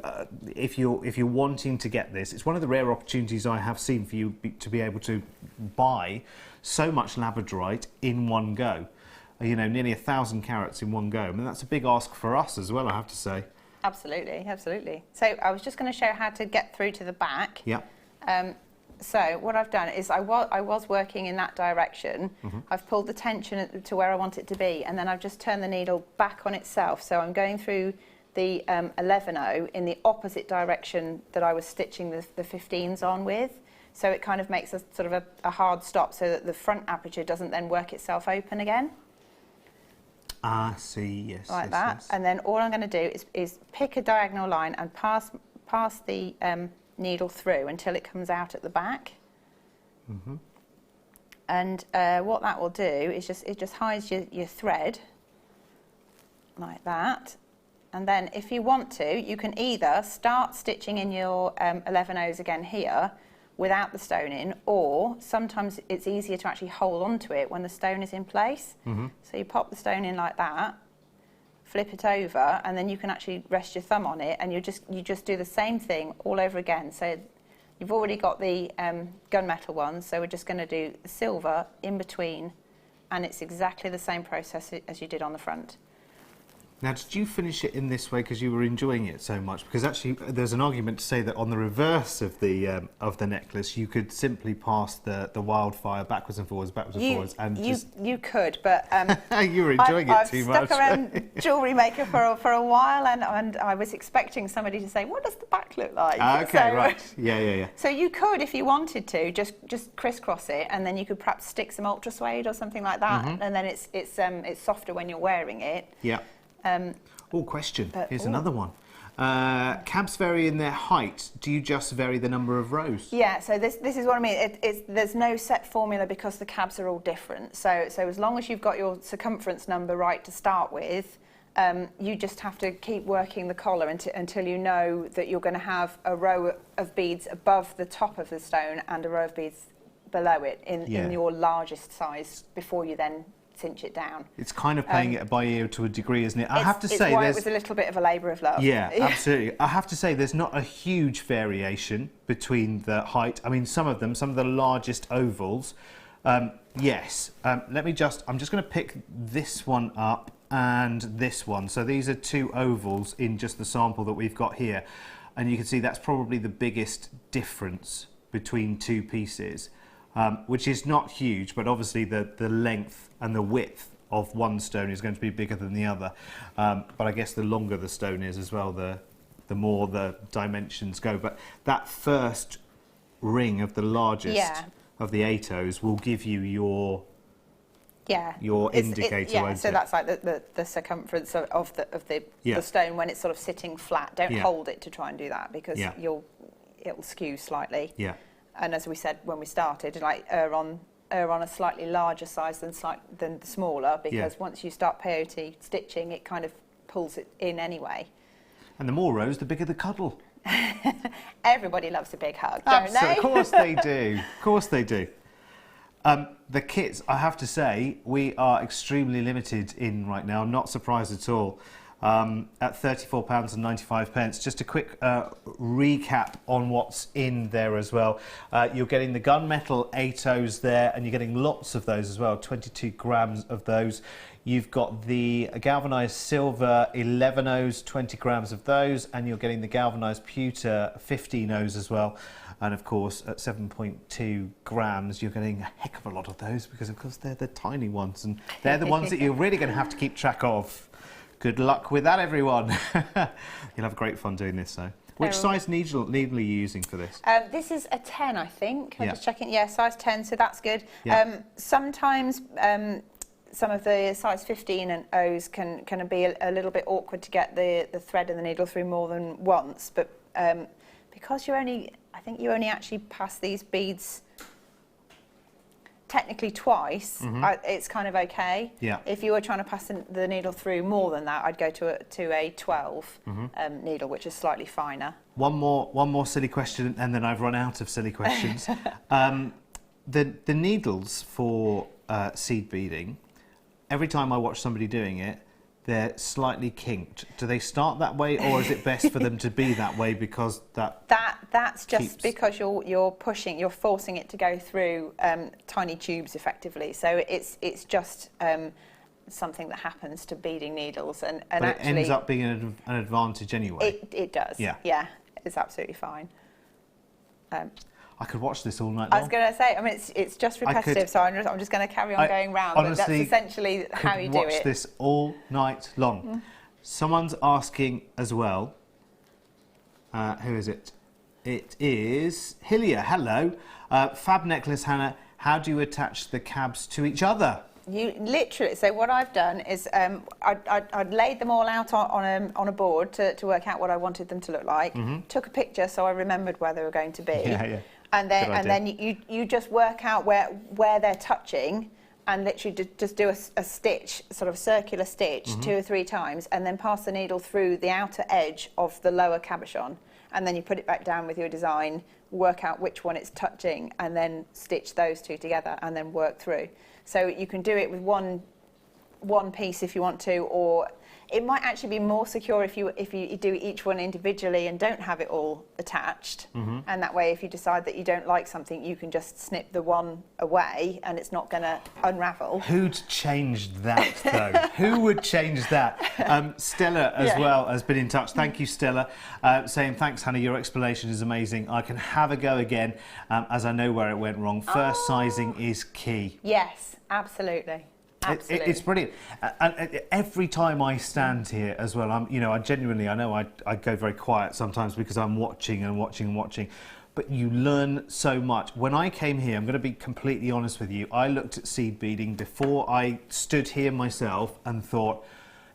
if you're wanting to get this, it's one of the rare opportunities I have seen for you to be able to buy so much labradorite in one go. You know, nearly 1,000 carats in one go. I mean, that's a big ask for us as well, I have to say. Absolutely, absolutely. So I was just going to show how to get through to the back. Yeah. So what I've done is I was working in that direction. I've pulled the tension to where I want it to be, and then I've just turned the needle back on itself. So I'm going through the 11-0 in the opposite direction that I was stitching the 15s on with. So it kind of makes a sort of a hard stop so that the front aperture doesn't then work itself open again. Ah, see, yes. Like yes, that. yes. And then all I'm going to do is pick a diagonal line and pass the needle through until it comes out at the back. And what that will do is it just hides your thread like that. And then if you want to, you can either start stitching in your 11-0s again here without the stone in, or sometimes it's easier to actually hold on to it when the stone is in place. So you pop the stone in like that, flip it over, and then you can actually rest your thumb on it, and you just do the same thing all over again. So you've already got the gunmetal one, so we're just going to do the silver in between, and it's exactly the same process as you did on the front. Now, did you finish it in this way because you were enjoying it so much? Because actually, there's an argument to say that on the reverse of the necklace, you could simply pass the wildfire backwards and forwards, and you could, but you were enjoying it too much. I've stuck around Jewellery Maker for a while, and I was expecting somebody to say, "What does the back look like?" Okay, so, right, yeah. So you could, if you wanted to, just crisscross it, and then you could perhaps stick some ultra suede or something like that, and then it's softer when you're wearing it. Yeah. Question. Here's another one. Cabs vary in their height. Do you just vary the number of rows? Yeah, so this is what I mean. There's no set formula because the cabs are all different. So as long as you've got your circumference number right to start with, you just have to keep working the collar until you know that you're going to have a row of beads above the top of the stone and a row of beads below it in your largest size before you then cinch it down. It's kind of playing it by ear to a degree, isn't it? I have to say, why it was a little bit of a labour of love. Yeah, absolutely. I have to say, there's not a huge variation between the height. I mean, some of the largest ovals, yes. I'm just going to pick this one up. and this one. So these are two ovals in just the sample that we've got here. And you can see that's probably the biggest difference between two pieces, which is not huge, but obviously the length and the width of one stone is going to be bigger than the other. But I guess the longer the stone is as well, the more the dimensions go. But that first ring of the largest of the 8 O's will give you your indicator. Yeah, so that's like the circumference of the stone when it's sort of sitting flat. Don't hold it to try and do that, because it'll skew slightly. Yeah. And as we said when we started, like err on a slightly larger size than the smaller, because once you start peyote stitching, it kind of pulls it in anyway. And the more rows, the bigger the cuddle. Everybody loves a big hug, don't they? Of course they do. Of course they do. The kits, I have to say, we are extremely limited in right now. I'm not surprised at all. At £34.95. Just a quick recap on what's in there as well. You're getting the gunmetal 8 O's there, and you're getting lots of those as well, 22 grams of those. You've got the galvanised silver 11 O's, 20 grams of those, and you're getting the galvanised pewter 15 O's as well. And of course, at 7.2 grams, you're getting a heck of a lot of those, because of course they're the tiny ones, and they're the ones that you're really going to have to keep track of. Good luck with that, everyone. You'll have great fun doing this, though. Which size needle are you using for this? This is a 10, I think. I'm just checking. Yeah, size 10, so that's good. Yeah. Sometimes some of the size 15 and O's can be a little bit awkward to get the thread and the needle through more than once, but because I think you only actually pass these beads technically twice, it's kind of okay. Yeah. If you were trying to pass the needle through more than that, I'd go to a 12 needle, which is slightly finer. One more silly question, and then I've run out of silly questions. The needles for seed beading, every time I watch somebody doing it, they're slightly kinked. Do they start that way, or is it best for them to be that way because that's just because you're forcing it to go through tiny tubes effectively. So it's just something that happens to beading needles, and but actually it ends up being an advantage anyway. It does. Yeah, it's absolutely fine. I could watch this all night long. I was going to say, I mean, it's just repetitive, so I'm just going to carry on going round. But that's essentially how you do it. Watch this all night long. Someone's asking as well. Who is it? It is Hillia. Hello, fab necklace, Hannah. How do you attach the cabs to each other? You literally. So what I've done is I'd laid them all out on a board to work out what I wanted them to look like. Took a picture so I remembered where they were going to be. Yeah. And then you just work out where they're touching, and literally just do a stitch, sort of circular stitch 2 or 3 times, and then pass the needle through the outer edge of the lower cabochon, and then you put it back down with your design, work out which one it's touching, and then stitch those two together, and then work through. So you can do it with one piece if you want to, or it might actually be more secure if you do each one individually and don't have it all attached. And that way, if you decide that you don't like something, you can just snip the one away and it's not going to unravel. Who'd changed that, though? Who would change that? Stella as well has been in touch. Thank you, Stella, saying, thanks, Hannah, your explanation is amazing. I can have a go again as I know where it went wrong. First sizing is key. Yes, absolutely. It's brilliant, and every time I stand here as well, I genuinely, I know I go very quiet sometimes because I'm watching and watching and watching, but you learn so much. When I came here, I'm going to be completely honest with you, I looked at seed beading before I stood here myself and thought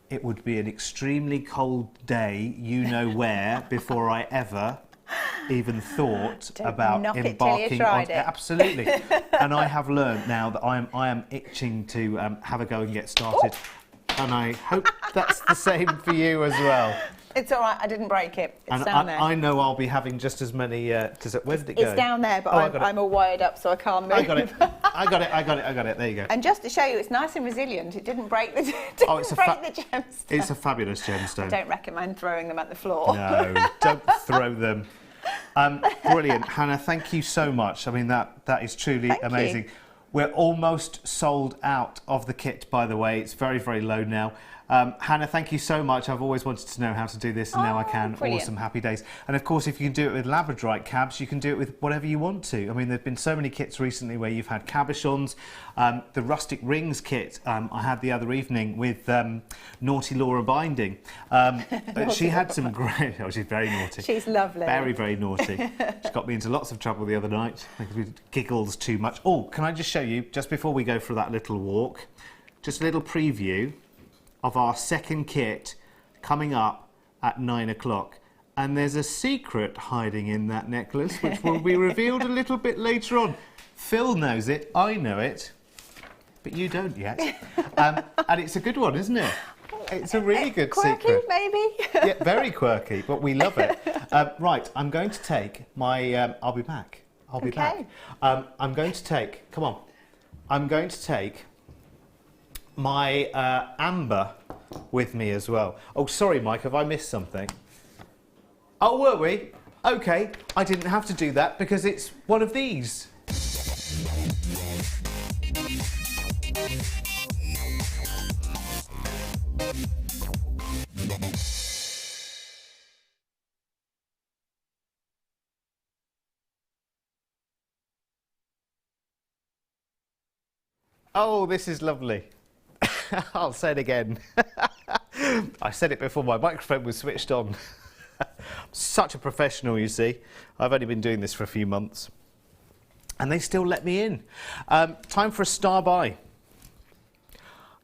it would be an extremely cold day, you know where, before I ever even thought about embarking on it. Absolutely. And I have learned now that I am itching to have a go and get started. And I hope that's the same for you as well. It's all right, I didn't break it. It's and down there. I know I'll be having just as many. Where did it go? It's down there, but I'm all wired up, so I can't move. I got it. There you go. And just to show you, it's nice and resilient. It didn't break the gemstone. It's a fabulous gemstone. I don't recommend throwing them at the floor. No, don't throw them. Brilliant, Hannah. Thank you so much. I mean, that is truly amazing. We're almost sold out of the kit, by the way. It's very, very low now. Hannah, thank you so much. I've always wanted to know how to do this, and now I can. Brilliant. Awesome, happy days. And of course, if you can do it with labradorite cabs, you can do it with whatever you want to. I mean, there've been so many kits recently where you've had cabochons. The rustic rings kit I had the other evening with naughty Laura binding. She had some great... Oh, she's very naughty. She's lovely. Very, very naughty. She got me into lots of trouble the other night because we giggled too much. Oh, can I just show you, just before we go for that little walk, just a little preview of our second kit coming up at 9 o'clock. And there's a secret hiding in that necklace, which will be revealed a little bit later on. Phil knows it, I know it, but you don't yet. And it's a good one, isn't it? It's a really good quirky, secret. maybe? Yeah, very quirky, but we love it. Right, I'm going to take my... I'll be back. I'll be back. I'm going to take... Come on. I'm going to take my amber with me as well. Oh, sorry, Mike, have I missed something? Oh, were we? OK, I didn't have to do that because it's one of these. Oh, this is lovely. I'll say it again. I said it before my microphone was switched on. I'm such a professional, you see. I've only been doing this for a few months. And they still let me in. Time for a star buy.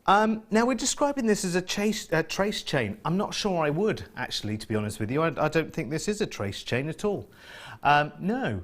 Now, we're describing this as a trace chain. I'm not sure I would, actually, to be honest with you. I don't think this is a trace chain at all. No,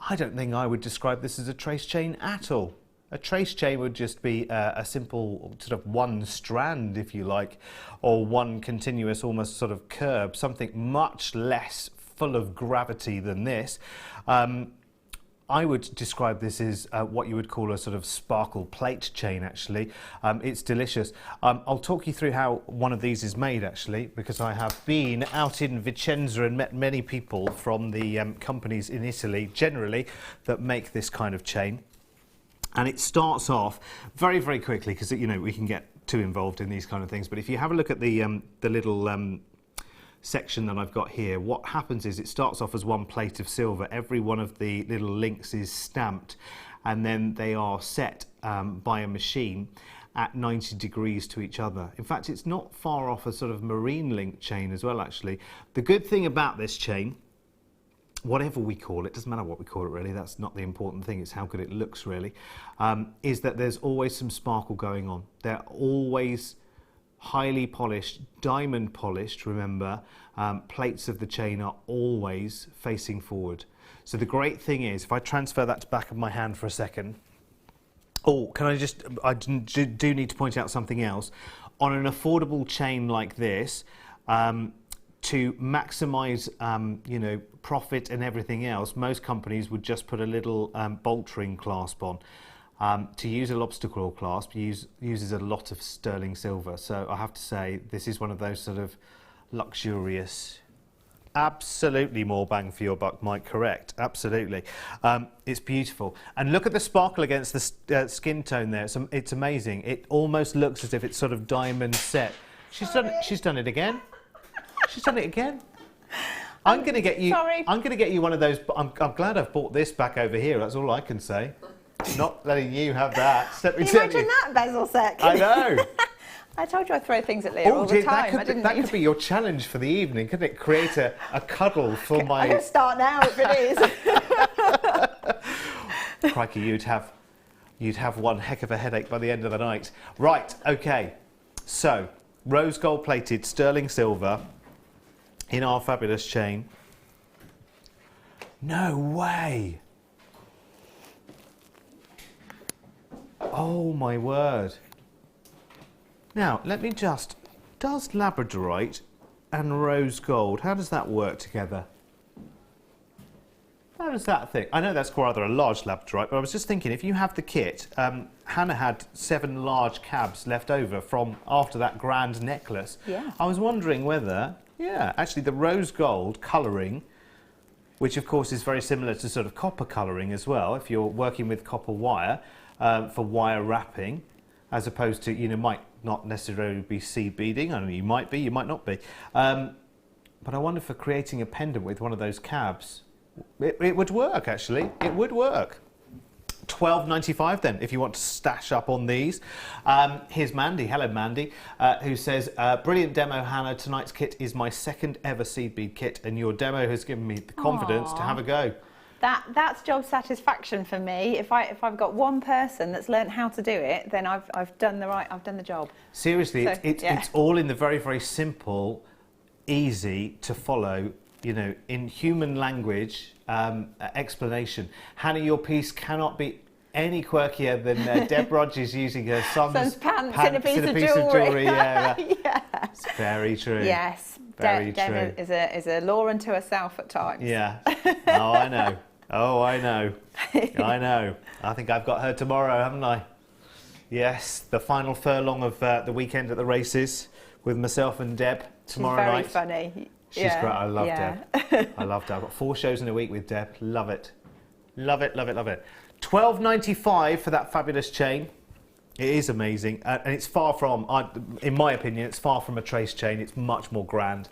I don't think I would describe this as a trace chain at all. A trace chain would just be a simple sort of one strand, if you like, or one continuous almost sort of curve, something much less full of gravity than this. I would describe this as what you would call a sort of sparkle plate chain, actually. It's delicious. I'll talk you through how one of these is made, actually, because I have been out in Vicenza and met many people from the companies in Italy, generally, that make this kind of chain. And it starts off very, very quickly because, you know, we can get too involved in these kind of things. But if you have a look at the little section that I've got here, what happens is it starts off as one plate of silver. Every one of the little links is stamped, and then they are set by a machine at 90 degrees to each other. In fact, it's not far off a sort of marine link chain as well, actually. The good thing about this chain, whatever we call it, doesn't matter what we call it really, that's not the important thing, it's how good it looks really, is that there's always some sparkle going on. They're always highly polished, diamond polished, remember. Plates of the chain are always facing forward. So the great thing is, if I transfer that to the back of my hand for a second, oh, can I just, I do need to point out something else. On an affordable chain like this, to maximise, you know, profit and everything else, most companies would just put a little bolt ring clasp on. To use a lobster claw clasp uses a lot of sterling silver. So I have to say, this is one of those sort of luxurious, absolutely more bang for your buck, Mike, correct, absolutely. It's beautiful. And look at the sparkle against the skin tone there. It's amazing. It almost looks as if it's sort of diamond set. She's done it again. She's done it again. I'm going to get you. Sorry. I'm going to get you one of those. I'm glad I've bought this back over here. That's all I can say. Not letting you have that. Let me tell Imagine you. that bezel set. I know. I told you I throw things at Leah all the time. That could be your challenge for the evening, couldn't it? Create a cuddle for my. I'm going to start now if it is. Crikey, you'd have one heck of a headache by the end of the night. Right. Okay. So rose gold plated sterling silver in our fabulous chain. No way. Oh my word. Now, let me just, does labradorite and rose gold, how does that work together? How does that thing? I know that's rather a large labradorite, but I was just thinking, if you have the kit, Hannah had 7 large cabs left over from after that grand necklace. Yeah. I was wondering whether, yeah, actually the rose gold colouring, which of course is very similar to sort of copper colouring as well, if you're working with copper wire, for wire wrapping, as opposed to, you know, not necessarily be seed beading. I mean, you might be, you might not be. But I wonder for creating a pendant with one of those cabs, it would work actually. It would work. £12.95 then if you want to stash up on these. Here's Mandy, hello Mandy, who says, brilliant demo Hannah, tonight's kit is my second ever seed bead kit and your demo has given me the confidence to have a go. That's job satisfaction for me. If I've got one person that's learned how to do it, then I've done the job. Seriously, So, it's all in the very, very simple, easy to follow, you know, in human language explanation. Hannah, your piece cannot be any quirkier than Deb Rogers using her son's pants in a piece of jewellery. Yeah, Yeah. it's very true. Yes, Very Deb true. is a law unto herself at times. Yeah. Oh, I know. Oh, I know. I know. I think I've got her tomorrow, haven't I? Yes, the final furlong of the weekend at the races with myself and Deb tomorrow night. She's very funny. She's great. I love Deb. I love Deb. I've got 4 shows in a week with Deb. Love it. Love it, love it, love it. £12.95 for that fabulous chain. It is amazing. And it's far from, in my opinion, it's far from a trace chain. It's much more grand.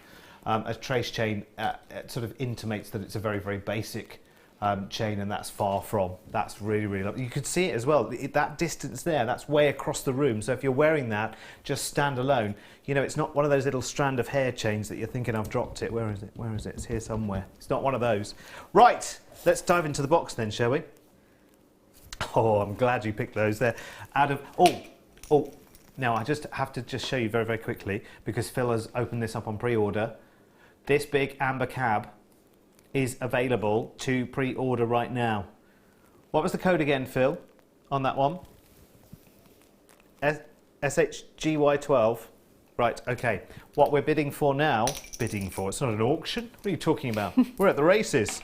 A trace chain sort of intimates that it's a very, very basic chain, and that's far from. That's really, really lovely. You could see it as well. That distance there, that's way across the room. So if you're wearing that, just stand alone. You know, it's not one of those little strand of hair chains that you're thinking, I've dropped it. Where is it? Where is it? It's here somewhere. It's not one of those. Right, let's dive into the box then, shall we? Oh, I'm glad you picked those there. Now I just have to show you very, very quickly, because Phil has opened this up on pre-order. This big amber cab is available to pre-order right now. What was the code again, Phil, on that one? SHGY12. Right, okay. What we're bidding for now, it's not an auction. What are you talking about? We're at the races.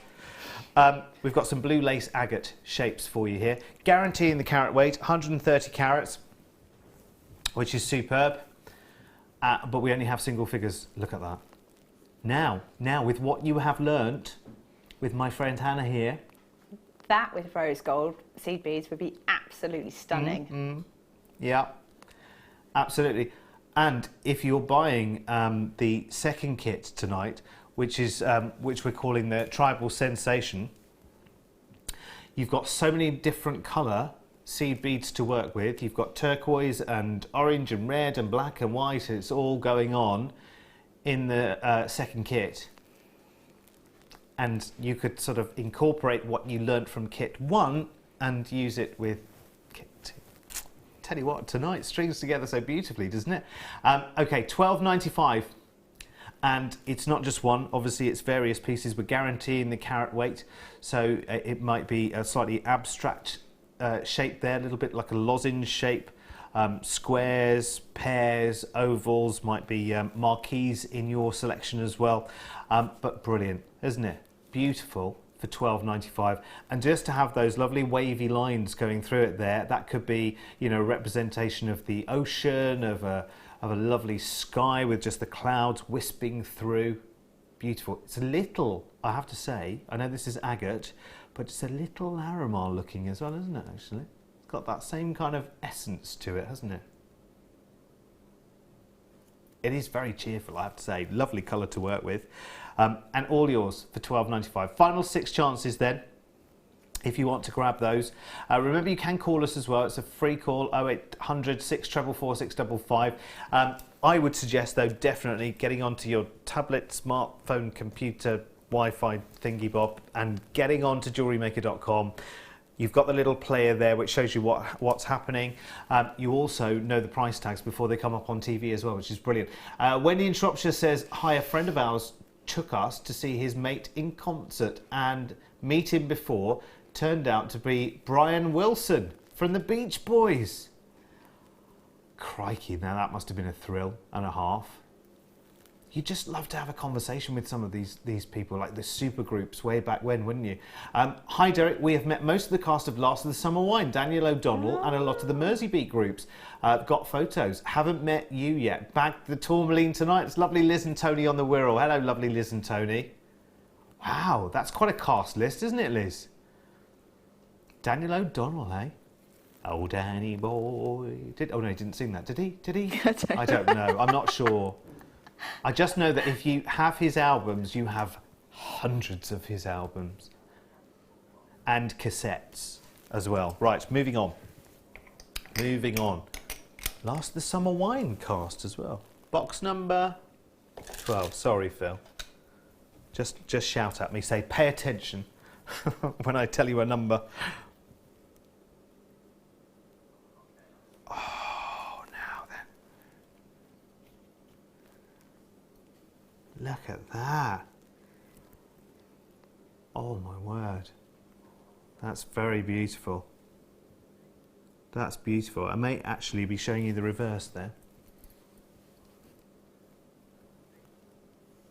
We've got some blue lace agate shapes for you here. Guaranteeing the carat weight, 130 carats, which is superb. But we only have single figures. Look at that. Now, with what you have learnt with my friend Hannah here. That with rose gold seed beads would be absolutely stunning. Yeah, absolutely. And if you're buying the second kit tonight, which we're calling the Tribal Sensation, you've got so many different colour seed beads to work with. You've got turquoise and orange and red and black and white. It's all going on in the second kit, and you could sort of incorporate what you learnt from kit 1 and use it with kit 2. Tell you what, tonight strings together so beautifully, doesn't it? Okay, £12.95, and it's not just one. Obviously, it's various pieces. We're guaranteeing the carat weight, so it might be a slightly abstract shape there, a little bit like a lozenge shape. Squares, pairs, ovals, might be marquees in your selection as well. But brilliant, isn't it? Beautiful for £12.95. And just to have those lovely wavy lines going through it there, that could be, you know, a representation of the ocean, of a lovely sky with just the clouds wisping through. Beautiful. It's a little, I have to say, I know this is agate, but it's a little Larimar looking as well, isn't it, actually? Got that same kind of essence to it, hasn't it? It is very cheerful, I have to say. Lovely colour to work with. And all yours for £12.95. Final 6 chances then, if you want to grab those. Remember, you can call us as well. It's a free call, 0800 644 655. I would suggest, though, definitely getting onto your tablet, smartphone, computer, Wi-Fi thingy bob, and getting onto jewellerymaker.com. You've got the little player there which shows you what's happening. You also know the price tags before they come up on TV as well, which is brilliant. Wendy in Shropshire says, hi, a friend of ours took us to see his mate in concert, and meet him before turned out to be Brian Wilson from the Beach Boys. Crikey, now that must have been a thrill and a half. You'd just love to have a conversation with some of these people, like the super groups way back when, wouldn't you? Hi, Derek. We have met most of the cast of Last of the Summer Wine, Daniel O'Donnell, and a lot of the Mersey Beat groups. Got photos. Haven't met you yet. Bagged the tourmaline tonight. It's lovely Liz and Tony on the Wirral. Hello, lovely Liz and Tony. Wow, that's quite a cast list, isn't it, Liz? Daniel O'Donnell, eh? Oh, Danny boy. Oh no, he didn't sing that, did he? Did he? I don't know. I'm not sure. I just know that if you have his albums, you have hundreds of his albums. And cassettes as well. Right, moving on. Moving on. Last the summer wine cast as well. Box number 12. Sorry, Phil. Just shout at me. Say, pay attention when I tell you a number. Oh, now then. Look at that. Oh, my word. That's very beautiful. That's beautiful. I may actually be showing you the reverse there.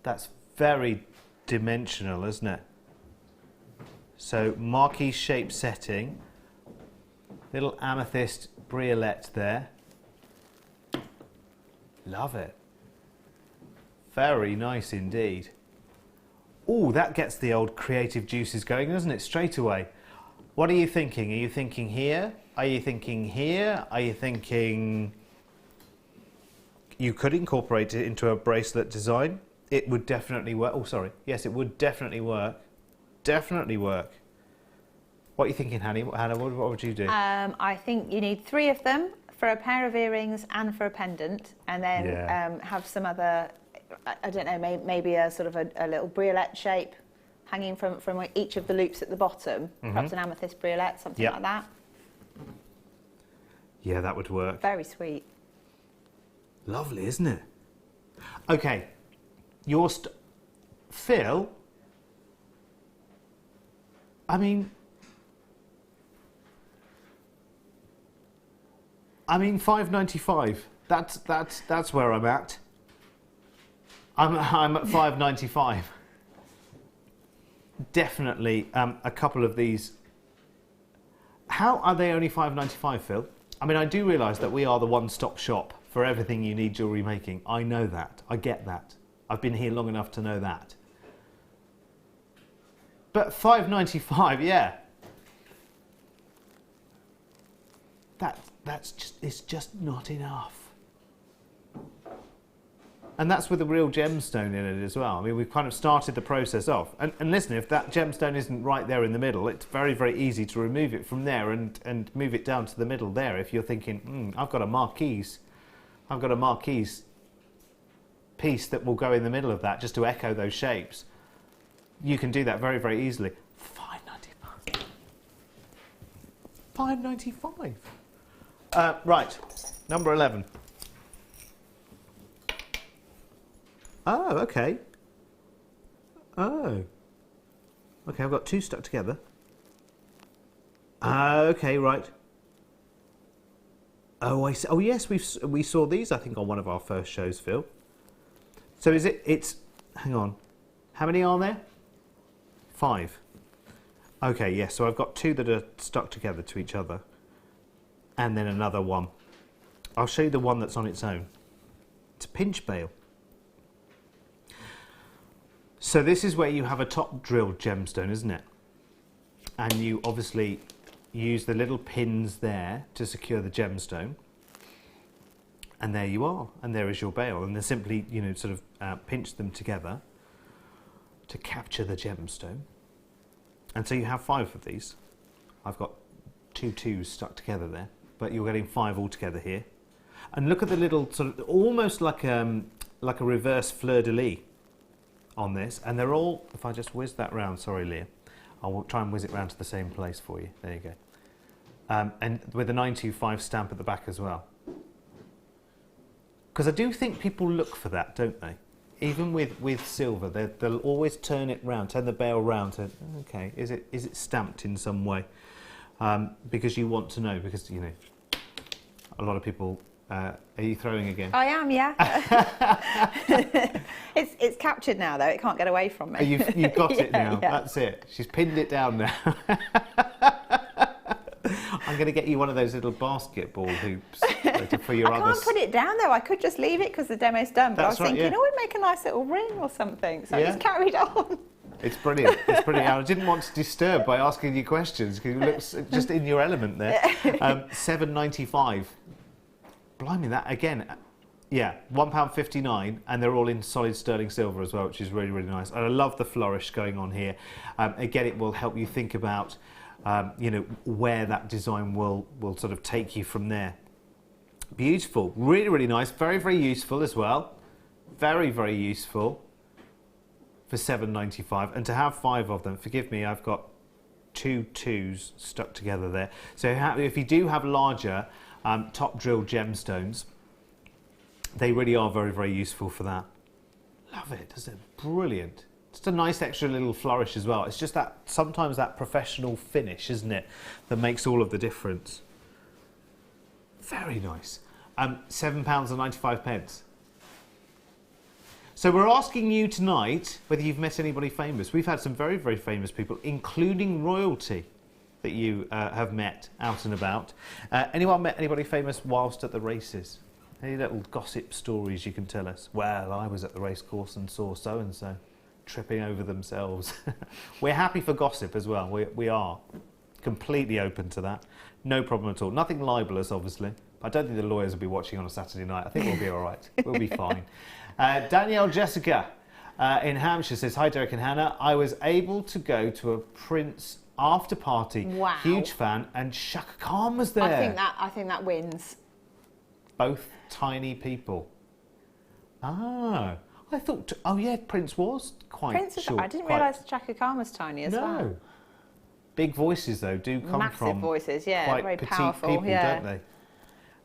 That's very dimensional, isn't it? So marquee shape setting, little amethyst briolette there. Love it. Very nice indeed. Oh, that gets the old creative juices going, doesn't it? Straight away. What are you thinking? Are you thinking here? Are you thinking here? Are you thinking you could incorporate it into a bracelet design? It would definitely work. Oh, sorry. Yes, it would definitely work. Definitely work. What are you thinking, Hannah? What would you do? I think you need 3 of them for a pair of earrings and for a pendant, and then have some other, I don't know, maybe a sort of a little briolette shape hanging from each of the loops at the bottom. Perhaps an amethyst briolette, something like that. Yeah, that would work. Very sweet. Lovely, isn't it? Okay, Phil. I mean, $5.95. That's where I'm at. I'm at $5.95. Definitely a couple of these. How are they only $5.95, Phil? I mean, I do realise that we are the one-stop shop for everything you need jewellery making. I know that. I get that. I've been here long enough to know that. But $5.95, yeah. It's just not enough. And that's with a real gemstone in it as well. I mean, we've kind of started the process off. And listen, if that gemstone isn't right there in the middle, it's very, very easy to remove it from there and move it down to the middle there. If you're thinking, I've got a marquise piece that will go in the middle of that just to echo those shapes. You can do that very, very easily. $5.95. Right, number 11. Oh, okay. Oh. Okay, I've got 2 stuck together. Okay, right. Oh, I see. Oh, yes, we saw these, I think, on one of our first shows, Phil. So it's, hang on. How many are there? 5. Okay, yes, so I've got 2 that are stuck together to each other. And then another one. I'll show you the one that's on its own. It's a pinch bail. So this is where you have a top drilled gemstone, isn't it? And you obviously use the little pins there to secure the gemstone. And there you are. And there is your bail. And they simply, sort of pinch them together to capture the gemstone. And so you have 5 of these. I've got 2 2s stuck together there, but you're getting 5 altogether here. And look at the little sort of almost like a reverse fleur-de-lis on this, and they're all, if I just whiz that round, sorry Leah, I'll try and whiz it round to the same place for you. There you go. And with the 925 stamp at the back as well. Because I do think people look for that, don't they? Even with silver, they'll always turn it round, turn the bail round. To, okay, is it stamped in some way? Because you want to know. Because a lot of people. Are you throwing again? I am, yeah. It's captured now, though. It can't get away from me. You've got it now. Yeah. That's it. She's pinned it down now. I'm going to get you one of those little basketball hoops for your other. I can't put it down though. I could just leave it because the demo's done. But I was thinking, it'd make a nice little ring or something. So I just carried on. It's brilliant. It's brilliant. I didn't want to disturb by asking you questions because you look just in your element there. £7.95. Blimey, that again. Yeah, £1.59, and they're all in solid sterling silver as well, which is really, really nice. And I love the flourish going on here. Again, it will help you think about, you know, where that design will sort of take you from there. Beautiful, really, really nice. Very, very useful as well. Very, very useful for £7.95, and to have 5 of them. Forgive me, I've got 2 2s stuck together there. So if you do have larger top drill gemstones, they really are very, very useful for that. Love it, isn't it? Brilliant. Just a nice extra little flourish as well. It's just that sometimes that professional finish, isn't it, that makes all of the difference. Very nice. £7.95. So we're asking you tonight whether you've met anybody famous. We've had some very, very famous people, including royalty, that you have met out and about. Anyone met anybody famous whilst at the races? Any little gossip stories you can tell us? Well, I was at the racecourse and saw so-and-so tripping over themselves. We're happy for gossip as well. We are completely open to that. No problem at all. Nothing libelous, obviously. I don't think the lawyers will be watching on a Saturday night. I think we'll be all right. We'll be fine. Danielle Jessica in Hampshire says, hi Derek and Hannah. I was able to go to a Prince after party. Wow. Huge fan, and Shaka Khan was there. I think that wins. Both tiny people. Ah, I thought. Oh yeah, Prince was quite short. I didn't realise Shaka Khan was tiny as well. No. Big voices though do come Massive from voices, yeah, quite very petite powerful, people, yeah. don't they?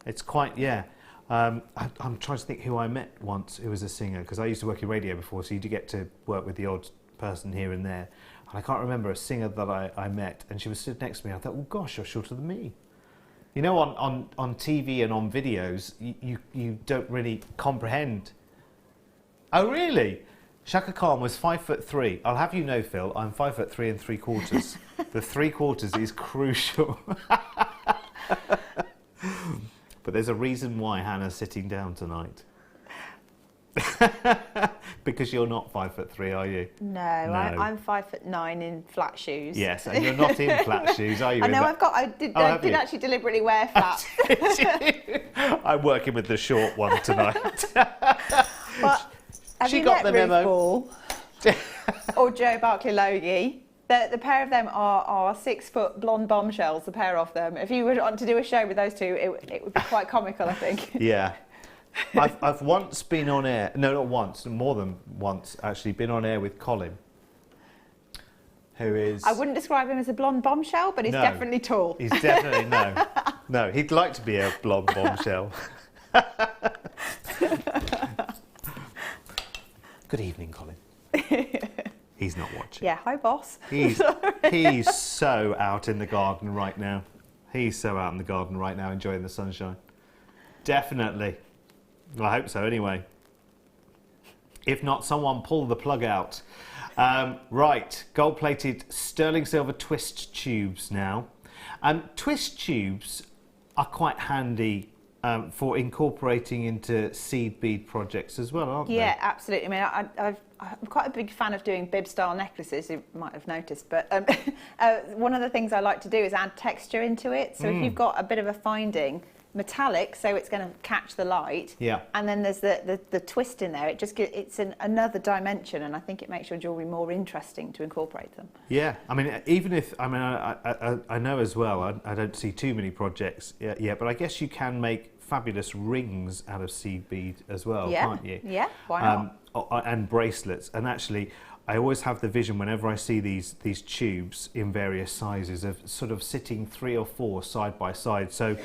It's quite, yeah. I'm trying to think who I met once who was a singer, because I used to work in radio before, so you do get to work with the odd person here and there. And I can't remember a singer that I met, and she was stood next to me. I thought, oh gosh, you're shorter than me. You know, on TV and on videos, you don't really comprehend. Oh really? Shaka Khan was 5'3". I'll have you know, Phil, I'm 5'3"3/4. The 3/4 is crucial. But there's a reason why Hannah's sitting down tonight. Because you're not 5'3", are you? No, I'm 5'9" in flat shoes. Yes, and you're not in flat shoes, are you? I know I did actually deliberately wear flats. I'm working with the short one tonight. But have She you got met the Ruth memo. Ball or Joe Barclay-Logie? The pair of them are 6 foot blonde bombshells, the pair of them. If you were on to do a show with those two, it would be quite comical, I think. Yeah. I've once been on air, no, not once, more than once actually, been on air with Colin, who is... I wouldn't describe him as a blonde bombshell, but he's definitely tall. He's definitely, no, he'd like to be a blonde bombshell. Good evening, Colin. He's not watching. Yeah, hi boss. He's so out in the garden right now. He's so out in the garden right now, enjoying the sunshine. Definitely. Well, I hope so anyway. If not, someone pull the plug out. Right, gold-plated sterling silver twist tubes now. Twist tubes are quite handy for incorporating into seed bead projects as well, aren't they? Yeah, absolutely. I mean, I'm quite a big fan of doing bib-style necklaces, you might have noticed, but one of the things I like to do is add texture into it. So if you've got a bit of a finding, metallic, so it's going to catch the light, yeah, and then there's the twist in there, it's another dimension, and I think it makes your jewellery more interesting to incorporate them. Yeah, I mean, even if, I mean, I know as well, I don't see too many projects yet, but I guess you can make fabulous rings out of seed bead as well, can't you? Yeah, why not? And bracelets, and actually I always have the vision whenever I see these tubes in various sizes of sort of sitting 3 or 4 side by side. So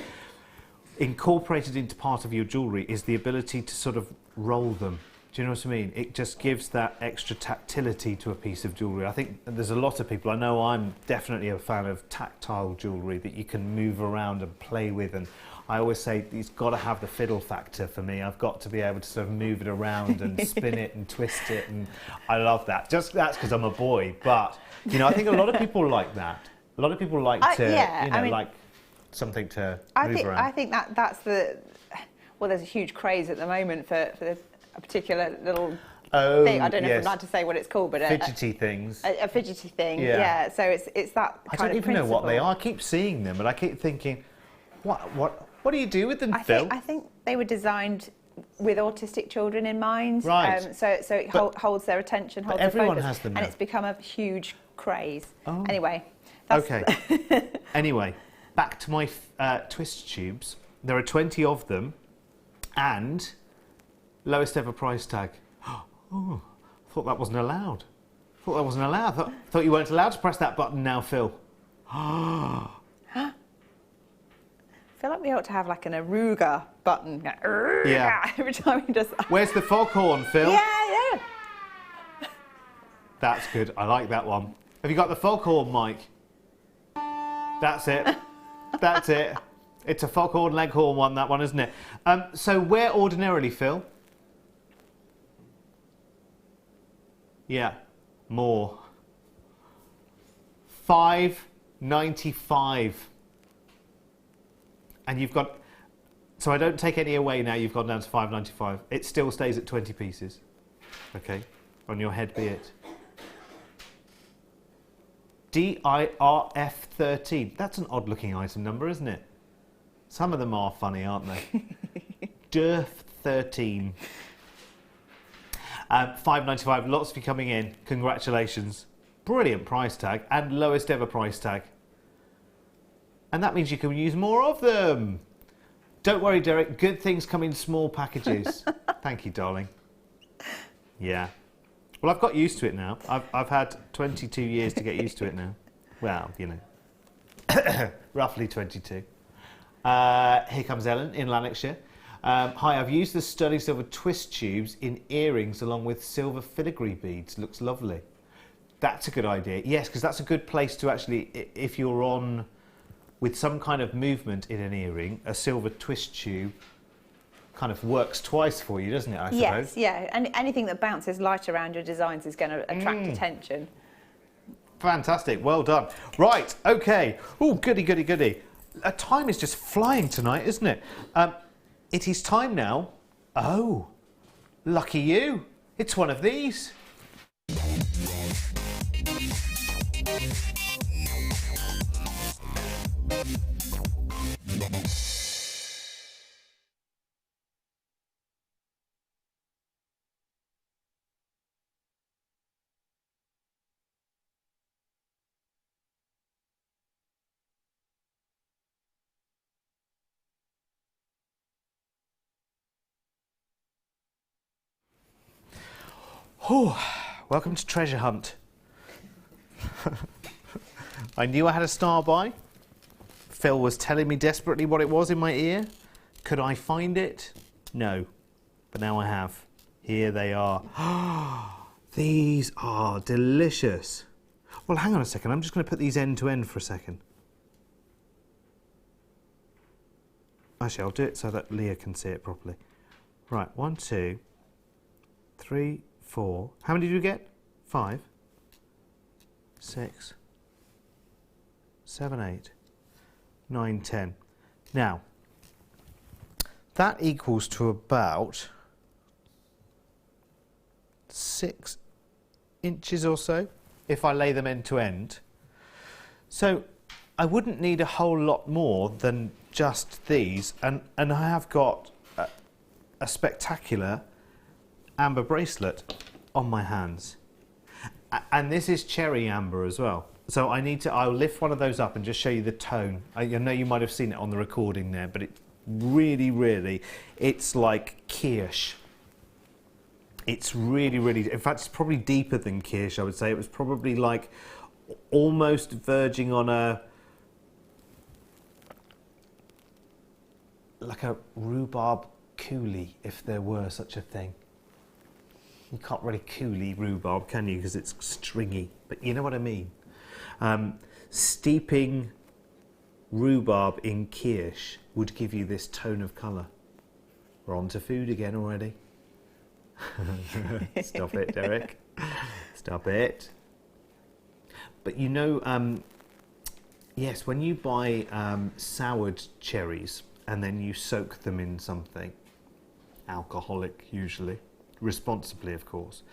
incorporated into part of your jewellery is the ability to sort of roll them. Do you know what I mean? It just gives that extra tactility to a piece of jewellery. I think there's a lot of people, I know I'm definitely a fan of tactile jewellery that you can move around and play with, and I always say it's got to have the fiddle factor for me. I've got to be able to sort of move it around and spin it and twist it, and I love that. Just that's because I'm a boy, but you know, I think a lot of people like that. A lot of people like like something to move around. I think that's the... Well, there's a huge craze at the moment for a particular little Oh, thing. I don't know if yes. I'm allowed to say what it's called, but Fidgety things. a fidgety thing. Yeah. Yeah. So it's that I kind don't of even know what they principle. are. I keep seeing them, but I keep thinking, what do you do with them, Phil? I think they were designed with autistic children in mind. Right. So it holds their attention, holds their everyone focus, has them and now. it's become a huge craze. Oh. Anyway. That's Okay. Anyway, back to my twist tubes. There are 20 of them, and lowest ever price tag. Oh, thought that wasn't allowed. Thought that wasn't allowed. Thought you weren't allowed to press that button now, Phil. I feel like we ought to have like an Aruga button. Yeah. Every time he does that. Where's the foghorn, Phil? Yeah. That's good. I like that one. Have you got the foghorn, Mike? That's it. That's it. It's a foghorn, leghorn one, that one, isn't it? So where ordinarily, Phil? Yeah, more. $5.95. And you've got... So I don't take any away now, you've gone down to $5.95. It still stays at 20 pieces. Okay, on your head be it. DIRF13. That's an odd looking item number, isn't it? Some of them are funny, aren't they? DIRF13. $5.95. Lots of you coming in. Congratulations. Brilliant price tag and lowest ever price tag. And that means you can use more of them. Don't worry, Derek. Good things come in small packages. Thank you, darling. Yeah. Well, I've got used to it now. I've had 22 years to get used to it now. Well, you know, roughly 22. Here comes Ellen in Lanarkshire. Hi, I've used the sterling silver twist tubes in earrings along with silver filigree beads. Looks lovely. That's a good idea. Yes, because that's a good place to actually, if you're on with some kind of movement in an earring, a silver twist tube kind of works twice for you, doesn't it, I suppose? Yes, yeah. And anything that bounces light around your designs is going to attract attention. Fantastic, well done. Right, okay. Oh, goody, goody, goody. Time is just flying tonight, isn't it? It is time now. Oh, lucky you. It's one of these. Oh, welcome to Treasure Hunt. I knew I had a star by. Phil was telling me desperately what it was in my ear. Could I find it? No, but now I have. Here they are. These are delicious. Well, hang on a second. I'm just going to put these end to end for a second. Actually, I'll do it so that Leah can see it properly. Right, 1, 2, 3, 4. How many did you get? 5, 6, 7, 8, 9, 10. Now, that equals to about 6 inches or so if I lay them end to end. So I wouldn't need a whole lot more than just these, and I have got a spectacular amber bracelet on my hands, and this is cherry amber as well. So I'll lift one of those up and just show you the tone. I know you might have seen it on the recording there, but it really, it's like kirsch. It's really, in fact, it's probably deeper than kirsch, I would say. It was probably like almost verging on like a rhubarb coulis, if there were such a thing. You can't really coulis rhubarb, can you? Because it's stringy, but you know what I mean. Steeping rhubarb in kirsch would give you this tone of colour. We're on to food again already. Stop it, Derek. Stop it. But you know, yes, when you buy soured cherries and then you soak them in something alcoholic, usually, responsibly, of course,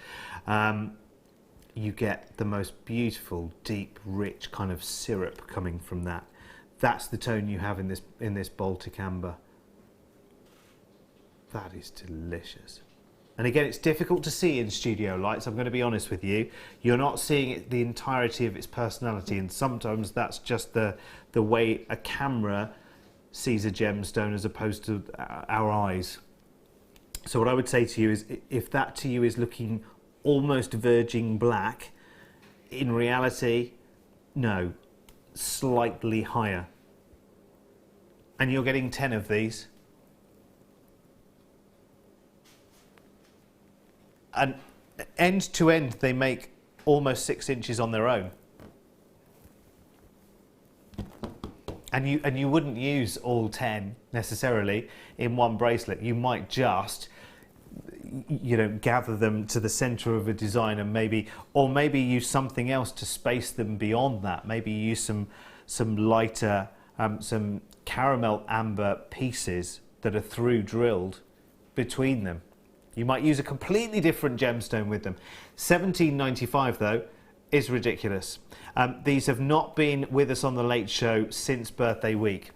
you get the most beautiful, deep, rich kind of syrup coming from that. That's the tone you have in this Baltic amber. That is delicious. And again, it's difficult to see in studio lights, I'm going to be honest with you. You're not seeing it, the entirety of its personality, and sometimes that's just the way a camera sees a gemstone as opposed to our eyes. So what I would say to you is, if that to you is looking almost virgin black, in reality, no, slightly higher. And you're getting 10 of these. And end to end, they make almost 6 inches on their own. And you wouldn't use all 10 necessarily in one bracelet. You might just, you know, gather them to the center of a design, and maybe use something else to space them beyond that. Maybe use some lighter, some caramel amber pieces that are through drilled between them. You might use a completely different gemstone with them. $17.95 though is ridiculous. These have not been with us on the Late Show since birthday week,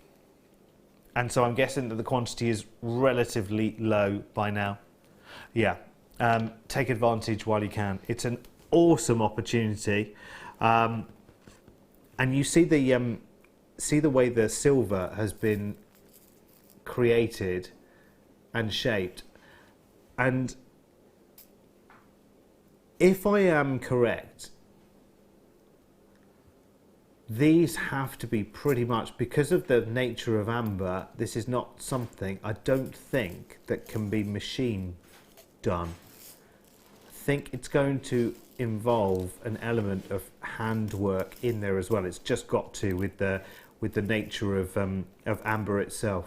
and so I'm guessing that the quantity is relatively low by now. Yeah, take advantage while you can. It's an awesome opportunity, and you see the way the silver has been created and shaped. And if I am correct, these have to be pretty much, because of the nature of amber, this is not something, I don't think, that can be machine done. I think it's going to involve an element of handwork in there as well. It's just got to, with the nature of amber itself.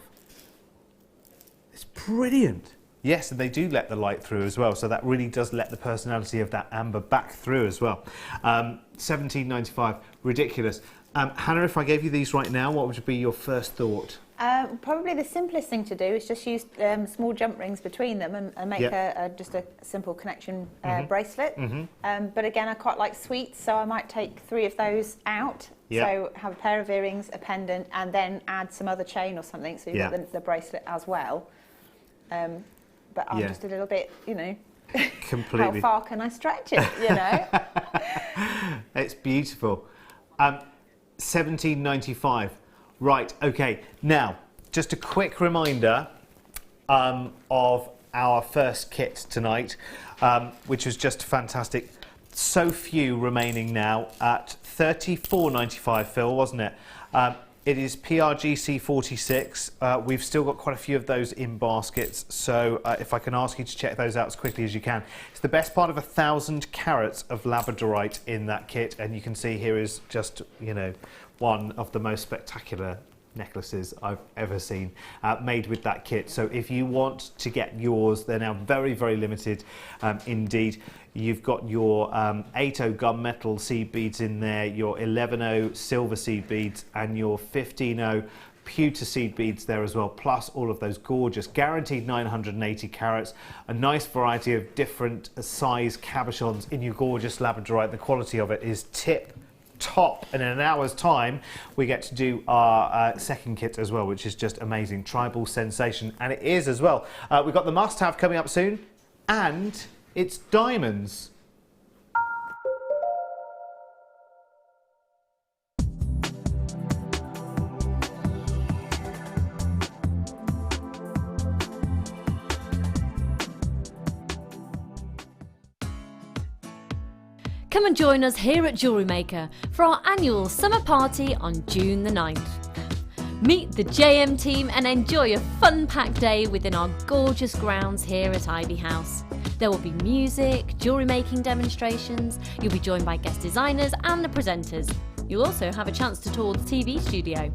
It's brilliant. Yes, and they do let the light through as well, so that really does let the personality of that amber back through as well. $17.95, ridiculous. Hannah, if I gave you these right now, what would be your first thought? Probably the simplest thing to do is just use small jump rings between them and make just a simple connection bracelet. But again, I quite like sweets, so I might take 3 of those out. So have a pair of earrings, a pendant, and then add some other chain or something, so you've got the bracelet as well. But I'm just a little bit, you know, completely. How far can I stretch it, you know? It's beautiful. $17.95. Right, okay. Now, just a quick reminder of our first kit tonight, which was just fantastic. So few remaining now at $34.95, Phil, wasn't it? It is PRGC 46. We've still got quite a few of those in baskets, so if I can ask you to check those out as quickly as you can. It's the best part of 1,000 carats of labradorite in that kit, and you can see here is just, you know, one of the most spectacular necklaces I've ever seen made with that kit. So if you want to get yours, they're now very, very limited indeed. You've got your 8.0 gunmetal seed beads in there, your 11.0 silver seed beads, and your 15.0 pewter seed beads there as well, plus all of those gorgeous guaranteed 980 carats, a nice variety of different size cabochons in your gorgeous labradorite. The quality of it is tip top, and in an hour's time we get to do our second kit as well, which is just amazing. Tribal sensation, and it is as well. We've got the must-have coming up soon, and it's diamonds. Come and join us here at Jewellery Maker for our annual summer party on June the 9th. Meet the JM team and enjoy a fun-packed day within our gorgeous grounds here at Ivy House. There will be music, jewellery making demonstrations, you'll be joined by guest designers and the presenters. You'll also have a chance to tour the TV studio.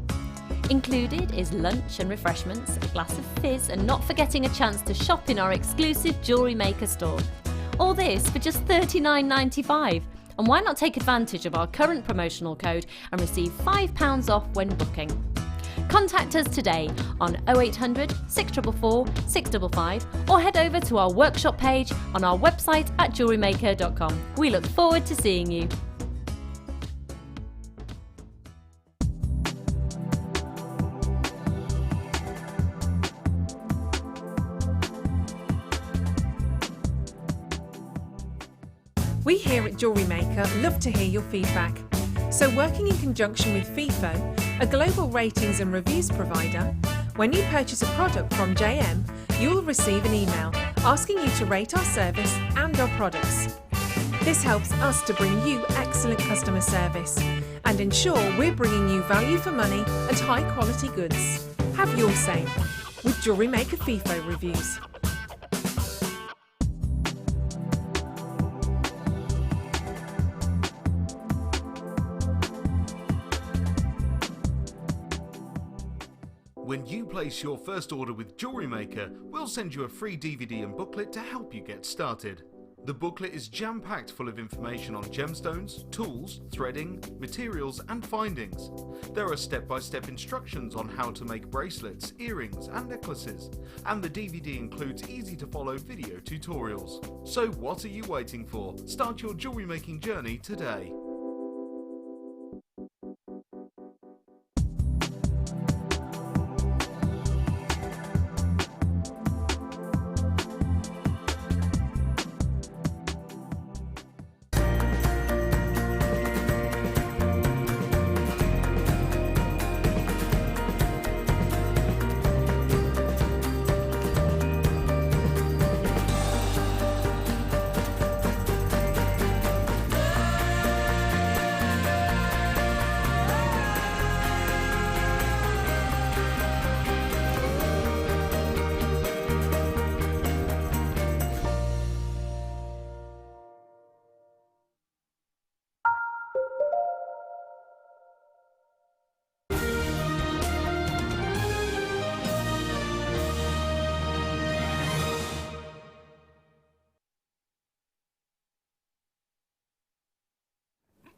Included is lunch and refreshments, a glass of fizz, and not forgetting a chance to shop in our exclusive Jewellery Maker store. All this for just $39.95. And why not take advantage of our current promotional code and receive £5 off when booking? Contact us today on 0800 644 655 or head over to our workshop page on our website at JewelleryMaker.com. We look forward to seeing you. We here at Jewellery Maker love to hear your feedback. So working in conjunction with FIFO, a global ratings and reviews provider, when you purchase a product from JM, you will receive an email asking you to rate our service and our products. This helps us to bring you excellent customer service and ensure we're bringing you value for money and high quality goods. Have your say with Jewellery Maker FIFO reviews. When you place your first order with Jewellery Maker, we'll send you a free DVD and booklet to help you get started. The booklet is jam-packed full of information on gemstones, tools, threading, materials and findings. There are step-by-step instructions on how to make bracelets, earrings and necklaces, and the DVD includes easy-to-follow video tutorials. So what are you waiting for? Start your jewellery making journey today.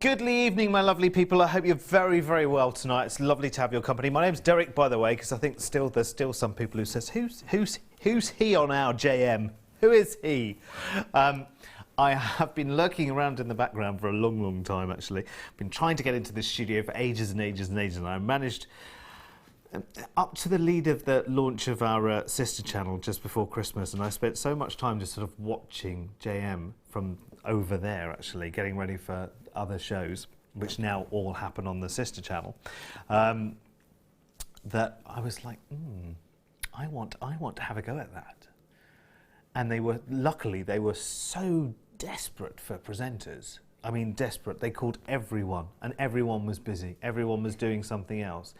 Good evening, my lovely people. I hope you're very, very well tonight. It's lovely to have your company. My name's Derek, by the way, because I think there's still some people who says, who's he on our JM? Who is he? I have been lurking around in the background for a long, long time, actually. I've been trying to get into this studio for ages and ages and ages, and I managed up to the lead of the launch of our sister channel just before Christmas, and I spent so much time just sort of watching JM from over there, actually, getting ready for other shows, which now all happen on the sister channel, that I was like, I want to have a go at that. And luckily they were so desperate for presenters. I mean, desperate. They called everyone, and everyone was busy. Everyone was doing something else.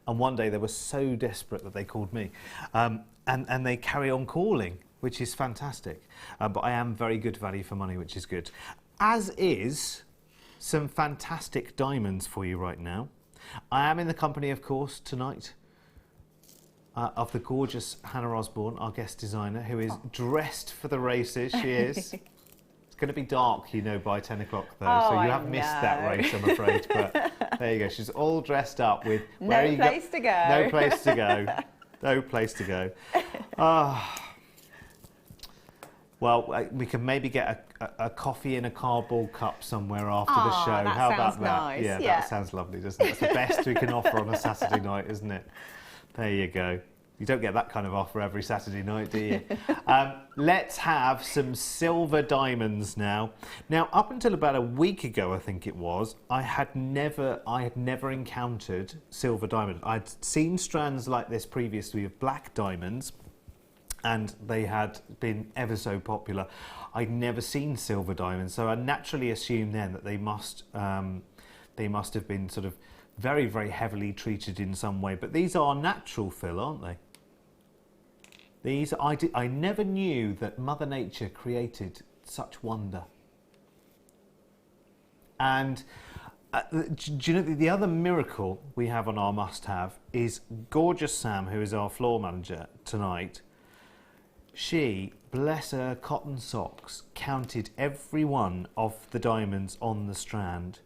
And one day they were so desperate that they called me. And they carry on calling, which is fantastic. But I am very good value for money, which is good. As is some fantastic diamonds for you right now. I am in the company, of course, tonight of the gorgeous Hannah Osborne, our guest designer, who is dressed for the races. She is. It's going to be dark, you know, by 10 o'clock, though, so you have missed that race, I'm afraid. But there you go. She's all dressed up with... No place to go. No place to go. No place to go. Well, we can maybe get a coffee in a cardboard cup somewhere after the show. That How sounds about that? nice. Yeah, Yeah. that sounds lovely, doesn't it? That's the best we can offer on a Saturday night, isn't it? There you go. You don't get that kind of offer every Saturday night, do you? Let's have some silver diamonds now. Now, up until about a week ago, I think it was, I had never encountered silver diamonds. I'd seen strands like this previously of black diamonds, and they had been ever so popular. I'd never seen silver diamonds, so I naturally assumed then that they must have been sort of very, very heavily treated in some way. But these are natural, Phil, aren't they? These, I never knew that Mother Nature created such wonder. And do you know the other miracle we have on our must-have is gorgeous Sam, who is our floor manager tonight. She, bless her cotton socks, counted every one of the diamonds on the strand.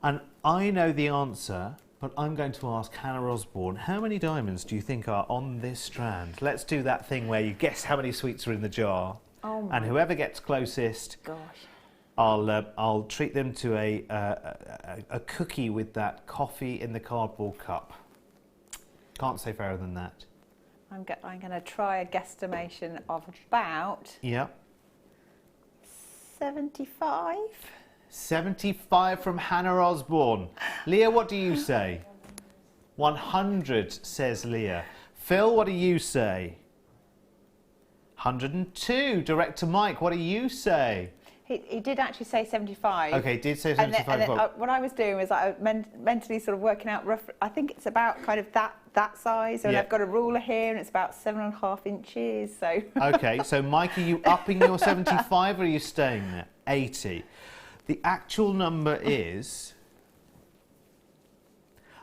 And I know the answer but I'm going to ask Hannah Osborne, how many diamonds do you think are on this strand? Let's do that thing where you guess how many sweets are in the jar. Oh my and whoever gets closest, gosh. I'll treat them to a cookie with that coffee in the cardboard cup. Can't say fairer than that. I'm going to try a guesstimation of about Yeah. 75. 75 from Hannah Osborne. Leah, what do you say? 100, says Leah. Phil, what do you say? 102. Director Mike, what do you say? He did actually say 75. Okay, did say 75. And then, what I was doing was I mentally sort of working out rough. I think it's about kind of that size, and Yeah. I've got a ruler here, and it's about 7.5 inches. So. Okay, so Mike, are you upping your 75 or are you staying there? 80. The actual number is...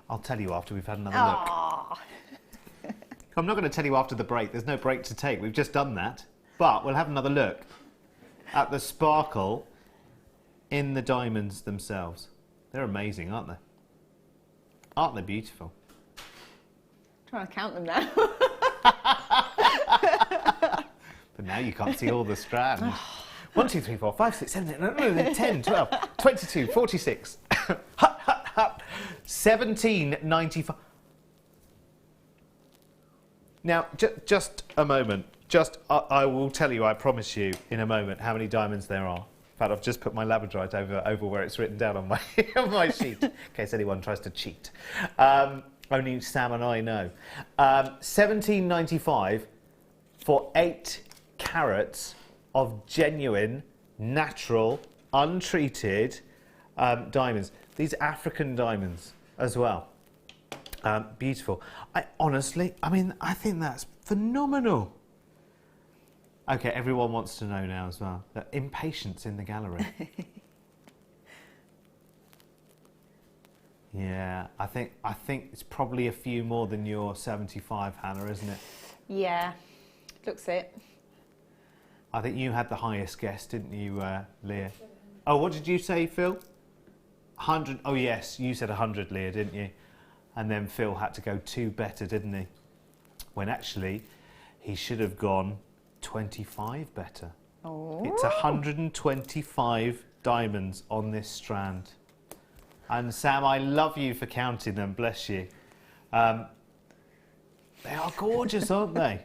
I'll tell you after we've had another look. I'm not going to tell you after the break. There's no break to take. We've just done that. But we'll have another look at the sparkle in the diamonds themselves. They're amazing, aren't they? Aren't they beautiful? I'm trying to count them now. But now you can't see all the strands. 1, 2, 3, 4, 5, 6, 7, 8, 9, 10, 12, 22, 46, 1795. Now, just a moment. I will tell you, I promise you, in a moment, how many diamonds there are. In fact, I've just put my labradorite over where it's written down on my, on my sheet, in case anyone tries to cheat. Only Sam and I know. 1795 for 8 carats of genuine, natural, untreated diamonds. These African diamonds as well. Beautiful. I think that's phenomenal. Okay, everyone wants to know now as well. The impatience in the gallery. Yeah, I think it's probably a few more than your 75, Hannah, isn't it? Yeah, looks it. I think you had the highest guess, didn't you, Leah? Oh, what did you say, Phil? 100. Oh, yes, you said 100, Leah, didn't you? And then Phil had to go 2 better, didn't he? When actually, he should have gone 25 better. Oh. It's 125 diamonds on this strand. And Sam, I love you for counting them, bless you. They are gorgeous, aren't they?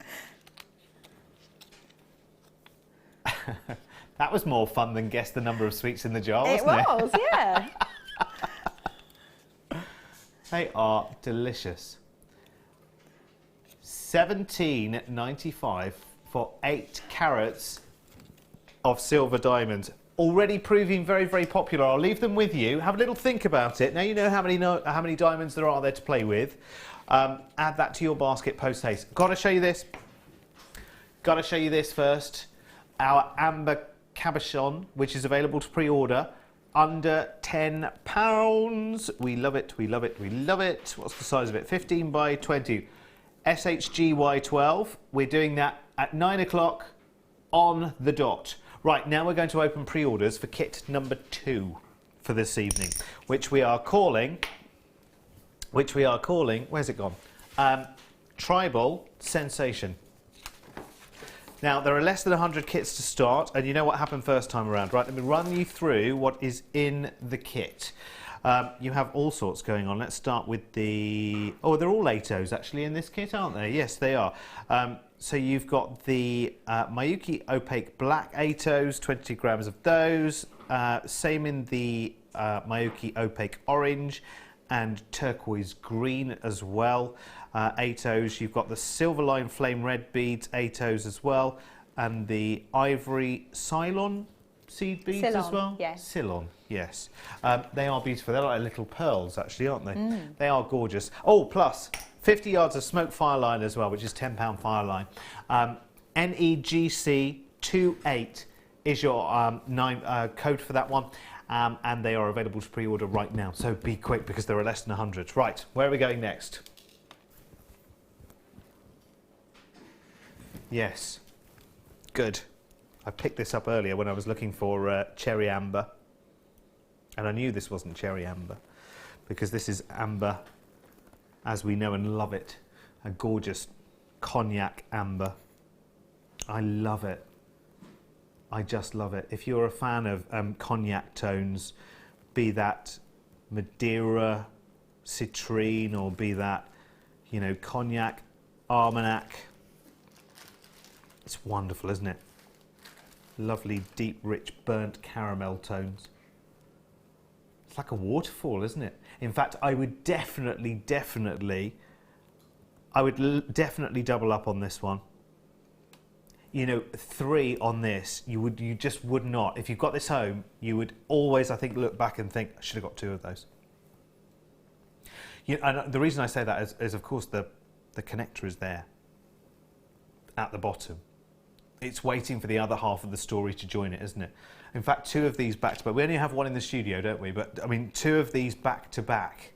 That was more fun than guess the number of sweets in the jar, wasn't it? It was, yeah. They are delicious. 17.95 for 8 carats of silver diamonds. Already proving very, very popular. I'll leave them with you. Have a little think about it. Now you know how many diamonds there are there to play with. Add that to your basket post haste. Got to show you this. Got to show you this first. Our amber cabochon, which is available to pre-order. Under £10. We love it, we love it, we love it. What's the size of it? 15 by 20. SHGY12. We're doing that at 9 o'clock on the dot. Right, now we're going to open pre-orders for kit number 2 for this evening, which we are calling, where's it gone? Tribal Sensation. Now, there are less than 100 kits to start, and you know what happened first time around, right? Let me run you through what is in the kit. You have all sorts going on. Let's start with the... Oh, they're all ATOs actually in this kit, aren't they? Yes, they are. So you've got the Miyuki Opaque Black ATOs, 20 grams of those. Same in the Miyuki Opaque Orange and Turquoise Green as well. ATOs, you've got the Silver Line Flame Red beads, ATOs as well, and the Ivory Ceylon seed beads Ceylon, as well? yes. Ceylon, yes. They are beautiful. They're like little pearls, actually, aren't they? They are gorgeous. Oh, plus 50 yards of smoke fire line as well, which is £10 fire line. NEGC28 is your code for that one. And they are available to pre-order right now. So be quick because there are less than 100. Right, where are we going next? Yes, good. I picked this up earlier when I was looking for cherry amber. And I knew this wasn't cherry amber because this is amber as we know and love it. A gorgeous cognac amber. I love it. I just love it. If you're a fan of cognac tones, be that Madeira, citrine, or be that, you know, cognac, Armagnac, it's wonderful, isn't it? Lovely, deep, rich, burnt caramel tones. It's like a waterfall, isn't it? In fact, I would definitely double up on this one. You know, 3 on this, you just would not. If you've got this home, you would always, I think, look back and think, I should have got 2 of those. You know, and the reason I say that is of course, the connector is there at the bottom. It's waiting for the other half of the story to join it, isn't it? In fact, 2 of these back to back. We only have one in the studio, don't we? But I mean, 2 of these back to back,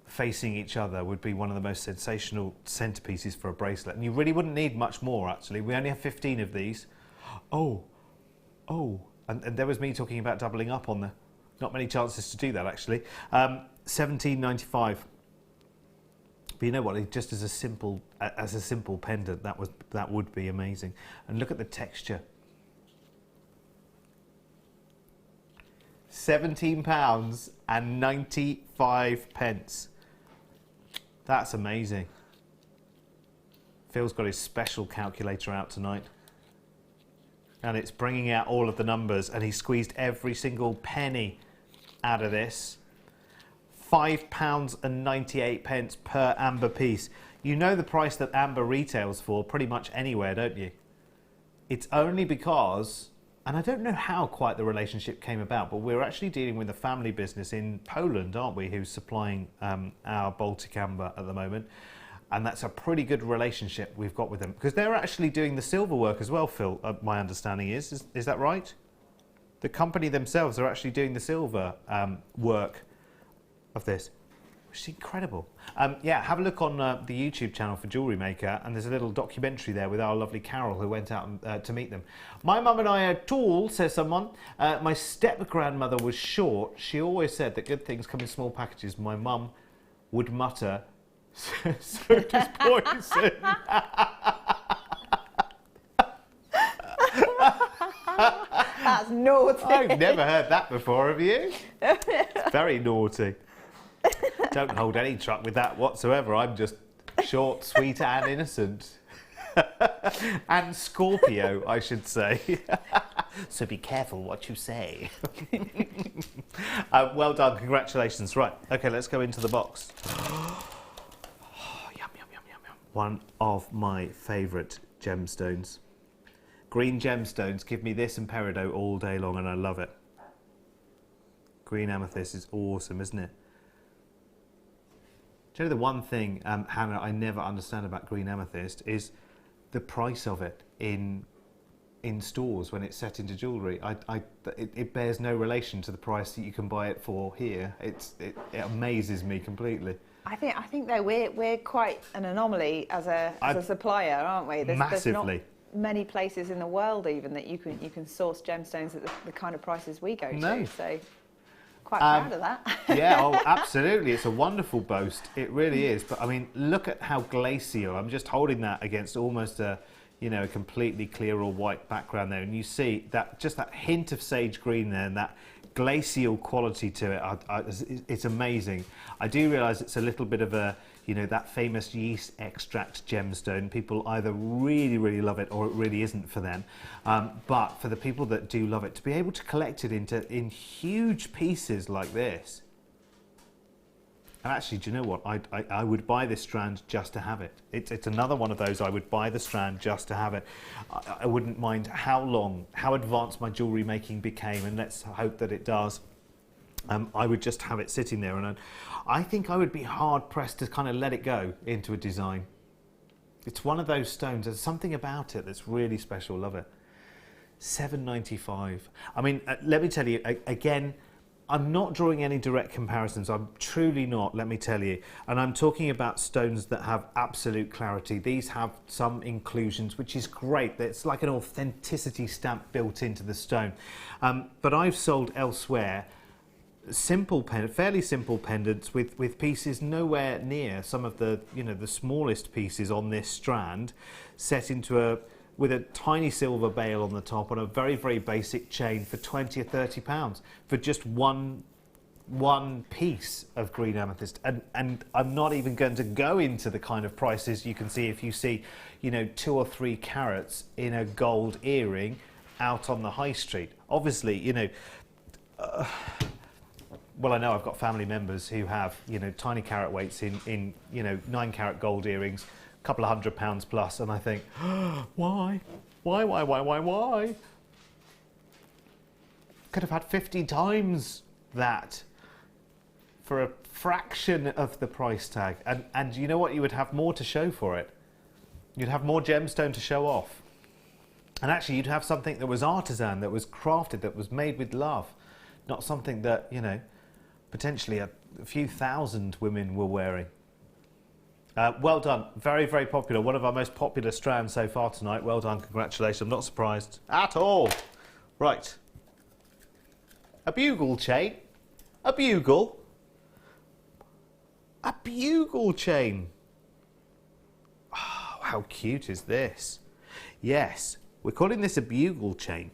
facing each other, would be one of the most sensational centerpieces for a bracelet. And you really wouldn't need much more, actually. We only have 15 of these. Oh, and there was me talking about doubling up on the. Not many chances to do that, actually. $17.95. But you know what? Just as a simple pendant, that would be amazing. And look at the texture. £17.95. That's amazing. Phil's got his special calculator out tonight. And it's bringing out all of the numbers, and he squeezed every single penny out of this. £5.98 per amber piece. You know the price that amber retails for pretty much anywhere, don't you? It's only because, and I don't know how quite the relationship came about, but we're actually dealing with a family business in Poland, aren't we, who's supplying our Baltic amber at the moment. And that's a pretty good relationship we've got with them, because they're actually doing the silver work as well, Phil, my understanding is that right? The company themselves are actually doing the silver work of this, which is incredible. Yeah, have a look on the YouTube channel for Jewellery Maker, and there's a little documentary there with our lovely Carol, who went out to meet them. My mum and I are tall, says someone. My step-grandmother was short. She always said that good things come in small packages. My mum would mutter, so does poison. That's naughty. I've never heard that before, have you? Very naughty. Don't hold any truck with that whatsoever. I'm just short, sweet and innocent. And Scorpio, I should say. So be careful what you say. Well done, congratulations. Right, okay, let's go into the box. Yum, yum, yum, yum, yum. One of my favourite gemstones. Green gemstones, give me this and peridot all day long, and I love it. Green amethyst is awesome, isn't it? Do you know the one thing, Hannah, I never understand about green amethyst is the price of it in stores when it's set into jewellery. It bears no relation to the price that you can buy it for here. It amazes me completely. I think though we're quite an anomaly as a supplier, aren't we? Massively. There's not many places in the world even that you can source gemstones at the kind of prices we go to. So quite proud of that. Yeah, oh, absolutely. It's a wonderful boast. It really is. But I mean, look at how glacial. I'm just holding that against almost a completely clear or white background there, and you see that just that hint of sage green there, and that glacial quality to it. It's amazing. I do realise it's a little bit of a, that famous yeast extract gemstone. People either really, really love it or it really isn't for them. But for the people that do love it, to be able to collect it in huge pieces like this. And actually, do you know what? I would buy this strand just to have it. It's another one of those, I would buy the strand just to have it. I wouldn't mind how advanced my jewellery making became, and let's hope that it does. I would just have it sitting there, and I think I would be hard pressed to kind of let it go into a design. It's one of those stones, there's something about it that's really special, love it. $7.95. I mean, let me tell you, again, I'm not drawing any direct comparisons. I'm truly not, let me tell you. And I'm talking about stones that have absolute clarity. These have some inclusions, which is great. It's like an authenticity stamp built into the stone. But I've sold elsewhere fairly simple pendants with pieces nowhere near some of the, you know, the smallest pieces on this strand, set into with a tiny silver bail on the top on a very, very basic chain for 20 or 30 pounds for just one piece of green amethyst. And I'm not even going to go into the kind of prices you can see if you see, you know, 2 or 3 carats in a gold earring out on the high street. Obviously, you know, well, I know I've got family members who have, you know, tiny carat weights in you know, 9 carat gold earrings, a couple of £100 plus, and I think, oh, why? Could have had 50 times that for a fraction of the price tag. And you know what? You would have more to show for it. You'd have more gemstone to show off. And actually, you'd have something that was artisan, that was crafted, that was made with love. Not something that, you know, potentially a few thousand women were wearing. Well done. Very, very popular. One of our most popular strands so far tonight. Well done. Congratulations. I'm not surprised at all. Right. A bugle chain. A bugle. A bugle chain. Oh, how cute is this? Yes, we're calling this a bugle chain.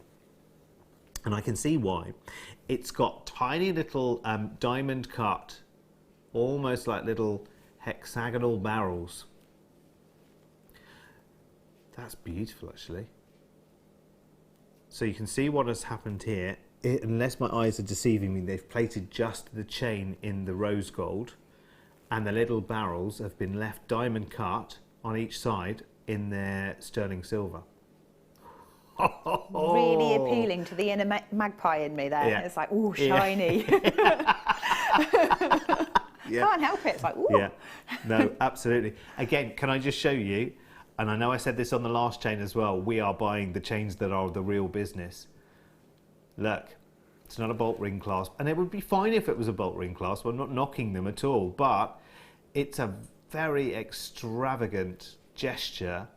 And I can see why. It's got tiny little diamond cut, almost like little hexagonal barrels. That's beautiful, actually. So you can see what has happened here. Unless my eyes are deceiving me, they've plated just the chain in the rose gold, and the little barrels have been left diamond cut on each side in their sterling silver. Really appealing to the inner magpie in me there. Yeah. It's like, ooh, shiny. Yeah. Can't help it. It's like, ooh. Yeah, no, absolutely. Again, can I just show you, and I know I said this on the last chain as well, we are buying the chains that are the real business. Look, it's not a bolt ring clasp, and it would be fine if it was a bolt ring clasp. I'm not knocking them at all, but it's a very extravagant gesture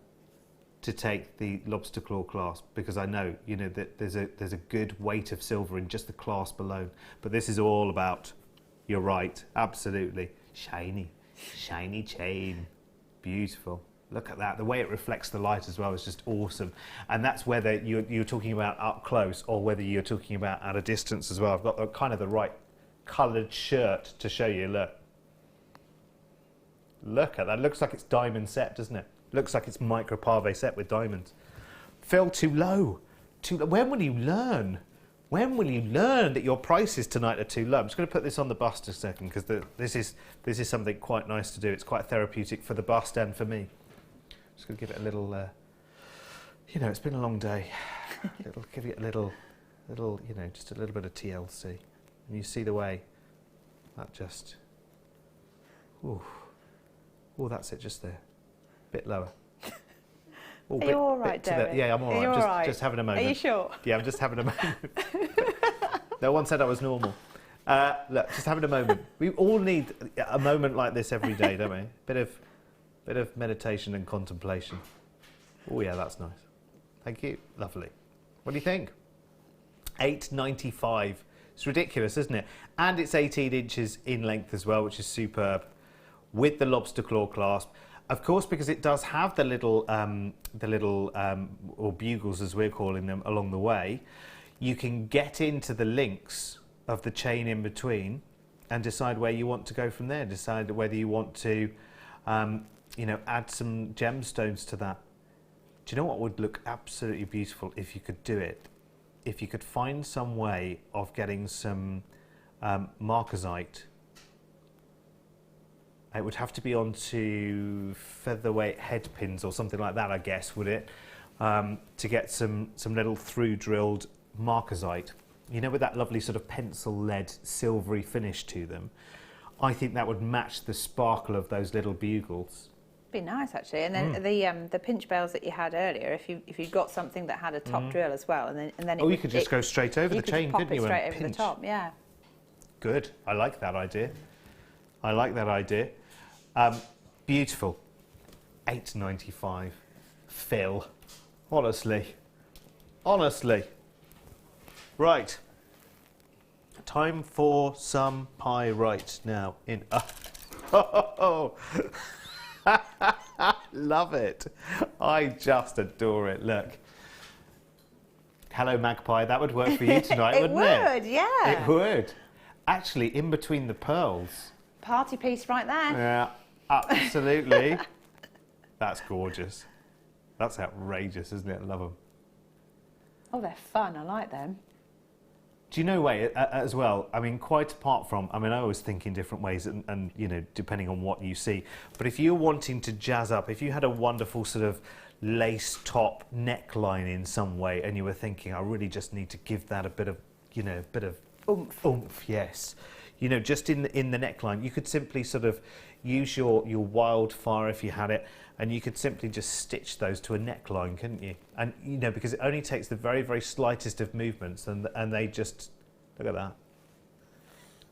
to take the lobster claw clasp, because I know, you know, that there's a good weight of silver in just the clasp alone. But this is all about, you're right, absolutely, shiny chain, beautiful. Look at that, the way it reflects the light as well is just awesome. And that's whether you're talking about up close or whether you're talking about at a distance as well. I've got kind of the right coloured shirt to show you, look. Look at that, looks like it's diamond set, doesn't it? Looks like it's micro pave set with diamonds. Phil, too low. When will you learn? When will you learn that your prices tonight are too low? I'm just going to put this on the bust a second, because this is something quite nice to do. It's quite therapeutic for the bust and for me. Just going to give it a little, you know, it's been a long day. Give it a little, you know, just a little bit of TLC. And you see the way that just, ooh, that's it just there. Bit lower. Are you all right, David? Yeah, I'm all right. All right. Just having a moment. Are you sure? Yeah, I'm just having a moment. No one said I was normal. Look, just having a moment. We all need a moment like this every day, don't we? Bit of meditation and contemplation. Oh yeah, that's nice. Thank you. Lovely. What do you think? £8.95. It's ridiculous, isn't it? And it's 18 inches in length as well, which is superb. With the lobster claw clasp. Of course, because it does have the little or bugles, as we're calling them, along the way, you can get into the links of the chain in between and decide where you want to go from there. Decide whether you want to, you know, add some gemstones to that. Do you know what would look absolutely beautiful if you could do it? If you could find some way of getting some marcasite. It would have to be onto featherweight head pins or something like that, I guess, would it? To get some little through-drilled marcasite. You know, with that lovely sort of pencil-lead silvery finish to them. I think that would match the sparkle of those little bugles. Be nice, actually. And then the pinch bells that you had earlier, if you got something that had a top drill as well, and then you could just go straight over the chain, couldn't you? Straight over the top, yeah. Good. I like that idea. I like that idea. Beautiful. £8.95. Phil. Honestly. Right. Time for some pie right now. Oh, love it. I just adore it. Look. Hello, magpie. That would work for you tonight, wouldn't it? It would, yeah. It would. Actually, in between the pearls. Party piece right there. Yeah, absolutely. That's gorgeous. That's outrageous, isn't it? I love them. Oh, they're fun. I like them. Do you know, as well, I mean, quite apart from, I mean, I always think in different ways and, you know, depending on what you see. But if you're wanting to jazz up, if you had a wonderful sort of lace top neckline in some way and you were thinking, I really just need to give that a bit of, you know, a bit of oomph, yes. You know, just in the neckline, you could simply sort of use your wildfire if you had it, and you could simply just stitch those to a neckline, couldn't you? And, you know, because it only takes the very, very slightest of movements and they just, look at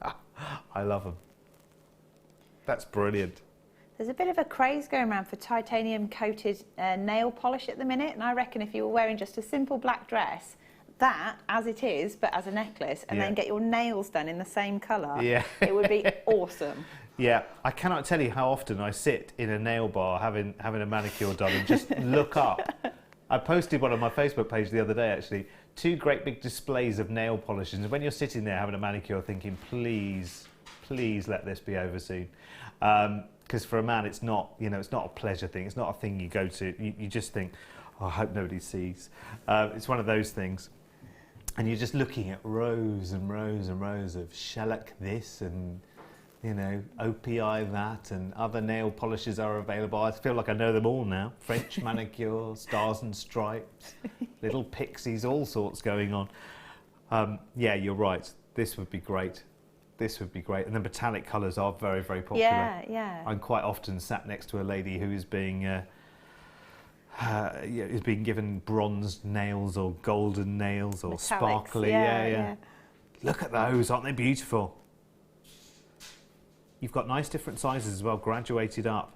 that. I love them. That's brilliant. There's a bit of a craze going around for titanium coated nail polish at the minute, and I reckon if you were wearing just a simple black dress, that as it is, but as a necklace, and then get your nails done in the same colour, it would be awesome. Yeah, I cannot tell you how often I sit in a nail bar having a manicure done and just look up. I posted one on my Facebook page the other day, actually, 2 great big displays of nail polishes. And when you're sitting there having a manicure thinking, please, please let this be over soon. Because for a man, it's not, you know, it's not a pleasure thing. It's not a thing you go to. You just think, oh, I hope nobody sees. It's one of those things. And you're just looking at rows and rows and rows of shellac this and, you know, OPI that, and other nail polishes are available. I feel like I know them all now. French manicure, stars and stripes, little pixies, all sorts going on. Yeah, you're right. This would be great. This would be great. And the metallic colours are very, very popular. Yeah, yeah. I'm quite often sat next to a lady who is being given bronze nails or golden nails or Metallics, sparkly. Yeah. Look at those, aren't they beautiful? You've got nice different sizes as well, graduated up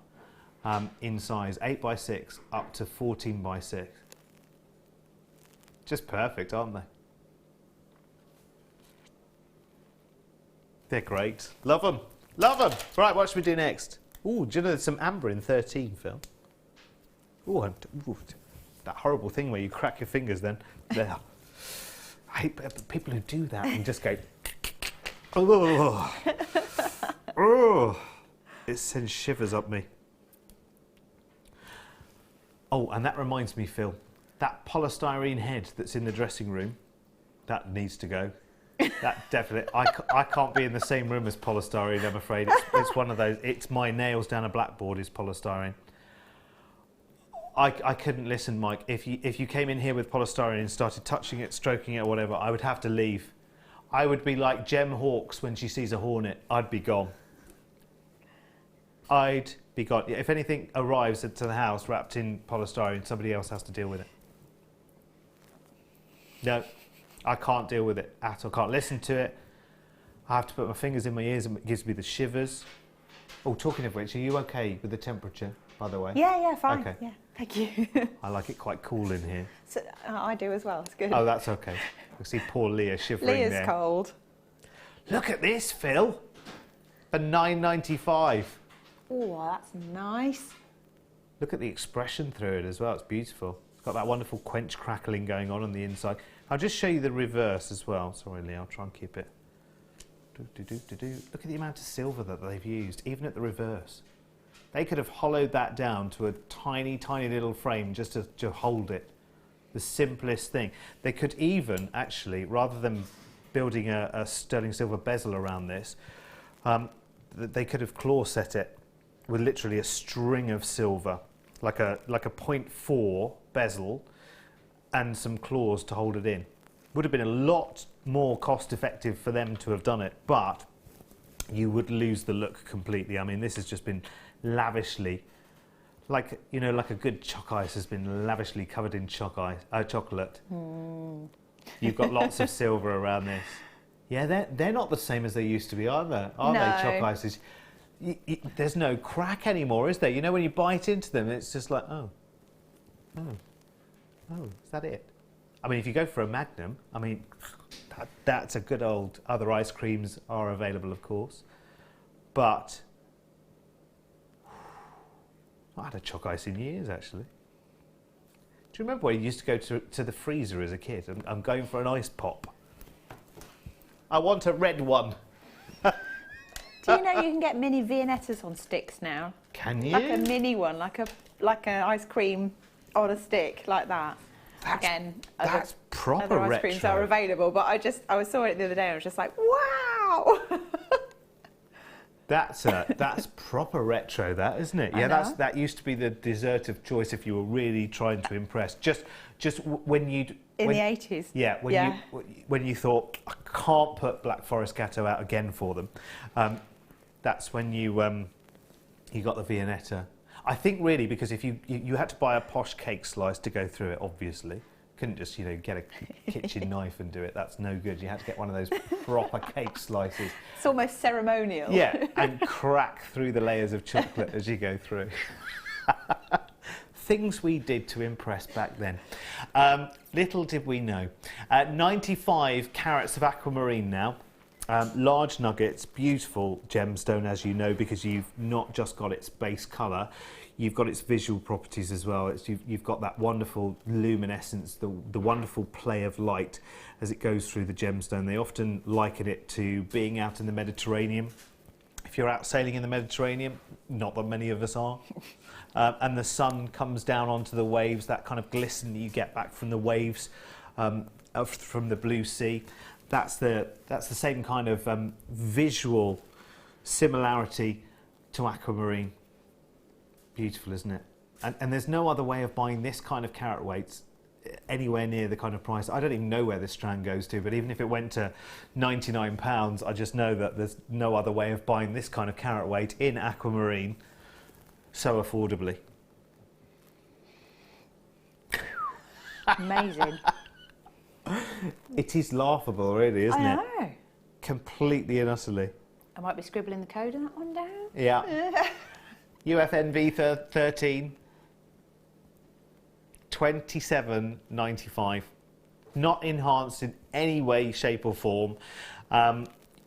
in size, 8x6 up to 14x6. Just perfect, aren't they? They're great. Love them. Love them. Right, what should we do next? Ooh, do you know there's some amber in 13, Phil? Ooh, that horrible thing where you crack your fingers then. There. I hate people who do that and just go, oh. Oh, it sends shivers up me. Oh, and that reminds me, Phil, that polystyrene head that's in the dressing room, that needs to go. That definitely, I can't be in the same room as polystyrene, I'm afraid. It's one of those, it's my nails down a blackboard is polystyrene. I couldn't listen, Mike. If you came in here with polystyrene and started touching it, stroking it or whatever, I would have to leave. I would be like Jem Hawkes when she sees a hornet. I'd be gone. I'd be gone. If anything arrives to the house wrapped in polystyrene, somebody else has to deal with it. No, I can't deal with it at all. Can't listen to it. I have to put my fingers in my ears and it gives me the shivers. Oh, talking of which, are you okay with the temperature, by the way? Yeah, fine. Okay. Yeah, thank you. I like it quite cool in here. So, I do as well, it's good. Oh, that's okay. I see poor Leah shivering there. Leah's cold. Look at this, Phil. For $9.95. Oh, that's nice. Look at the expression through it as well. It's beautiful. It's got that wonderful quench crackling going on the inside. I'll just show you the reverse as well. Sorry, Leah, I'll try and keep it. Look at the amount of silver that they've used, even at the reverse. They could have hollowed that down to a tiny, tiny little frame just to hold it. The simplest thing. They could even, actually, rather than building a sterling silver bezel around this, they could have claw set it with literally a string of silver, like a 0.4 bezel and some claws to hold it in. Would have been a lot more cost effective for them to have done it, but you would lose the look completely. I mean, this has just been lavishly, like, you know, like a good choc ice has been lavishly covered in chocolate. You've got lots of silver around this. Yeah, they're not the same as they used to be, are they? Are they choc ices? There's no crack anymore, is there? You know, when you bite into them, it's just like, oh, is that it? I mean, if you go for a Magnum, I mean, that's a good old. Other ice creams are available, of course, but I haven't had a choc ice in years, actually. Do you remember when you used to go to the freezer as a kid and I'm going for an ice pop? I want a red one. Do you know you can get mini Viennettas on sticks now? Can you? Like a mini one, like an ice cream on a stick, like that. That's proper other ice retro. creams are available, but I saw it the other day and I was just like, wow! That's proper retro, that, isn't it? Yeah, that used to be the dessert of choice if you were really trying to impress. Just when you in the 80s. Yeah, when you thought I can't put Black Forest Gatto out again for them, that's when you got the Viennetta. I think really because if you had to buy a posh cake slice to go through it, obviously. Couldn't just get a kitchen knife and do it. That's no good. You had to get one of those proper cake slices. It's almost ceremonial. Yeah, and crack through the layers of chocolate as you go through. Things we did to impress back then. Little did we know. 95 carats of aquamarine now. Large nuggets, beautiful gemstone, as you know, because you've not just got its base colour, you've got its visual properties as well. You've got that wonderful luminescence, the wonderful play of light as it goes through the gemstone. They often liken it to being out in the Mediterranean. If you're out sailing in the Mediterranean, not that many of us are, and the sun comes down onto the waves, that kind of glisten that you get back from the waves, from the blue sea, that's the same kind of visual similarity to aquamarine. Beautiful, isn't it? And there's no other way of buying this kind of carat weights anywhere near the kind of price. I don't even know where this strand goes to, but even if it went to £99, I just know that there's no other way of buying this kind of carat weight in aquamarine so affordably. Amazing. It is laughable, really, isn't it? I know. Completely and utterly. I might be scribbling the code on that one down. Yeah. UFNV 13, 27.95. Not enhanced in any way, shape or form. And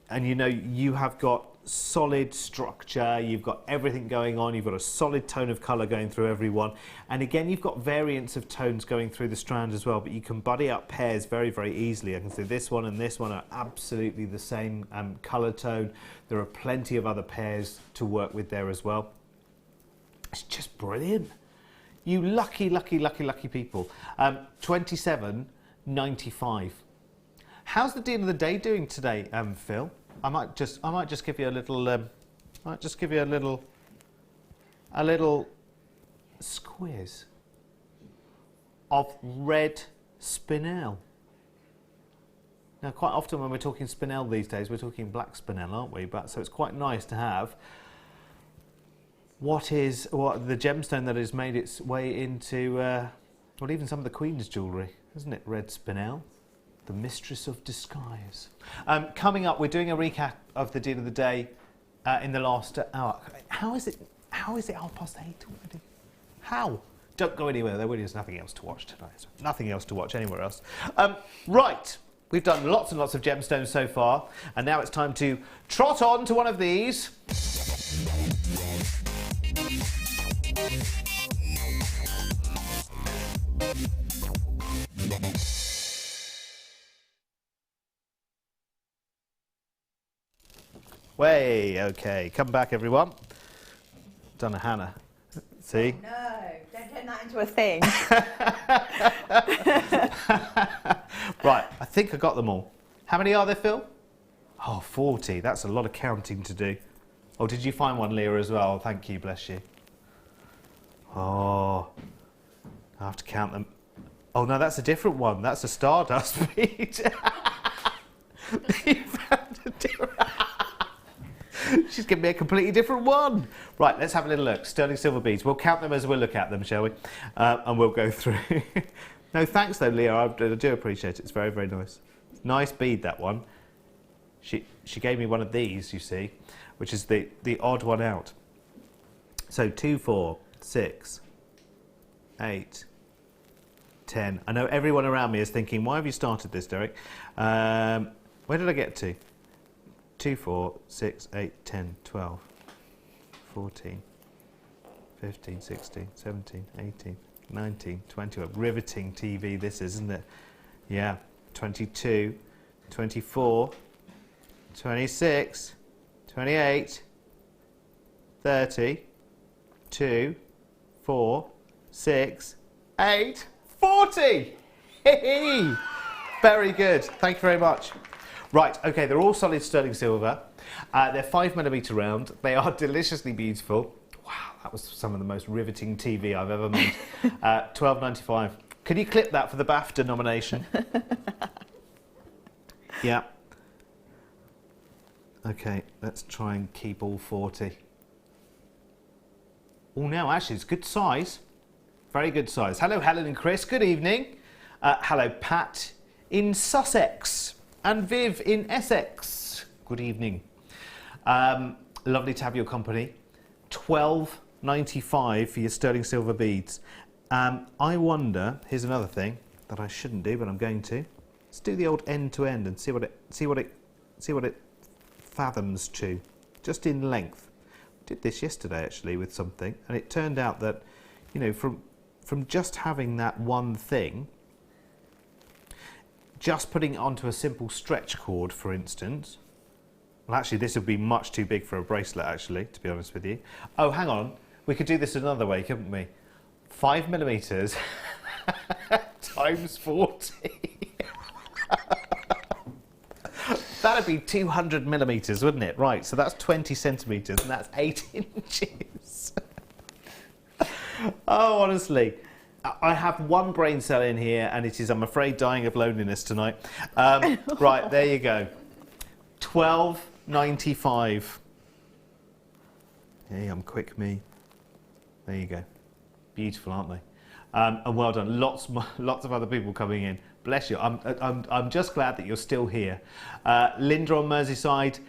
you have got solid structure, you've got everything going on, you've got a solid tone of colour going through every one. And again, you've got variants of tones going through the strand as well, but you can buddy up pairs very, very easily. I can see this one and this one are absolutely the same colour tone. There are plenty of other pairs to work with there as well. It's just brilliant. You lucky, lucky, lucky, lucky people. 27.95. How's the deal of the day doing today, Phil? I might just give you a little a little squiz of red spinel. Now, quite often when we're talking spinel these days, we're talking black spinel, aren't we? But so it's quite nice to have what the gemstone that has made its way into well, even some of the Queen's jewellery, isn't it? Red spinel. The mistress of disguise. Coming up, we're doing a recap of the deal of the day in the last hour. How is it 8:30 already? How? Don't go anywhere. There really is nothing else to watch tonight. Nothing else to watch anywhere else. Right, we've done lots and lots of gemstones so far, and now it's time to trot on to one of these. Way, okay. Come back, everyone. Done a Hannah. See? Oh, no, don't turn that into a thing. Right, I think I got them all. How many are there, Phil? Oh, 40. That's a lot of counting to do. Oh, did you find one, Leah, as well? Thank you, bless you. Oh, I have to count them. Oh, no, that's a different one. That's a Stardust bead. You found a different... She's given me a completely different one. Right, let's have a little look. Sterling silver beads. We'll count them as we'll look at them, shall we? And we'll go through. No, thanks though, Leah. I do appreciate it. It's very, very nice. Nice bead, that one. She gave me one of these, you see, which is the odd one out. So 2, 4, 6, 8, 10. I know everyone around me is thinking, why have you started this, Derek? Where did I get to? 2, 4, 6, 8, 10, 12, 14, 15, 16, 17, 18, 19, 20. Riveting TV this is, isn't it? Yeah. 22, 24, 26, 28, 30, 2, 4, 6, 8, 40! Very good. Thank you very much. Right, okay, they're all solid sterling silver. They're 5mm round. They are deliciously beautiful. Wow, that was some of the most riveting TV I've ever made. £12.95. Can you clip that for the BAFTA nomination? Yeah. Okay, let's try and keep all 40. Oh, no, actually, it's good size. Very good size. Hello, Helen and Chris. Good evening. Hello, Pat in Sussex and Viv in Essex. Good evening. Lovely to have your company. £12.95 for your sterling silver beads. I wonder. Here's another thing that I shouldn't do, but I'm going to. Let's do the old end to end and see what it fathoms to, just in length. Did this yesterday actually with something, and it turned out that, you know, from just having that one thing, just putting it onto a simple stretch cord, for instance. Well, actually, this would be much too big for a bracelet, actually, to be honest with you. Oh, hang on. We could do this another way, couldn't we? 5mm times 40. That'd be 200mm, wouldn't it? Right, so that's 20 centimetres and that's 8 inches. Oh, honestly. I have one brain cell in here and it is, I'm afraid, dying of loneliness tonight. Right, there you go. £12.95. Hey, I'm quick, me. There you go. Beautiful, aren't they? And well done. Lots of other people coming in. Bless you. I'm just glad that you're still here. Linda on Merseyside,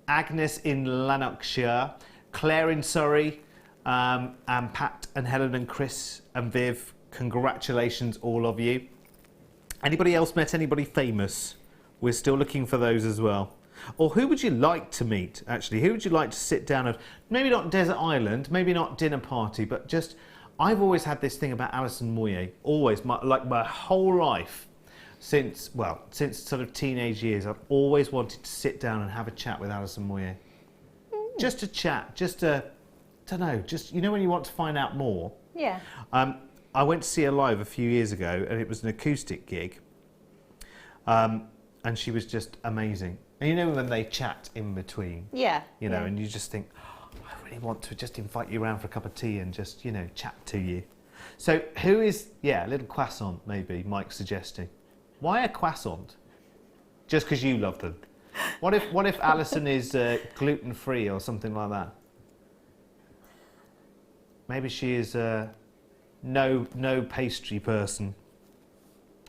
Agnes in Lanarkshire, Claire in Surrey, and Pat and Helen and Chris and Viv. Congratulations, all of you. Anybody else met anybody famous? We're still looking for those as well. Or who would you like to meet, actually? Who would you like to sit down at? Maybe not Desert Island, maybe not dinner party, but just... I've always had this thing about Alison Moyet. Always, my whole life. Since sort of teenage years, I've always wanted to sit down and have a chat with Alison Moyet. Just a chat, just a... don't know, just, you know when you want to find out more? Yeah. I went to see her live a few years ago, and it was an acoustic gig. And she was just amazing. And you know when they chat in between? Yeah. You know, and you just think, oh, I really want to just invite you around for a cup of tea and just, you know, chat to you. So who is, yeah, a little croissant maybe, Mike's suggesting. Why a croissant? Just because you love them. What if Alison is gluten-free or something like that? Maybe she is no pastry person.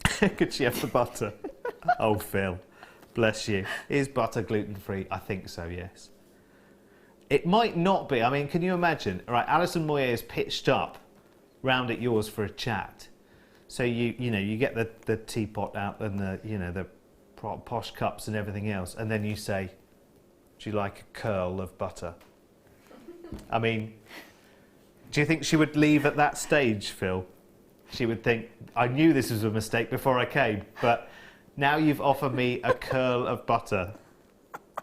Could she have the butter? Oh, Phil, bless you. Is butter gluten-free? I think so, yes. It might not be. I mean, can you imagine? All right, Alison Moyet is pitched up round at yours for a chat. So you know, you get the teapot out and the posh cups and everything else, and then you say, "Do you like a curl of butter?" I mean, do you think she would leave at that stage, Phil? She would think, "I knew this was a mistake before I came, but now you've offered me a curl of butter."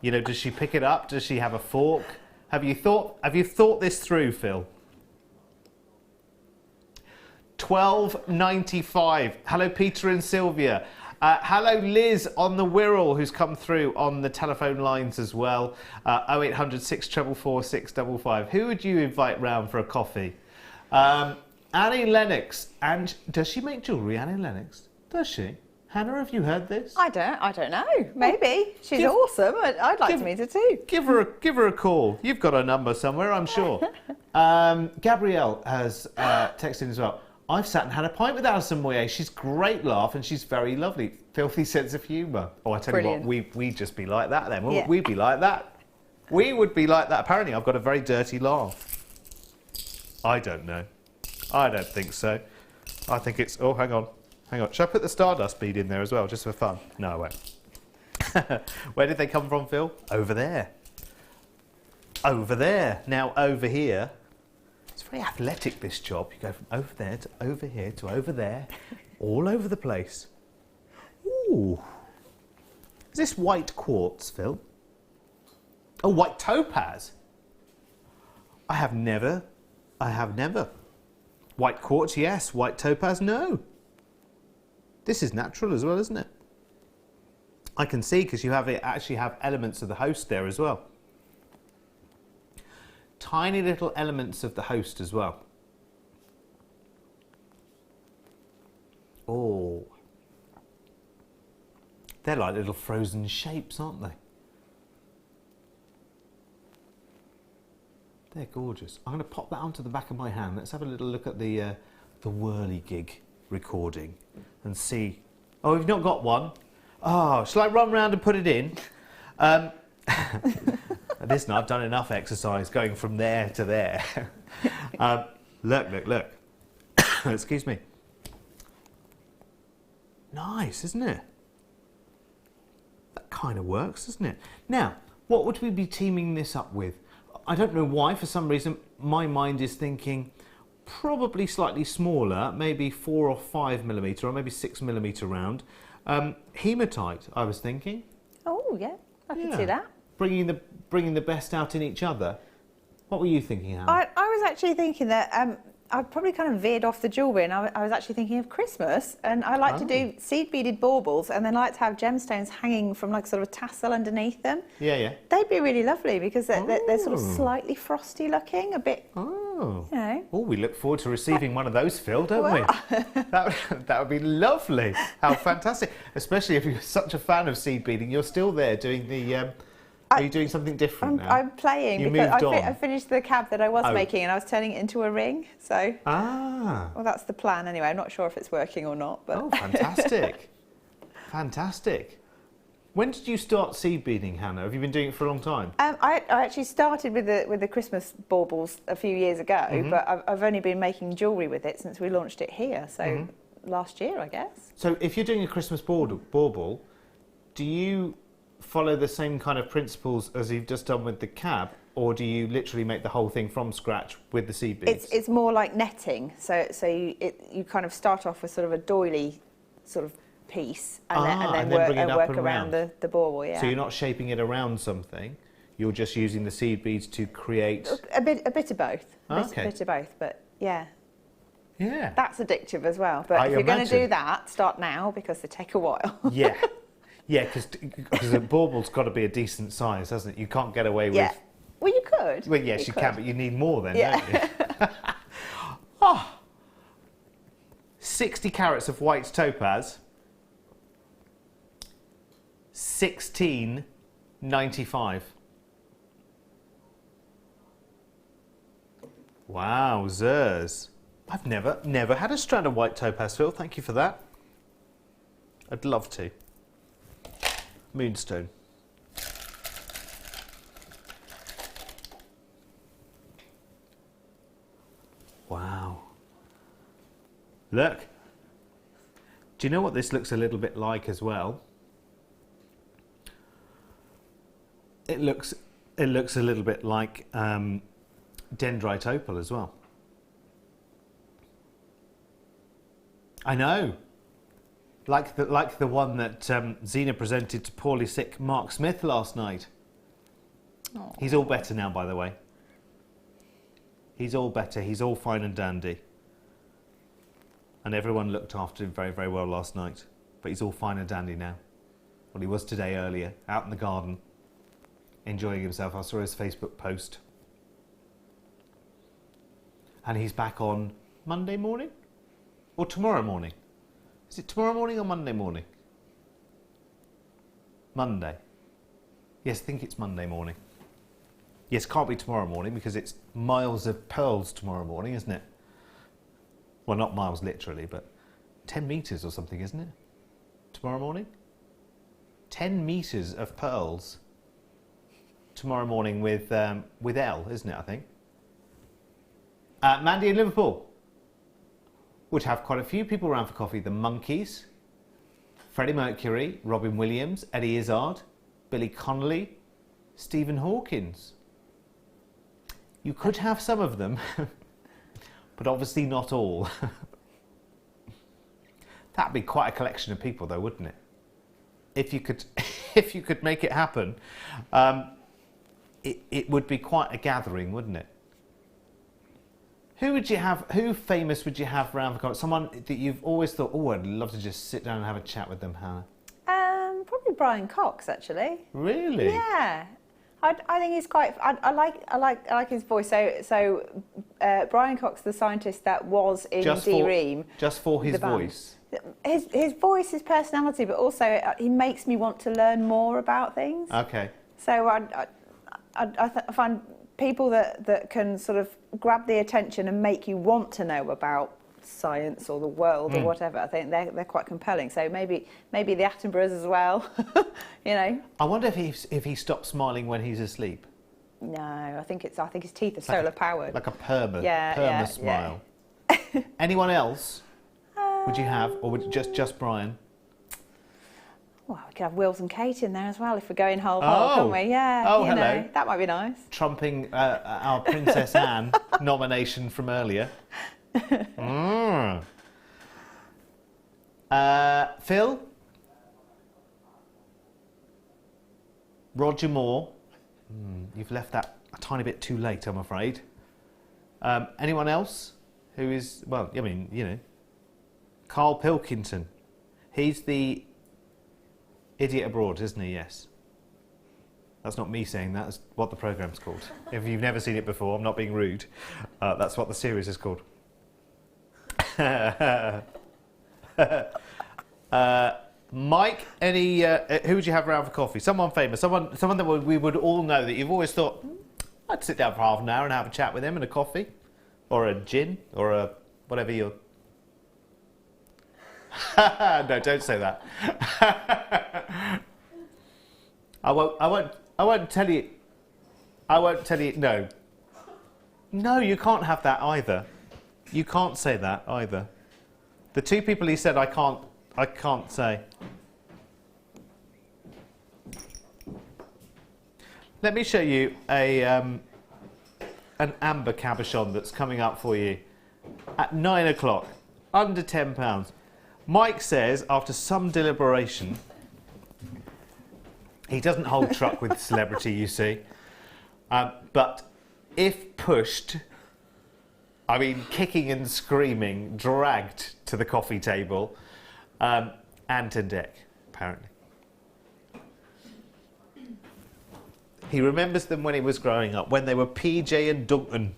You know, does she pick it up? Does she have a fork? Have you thought this through, Phil? £12.95. Hello, Peter and Sylvia. Hello, Liz on the Wirral, who's come through on the telephone lines as well. 0800 644 655. Who would you invite round for a coffee? Annie Lennox. And does she make jewellery, Annie Lennox? Does she? Hannah, have you heard this? I don't know. Maybe. She's awesome. I'd like to meet her too. Give her a call. You've got her number somewhere, I'm sure. Gabrielle has texted as well. I've sat and had a pint with Alison Moyet. She's great laugh and she's very lovely. Filthy sense of humour. Oh, I tell you what, we'd just be like that then. Yeah. We'd be like that. We would be like that. Apparently, I've got a very dirty laugh. I don't know. I don't think so. I think it's... Oh, hang on. Hang on, should I put the stardust bead in there as well, just for fun? No, I won't. Where did they come from, Phil? Over there. Over there. Now over here. It's very athletic, this job. You go from over there to over here to over there, all over the place. Ooh. Is this white quartz, Phil? Oh, white topaz. I have never. White quartz, yes. White topaz, no. This is natural as well, isn't it? I can see because you actually have elements of the host there as well. Tiny little elements of the host as well. Oh. They're like little frozen shapes, aren't they? They're gorgeous. I'm going to pop that onto the back of my hand. Let's have a little look at the whirligig recording and see. Oh, we've not got one. Oh, shall I run round and put it in? Listen, I've done enough exercise going from there to there. Look. Excuse me. Nice, isn't it? That kind of works, doesn't it? Now, what would we be teaming this up with? I don't know why, for some reason, my mind is thinking probably slightly smaller, maybe 4 or 5 millimetre, or maybe 6 millimetre round. Hematite, I was thinking. Oh, yeah, I can see that. Bringing the best out in each other. What were you thinking, Hannah? I was actually thinking that I probably kind of veered off the jewellery, and I was actually thinking of Christmas, and I like to do seed beaded baubles, and then like to have gemstones hanging from like sort of a tassel underneath them. Yeah. They'd be really lovely because they're sort of slightly frosty looking, a bit. Oh. You know. Oh, we look forward to receiving one of those, Phil, don't we? That would be lovely. How fantastic! Especially if you're such a fan of seed beading, you're still there doing the. Are you doing something different now? I'm playing because I finished the cab that I was making and I was turning it into a ring. So, well, that's the plan anyway. I'm not sure if it's working or not. But. Oh, fantastic. Fantastic. When did you start seed beading, Hannah? Have you been doing it for a long time? I actually started with the Christmas baubles a few years ago, but I've only been making jewellery with it since we launched it here. So last year, I guess. So if you're doing a Christmas bauble, do you follow the same kind of principles as you've just done with the cab, or do you literally make the whole thing from scratch with the seed beads? It's more like netting. So you kind of start off with sort of a doily sort of piece, and then work around the bauble. Yeah. So you're not shaping it around something. You're just using the seed beads to create a bit of both. Okay. A bit of both, but yeah. Yeah. That's addictive as well. But if you're going to do that, start now because they take a while. Yeah. Yeah, because a bauble's got to be a decent size, hasn't it? You can't get away with... Well, you could. Well, yes, you can, but you need more then, don't you? 60 carats of white topaz. 16.95. Wowzers. I've never had a strand of white topaz, Phil. Thank you for that. I'd love to. Moonstone. Wow. Look. Do you know what this looks a little bit like as well? It looks a little bit like dendrite opal as well. I know. Like the one that Zena presented to poorly sick Mark Smith last night. Aww. He's all better now, by the way. He's all better. He's all fine and dandy. And everyone looked after him very, very well last night. But he's all fine and dandy now. Well, he was today earlier, out in the garden, enjoying himself. I saw his Facebook post. And he's back on Monday morning? Or tomorrow morning? Is it tomorrow morning or Monday morning? Monday. Yes, I think it's Monday morning. Yes, can't be tomorrow morning because it's miles of pearls tomorrow morning, isn't it? Well, not miles literally, but 10 metres or something, isn't it? Tomorrow morning? 10 metres of pearls tomorrow morning with Elle, isn't it, I think? Mandy in Liverpool. would have quite a few people around for coffee. The Monkees, Freddie Mercury, Robin Williams, Eddie Izzard, Billy Connolly, Stephen Hawkins. You could have some of them, but obviously not all. That'd be quite a collection of people, though, wouldn't it? If you could, if you could make it happen, it would be quite a gathering, wouldn't it? Who would you have? Who famous would you have around for coffee? Someone that you've always thought, oh, I'd love to just sit down and have a chat with them, Hannah. Probably Brian Cox, actually. Really? Yeah. I think he's quite. I like his voice. So Brian Cox, the scientist that was in D-Ream. Just for his voice. His voice, his personality, but also he makes me want to learn more about things. Okay. So I find people that can sort of grab the attention and make you want to know about science or the world or whatever. I think they're quite compelling. So maybe the Attenboroughs as well. You know. I wonder if he stops smiling when he's asleep. No, I think his teeth are solar powered. Like a perma smile. Yeah. Anyone else would you have, or would it just Brian? Well, we could have Wills and Kate in there as well if we're going whole can't we? Yeah. Oh, hello. Know, that might be nice. Trumping our Princess Anne nomination from earlier. Phil? Roger Moore? You've left that a tiny bit too late, I'm afraid. Anyone else who is, well, I mean, you know, Carl Pilkington. He's the Idiot Abroad, isn't he? Yes. That's not me saying that, that's what the programme's called. If you've never seen it before, I'm not being rude. That's what the series is called. Mike, who would you have around for coffee? Someone famous, someone that we would all know, that you've always thought, I'd sit down for half an hour and have a chat with him and a coffee, or a gin, or a whatever you're... No, don't say that. I won't tell you. No. No, you can't have that either. You can't say that either. The two people he said I can't say. Let me show you an amber cabochon that's coming up for you at 9 o'clock, under £10. Mike says, after some deliberation, he doesn't hold truck with celebrity, you see, but if pushed, I mean, kicking and screaming, dragged to the coffee table and to deck, apparently. He remembers them when he was growing up, when they were PJ and Duncan.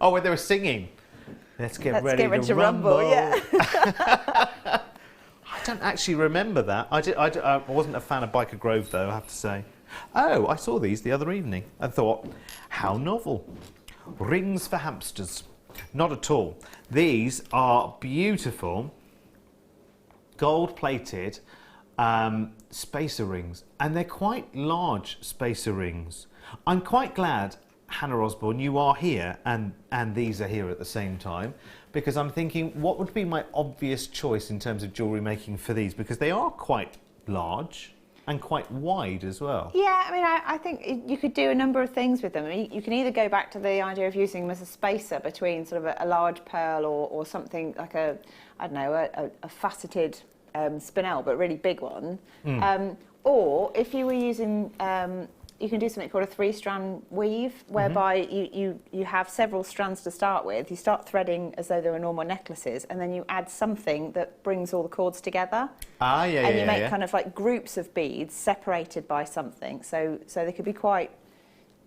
Oh, when they were singing. Let's get ready to rumble. Yeah. I don't actually remember that. I wasn't a fan of Biker Grove, though, I have to say. Oh, I saw these the other evening and thought, how novel. Rings for hamsters. Not at all. These are beautiful, gold-plated spacer rings, and they're quite large spacer rings. I'm quite glad, Hannah Osborne, you are here and these are here at the same time, because I'm thinking, what would be my obvious choice in terms of jewellery making for these, because they are quite large and quite wide as well. Yeah, I mean, I think you could do a number of things with them. I mean, you can either go back to the idea of using them as a spacer between sort of a large pearl or something like a faceted spinel, but really big one. Or if you were using, you can do something called a 3-strand weave, whereby you have several strands to start with. You start threading as though they were normal necklaces, and then you add something that brings all the cords together. And you make kind of like groups of beads separated by something. So they could be quite,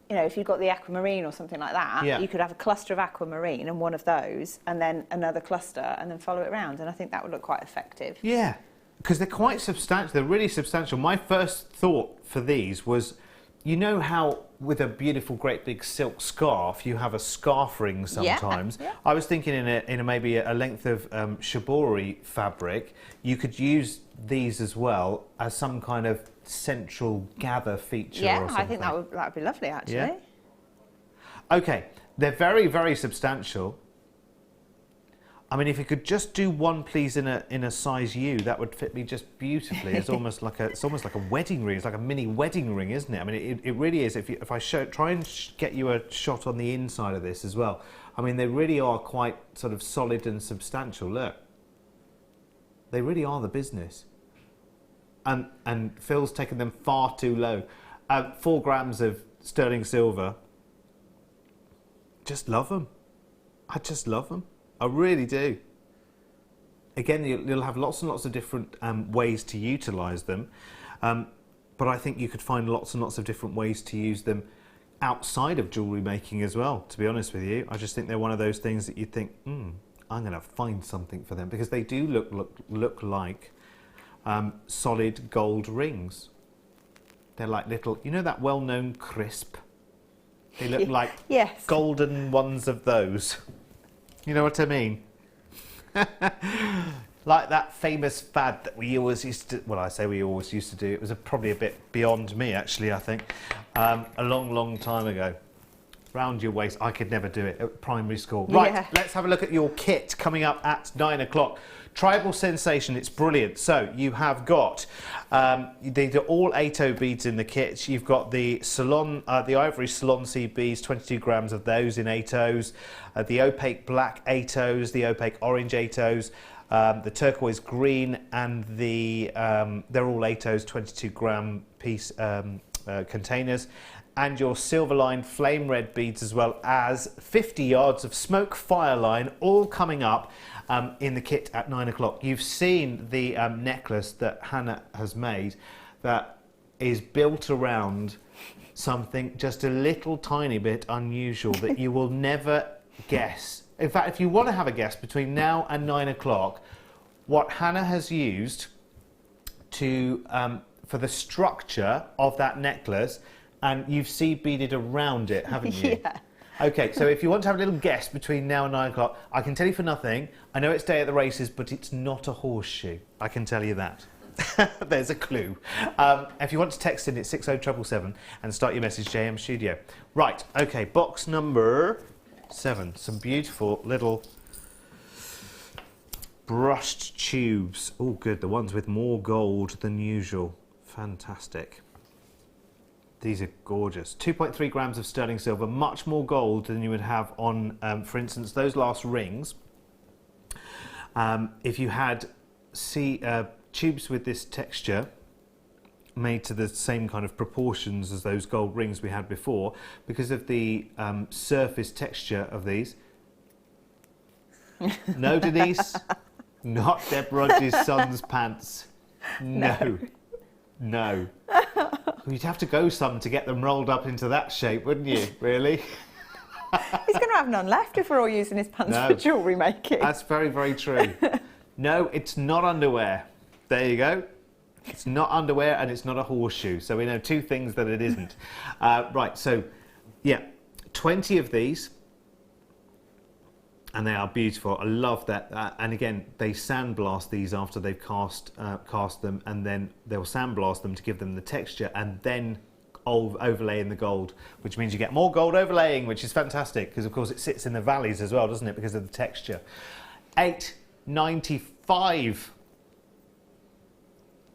you know, if you've got the aquamarine or something like that, you could have a cluster of aquamarine and one of those, and then another cluster, and then follow it around. And I think that would look quite effective. Yeah, because they're quite substantial. They're really substantial. My first thought for these was, you know how with a beautiful great big silk scarf you have a scarf ring sometimes? Yeah. I was thinking in maybe a length of shibori fabric, you could use these as well as some kind of central gather feature or something. I think that would be lovely, actually. Yeah? Okay, they're very, very substantial. I mean, if you could just do one, please, in a size U, that would fit me just beautifully. It's almost like a wedding ring. It's like a mini wedding ring, isn't it? I mean, it really is. If I try and get you a shot on the inside of this as well. I mean, they really are quite sort of solid and substantial. Look, they really are the business. And Phil's taken them far too low. 4 grams of sterling silver. Just love them. I just love them. I really do. Again, you'll have lots and lots of different ways to utilise them, but I think you could find lots and lots of different ways to use them outside of jewellery making as well, to be honest with you. I just think they're one of those things that you think, I'm going to find something for them, because they do look like solid gold rings. They're like little, you know that well-known crisp? They look like yes. golden ones of those. You know what I mean? Like that famous fad that we always used to, well, I say we always used to do, it was probably a bit beyond me actually, I think, a long time ago. Round your waist, I could never do it at primary school. Right, yeah. Let's have a look at your kit coming up at 9 o'clock. Tribal Sensation, it's brilliant. So you have got they're all 8O beads in the kit. You've got the ivory Salon C beads, 22 grams of those in 8Os, the opaque black 8Os, the opaque orange 8Os, the turquoise green, and they're all 8Os, 22 gram piece containers. And your silver line flame red beads, as well as 50 yards of smoke fire line, all coming up in the kit at 9 o'clock. You've seen the necklace that Hannah has made that is built around something just a little tiny bit unusual that you will never guess. In fact, if you want to have a guess between now and 9 o'clock, what Hannah has used to for the structure of that necklace, and you've seed beaded around it, haven't you? Yeah. Okay, so if you want to have a little guess between now and 9 o'clock, I can tell you for nothing. I know it's day at the races, but it's not a horseshoe. I can tell you that. There's a clue. If you want to text in, it's 60777 and start your message, JM Studio. Right, okay, box number 7. Some beautiful little brushed tubes. Oh, good, the ones with more gold than usual. Fantastic. These are gorgeous. 2.3 grams of sterling silver, much more gold than you would have on, for instance, those last rings. If you had tubes with this texture made to the same kind of proportions as those gold rings we had before, because of the surface texture of these. No, Denise, not Deb Rogers' son's pants. No. No. You'd have to go some to get them rolled up into that shape, wouldn't you? Really? He's going to have none left if we're all using his pants for jewellery making. That's very, very true. No, it's not underwear. There you go. It's not underwear and it's not a horseshoe. So we know 2 things that it isn't. Right, so, yeah, 20 of these. And they are beautiful. I love that. And again, they sandblast these after they've cast them, and then they'll sandblast them to give them the texture, and then overlay in the gold, which means you get more gold overlaying, which is fantastic, because of course it sits in the valleys as well, doesn't it, because of the texture. $8.95.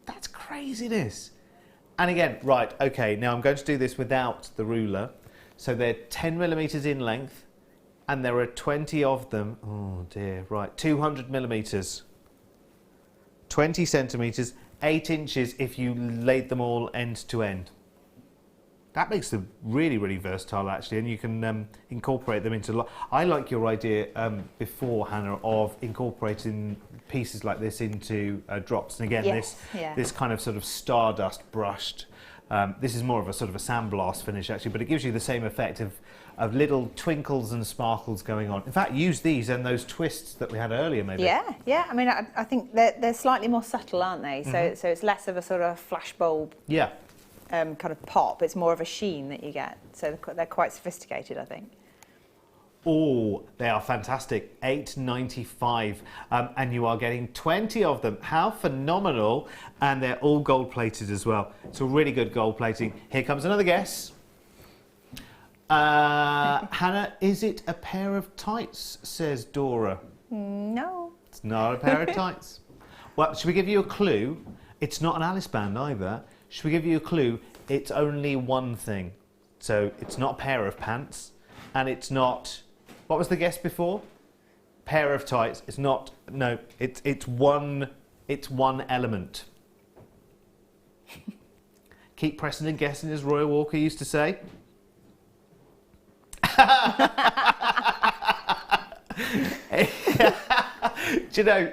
That's craziness. And again, right, okay, now I'm going to do this without the ruler. So they're 10 millimeters in length. And there are 20 of them. Oh dear, right. 200 millimeters. 20 centimeters, 8 inches if you laid them all end to end. That makes them really, really versatile actually, and you can incorporate them into... I like your idea before, Hannah, of incorporating pieces like this into drops. And again, this kind of sort of stardust brushed. This is more of a sort of a sandblast finish actually, but it gives you the same effect of little twinkles and sparkles going on. In fact, use these and those twists that we had earlier, maybe. Yeah. I mean, I think they're slightly more subtle, aren't they? So it's less of a sort of flashbulb kind of pop. It's more of a sheen that you get. So they're quite sophisticated, I think. Oh, they are fantastic. $8.95, and you are getting 20 of them. How phenomenal. And they're all gold plated as well. It's a really good gold plating. Here comes another guess. Hannah, is it a pair of tights, says Dora. No. It's not a pair of tights. Well, should we give you a clue? It's not an Alice band either. Should we give you a clue? It's only one thing. So it's not a pair of pants, and it's not... What was the guess before? Pair of tights. It's not... No, it's one element. Keep pressing and guessing, as Roy Walker used to say. Do you know,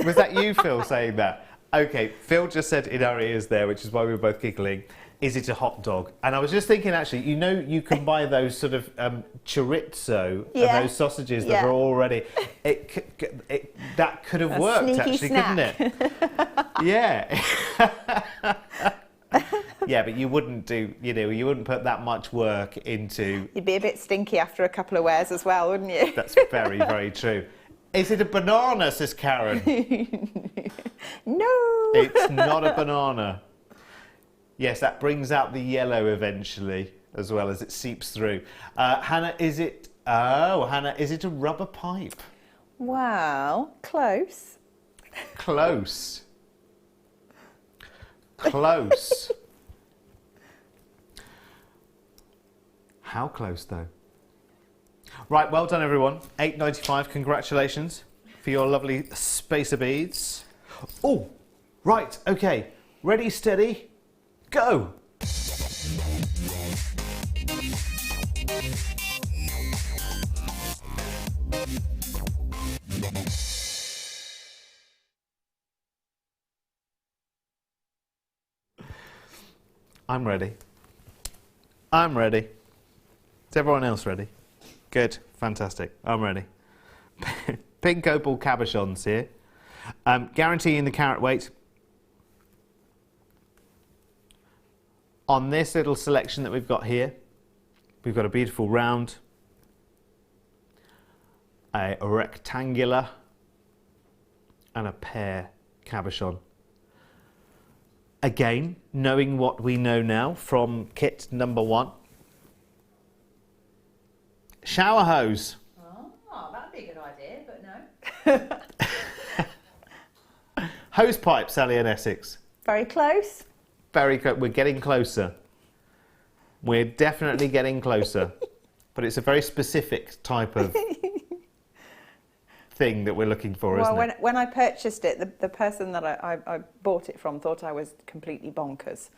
was that you, Phil, saying that? Okay, Phil just said in our ears there, which is why we were both giggling, is it a hot dog? And I was just thinking, actually, you know, you can buy those sort of chorizo, and those sausages that are already... that could have worked, actually, snack. couldn't it? Yeah. Yeah, but you wouldn't do, you know, you wouldn't put that much work into... You'd be a bit stinky after a couple of wears as well, wouldn't you? That's very, very true. Is it a banana, says Karen? No! It's not a banana. Yes, that brings out the yellow eventually, as well as it seeps through. Hannah, is it... Oh, Hannah, is it a rubber pipe? Well, close. Close. Close. How close, though? Right, well done, everyone. £8.95, congratulations for your lovely spacer beads. Oh, right, okay. Ready, steady, go. I'm ready. I'm ready. Is everyone else ready? Good, fantastic. I'm ready. Pink opal cabochons here. Guaranteeing the carat weight. On this little selection that we've got here, we've got a beautiful round, a rectangular, and a pear cabochon. Again, knowing what we know now from kit number 1. Shower hose. Oh, that'd be a good idea, but no. Hose pipe, Sally and Essex. Very close. Very close. We're getting closer. We're definitely getting closer. But it's a very specific type of thing that we're looking for, isn't it? When I purchased it, the person that I bought it from thought I was completely bonkers.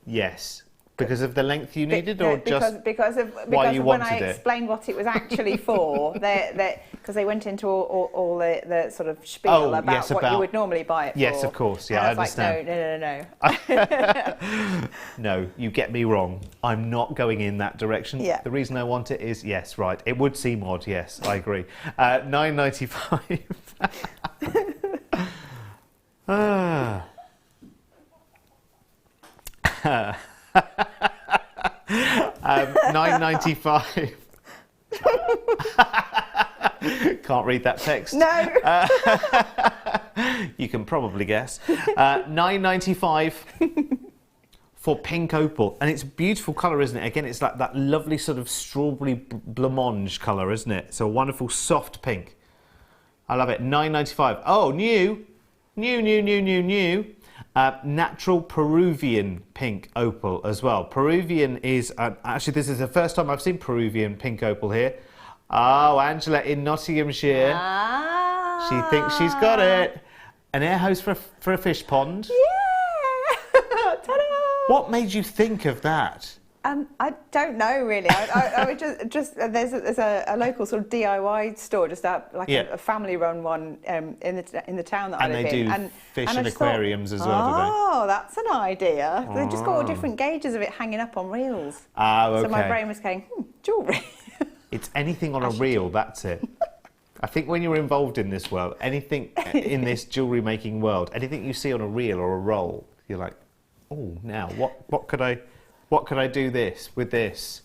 Yes. Because of the length you needed, or just because of when I explained what it was actually for, because they went into all the sort of spiel about what you would normally buy it for. Yes, of course. Yeah, I understand. Like, no. No, you get me wrong. I'm not going in that direction. Yeah. The reason I want it is, yes, right. It would seem odd. Yes, I agree. £9.95. £9.95. Can't read that text. No. You can probably guess. £9.95 for pink opal, and it's a beautiful colour, isn't it? Again, it's like that lovely sort of strawberry blancmange colour, isn't it? It's a wonderful soft pink. I love it. £9.95. Oh, new. Natural Peruvian pink opal as well. Peruvian is, actually this is the first time I've seen Peruvian pink opal here. Oh, Angela in Nottinghamshire. Ah. She thinks she's got it. An air hose for a fish pond. Yeah. Ta-da! What made you think of that? I don't know really. I would just there's a local sort of DIY store just out, like a family-run one in the town that I live in. And they do fish and aquariums as well, do they? Oh, that's an idea. They've just got all different gauges of it hanging up on reels. Ah, okay. So my brain was going, jewellery. It's anything on a reel, that's it. I think when you're involved in this world, anything in this jewellery making world, anything you see on a reel or a roll, you're like, oh, now what could I do with this?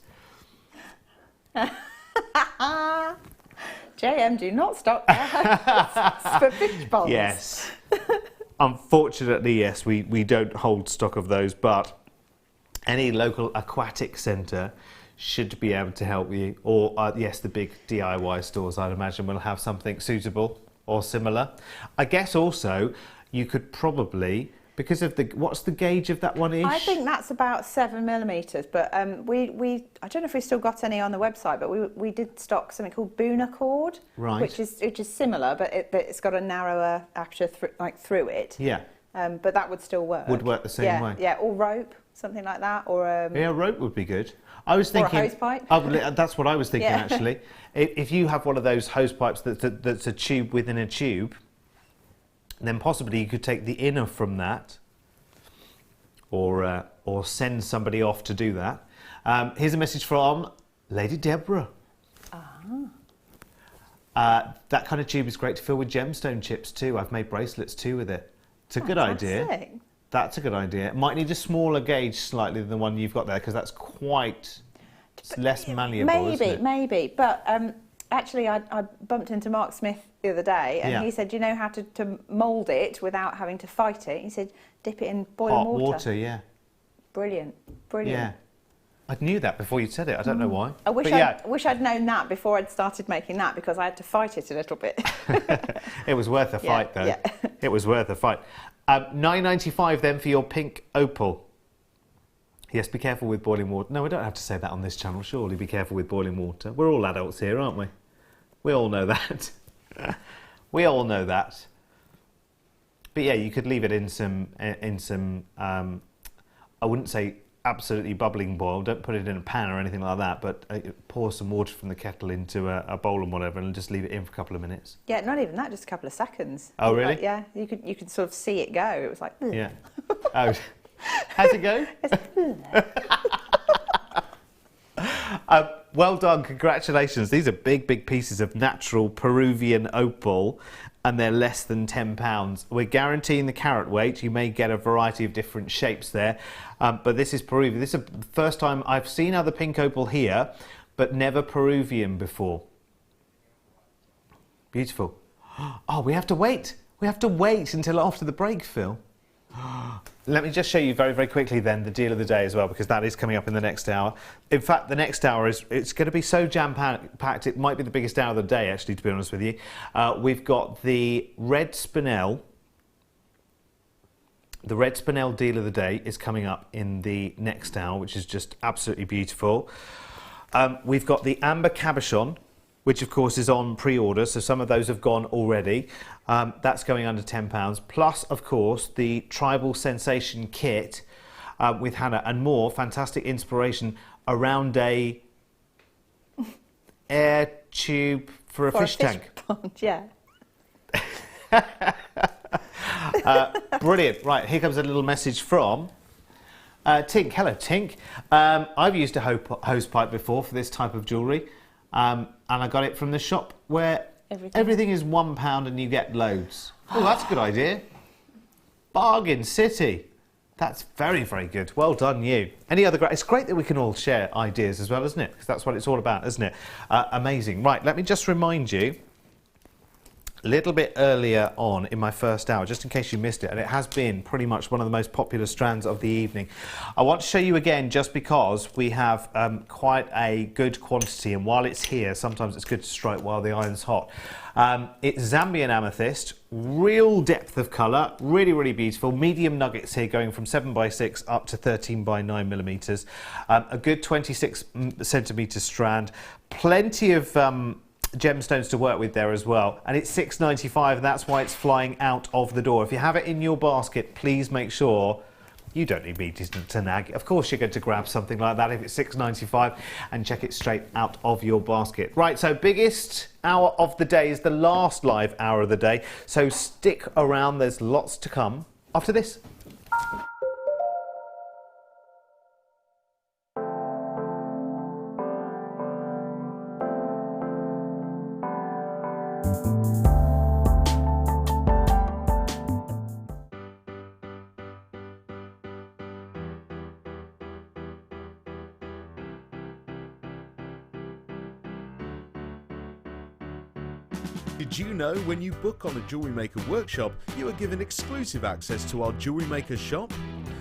JM, do not stop there. For fish ponds. Yes. Unfortunately, yes, we don't hold stock of those, but any local aquatic centre should be able to help you. Or yes, the big DIY stores, I'd imagine, will have something suitable or similar. I guess also you could probably, because of the, what's the gauge of that one-ish? I think that's about 7mm, but we I don't know if we still got any on the website, but we did stock something called Boona cord, right, which is similar, but it's got a narrower aperture through it. Yeah. But that would still work. Would work the same way. Yeah, or rope, something like that, or yeah, rope would be good. I was thinking, or a hose pipe. That's what I was thinking, Yeah. actually. If you have one of those hose pipes that's a tube within a tube, then possibly you could take the inner from that, or send somebody off to do that. Here's a message from Lady Deborah. That kind of tube is great to fill with gemstone chips too. I've made bracelets too with it. It's a good idea. That's a good idea. It might need a smaller gauge slightly than the one you've got there, because that's quite less malleable, isn't it? Maybe. But actually, I bumped into Mark Smith the other day, and Yeah. he said, you know how to mould it without having to fight it? He said, dip it in boiling Hot water. water, yeah. Brilliant. Yeah. I knew that before you said it. I don't know why. I wish But wish I'd known that before I'd started making that, because I had to fight it a little bit. It was worth a fight, though. Yeah. It was worth a fight. $9.95 then for your pink opal. Yes, be careful with boiling water. No, we don't have to say that on this channel, surely. Be careful with boiling water. We're all adults here, aren't we? We all know that. We all know that. But yeah, you could leave it in some, I wouldn't say absolutely bubbling boil. Don't put it in a pan or anything like that, but pour some water from the kettle into a bowl and whatever, and just leave it in for a couple of minutes. Yeah, not even that, just a couple of seconds. Oh, really? Like, yeah, you could sort of see it go. It was like, ugh. Yeah. Oh, how's it go? Well done, congratulations. These are big pieces of natural Peruvian opal, and they're less than £10. We're guaranteeing the carat weight. You may get a variety of different shapes there, but this is Peruvian. This is the first time I've seen other pink opal here, but never Peruvian before. Beautiful. Oh, we have to wait. We have to wait until after the break, Phil. Let me just show you very quickly then the deal of the day as well, because that is coming up in the next hour. In fact, the next hour it's going to be so jam-packed, it might be the biggest hour of the day, actually, to be honest with you. We've got the red spinel. The red spinel deal of the day is coming up in the next hour, which is just absolutely beautiful. We've got the amber cabochon, which of course is on pre-order, so some of those have gone already. That's going under £10. Plus, of course, the Tribal Sensation kit with Hannah, and more fantastic inspiration around a air tube for a fish tank. Pond, yeah. Brilliant. Right, here comes a little message from Tink. Hello, Tink. I've used a hose pipe before for this type of jewellery. And I got it from the shop where everything is £1 and you get loads. Oh, that's a good idea. Bargain City. That's very good. Well done, you. Any other it's great that we can all share ideas as well, isn't it? Because that's what it's all about, isn't it? Amazing. Right, let me just remind you a little bit earlier on in my first hour, just in case you missed it, and it has been pretty much one of the most popular strands of the evening. I want to show you again just because we have quite a good quantity, and while it's here, sometimes it's good to strike while the iron's hot. It's Zambian amethyst, real depth of colour, really beautiful. Medium nuggets here going from 7x6 up to 13x9mm. A good 26cm strand, plenty of gemstones to work with there as well, and it's $6.95, and that's why it's flying out of the door. If you have it in your basket, please make sure you don't need me to nag. Of course you're going to grab something like that if it's $6.95 and check it straight out of your basket. Right, so biggest hour of the day is the last live hour of the day, so stick around, there's lots to come after this. Did you know when you book on a Jewellery Maker workshop, you are given exclusive access to our Jewellery Maker shop?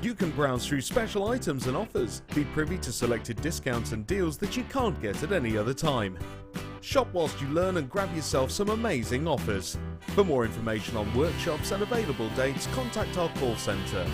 You can browse through special items and offers, be privy to selected discounts and deals that you can't get at any other time. Shop whilst you learn and grab yourself some amazing offers. For more information on workshops and available dates, contact our call centre.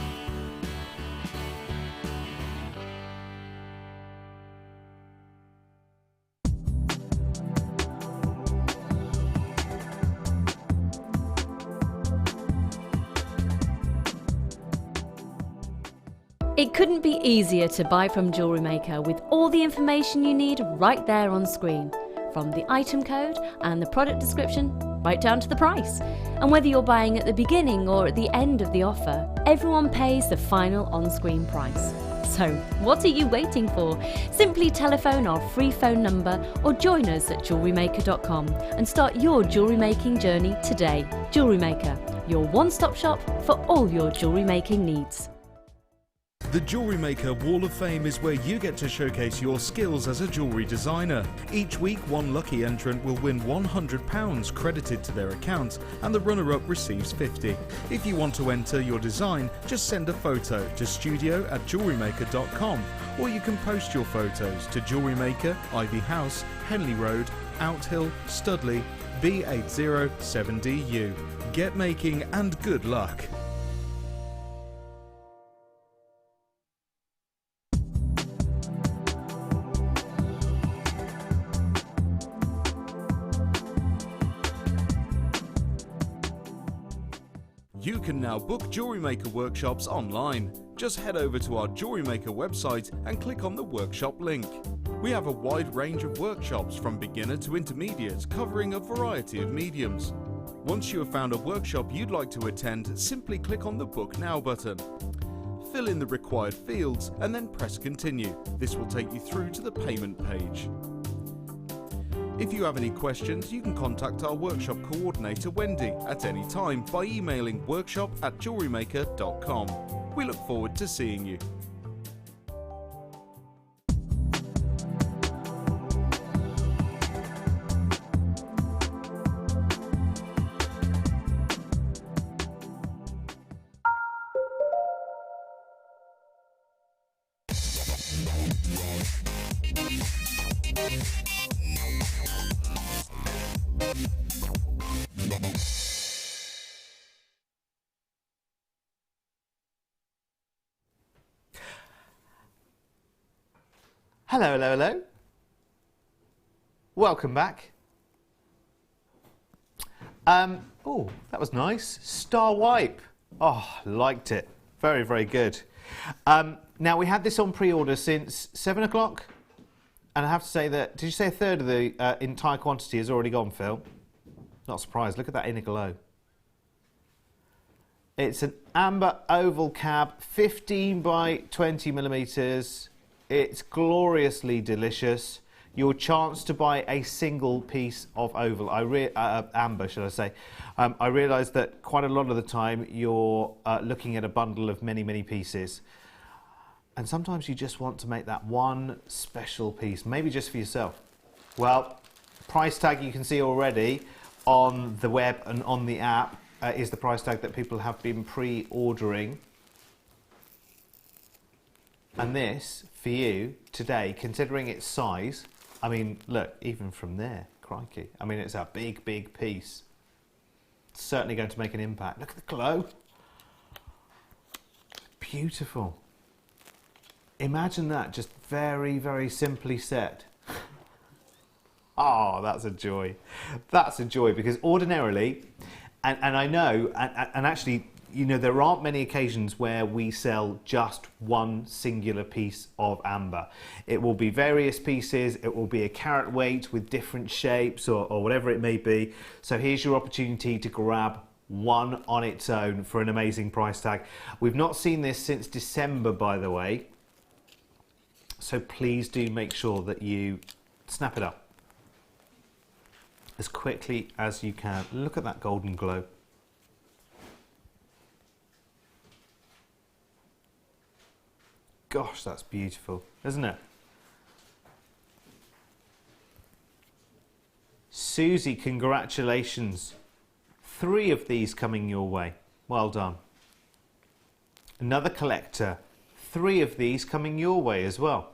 It couldn't be easier to buy from Jewellery Maker with all the information you need right there on screen, from the item code and the product description right down to the price. And whether you're buying at the beginning or at the end of the offer, everyone pays the final on-screen price. So what are you waiting for? Simply telephone our free phone number or join us at JewelleryMaker.com and start your jewellery making journey today. Jewellery Maker, your one-stop shop for all your jewellery making needs. The Jewellery Maker Wall of Fame is where you get to showcase your skills as a jewellery designer. Each week, one lucky entrant will win £100 credited to their account, and the runner-up receives £50. If you want to enter your design, just send a photo to studio@jewellerymaker.com, or you can post your photos to Jewellery Maker, Ivy House, Henley Road, Outhill, Studley, B807DU. Get making and good luck. You can now book Jewellery Maker workshops online. Just head over to our Jewellery Maker website and click on the workshop link. We have a wide range of workshops from beginner to intermediate, covering a variety of mediums. Once you have found a workshop you'd like to attend, simply click on the Book Now button. Fill in the required fields and then press Continue. This will take you through to the payment page. If you have any questions, you can contact our workshop coordinator Wendy at any time by emailing workshop@jewellerymaker.com. We look forward to seeing you. Hello, hello, hello. Welcome back. Oh, that was nice. Star wipe. Oh, liked it. Very, very good. Now, we had this on pre-order since 7 o'clock. And I have to say that, did you say a third of the entire quantity has already gone, Phil? Not surprised. Look at that inner glow. It's an amber oval cab, 15 by 20 millimetres. It's gloriously delicious. Your chance to buy a single piece of oval, amber, should I say. I realise that quite a lot of the time you're looking at a bundle of many, many pieces. And sometimes you just want to make that one special piece, maybe just for yourself. Well, price tag you can see already on the web and on the app is the price tag that people have been pre-ordering. And this, for you, today, considering its size, I mean, look, even from there, crikey. I mean, it's a big, big piece. It's certainly going to make an impact. Look at the glow. Beautiful. Imagine that, just very, very simply set. Oh, that's a joy. That's a joy, because ordinarily, and I know, and actually, you know, there aren't many occasions where we sell just one singular piece of amber. It will be various pieces, it will be a carat weight with different shapes or whatever it may be. So here's your opportunity to grab one on its own for an amazing price tag. We've not seen this since December, by the way. So please do make sure that you snap it up as quickly as you can. Look at that golden glow. Gosh, that's beautiful, isn't it? Susie, congratulations. 3 of these coming your way. Well done. Another collector. 3 of these coming your way as well.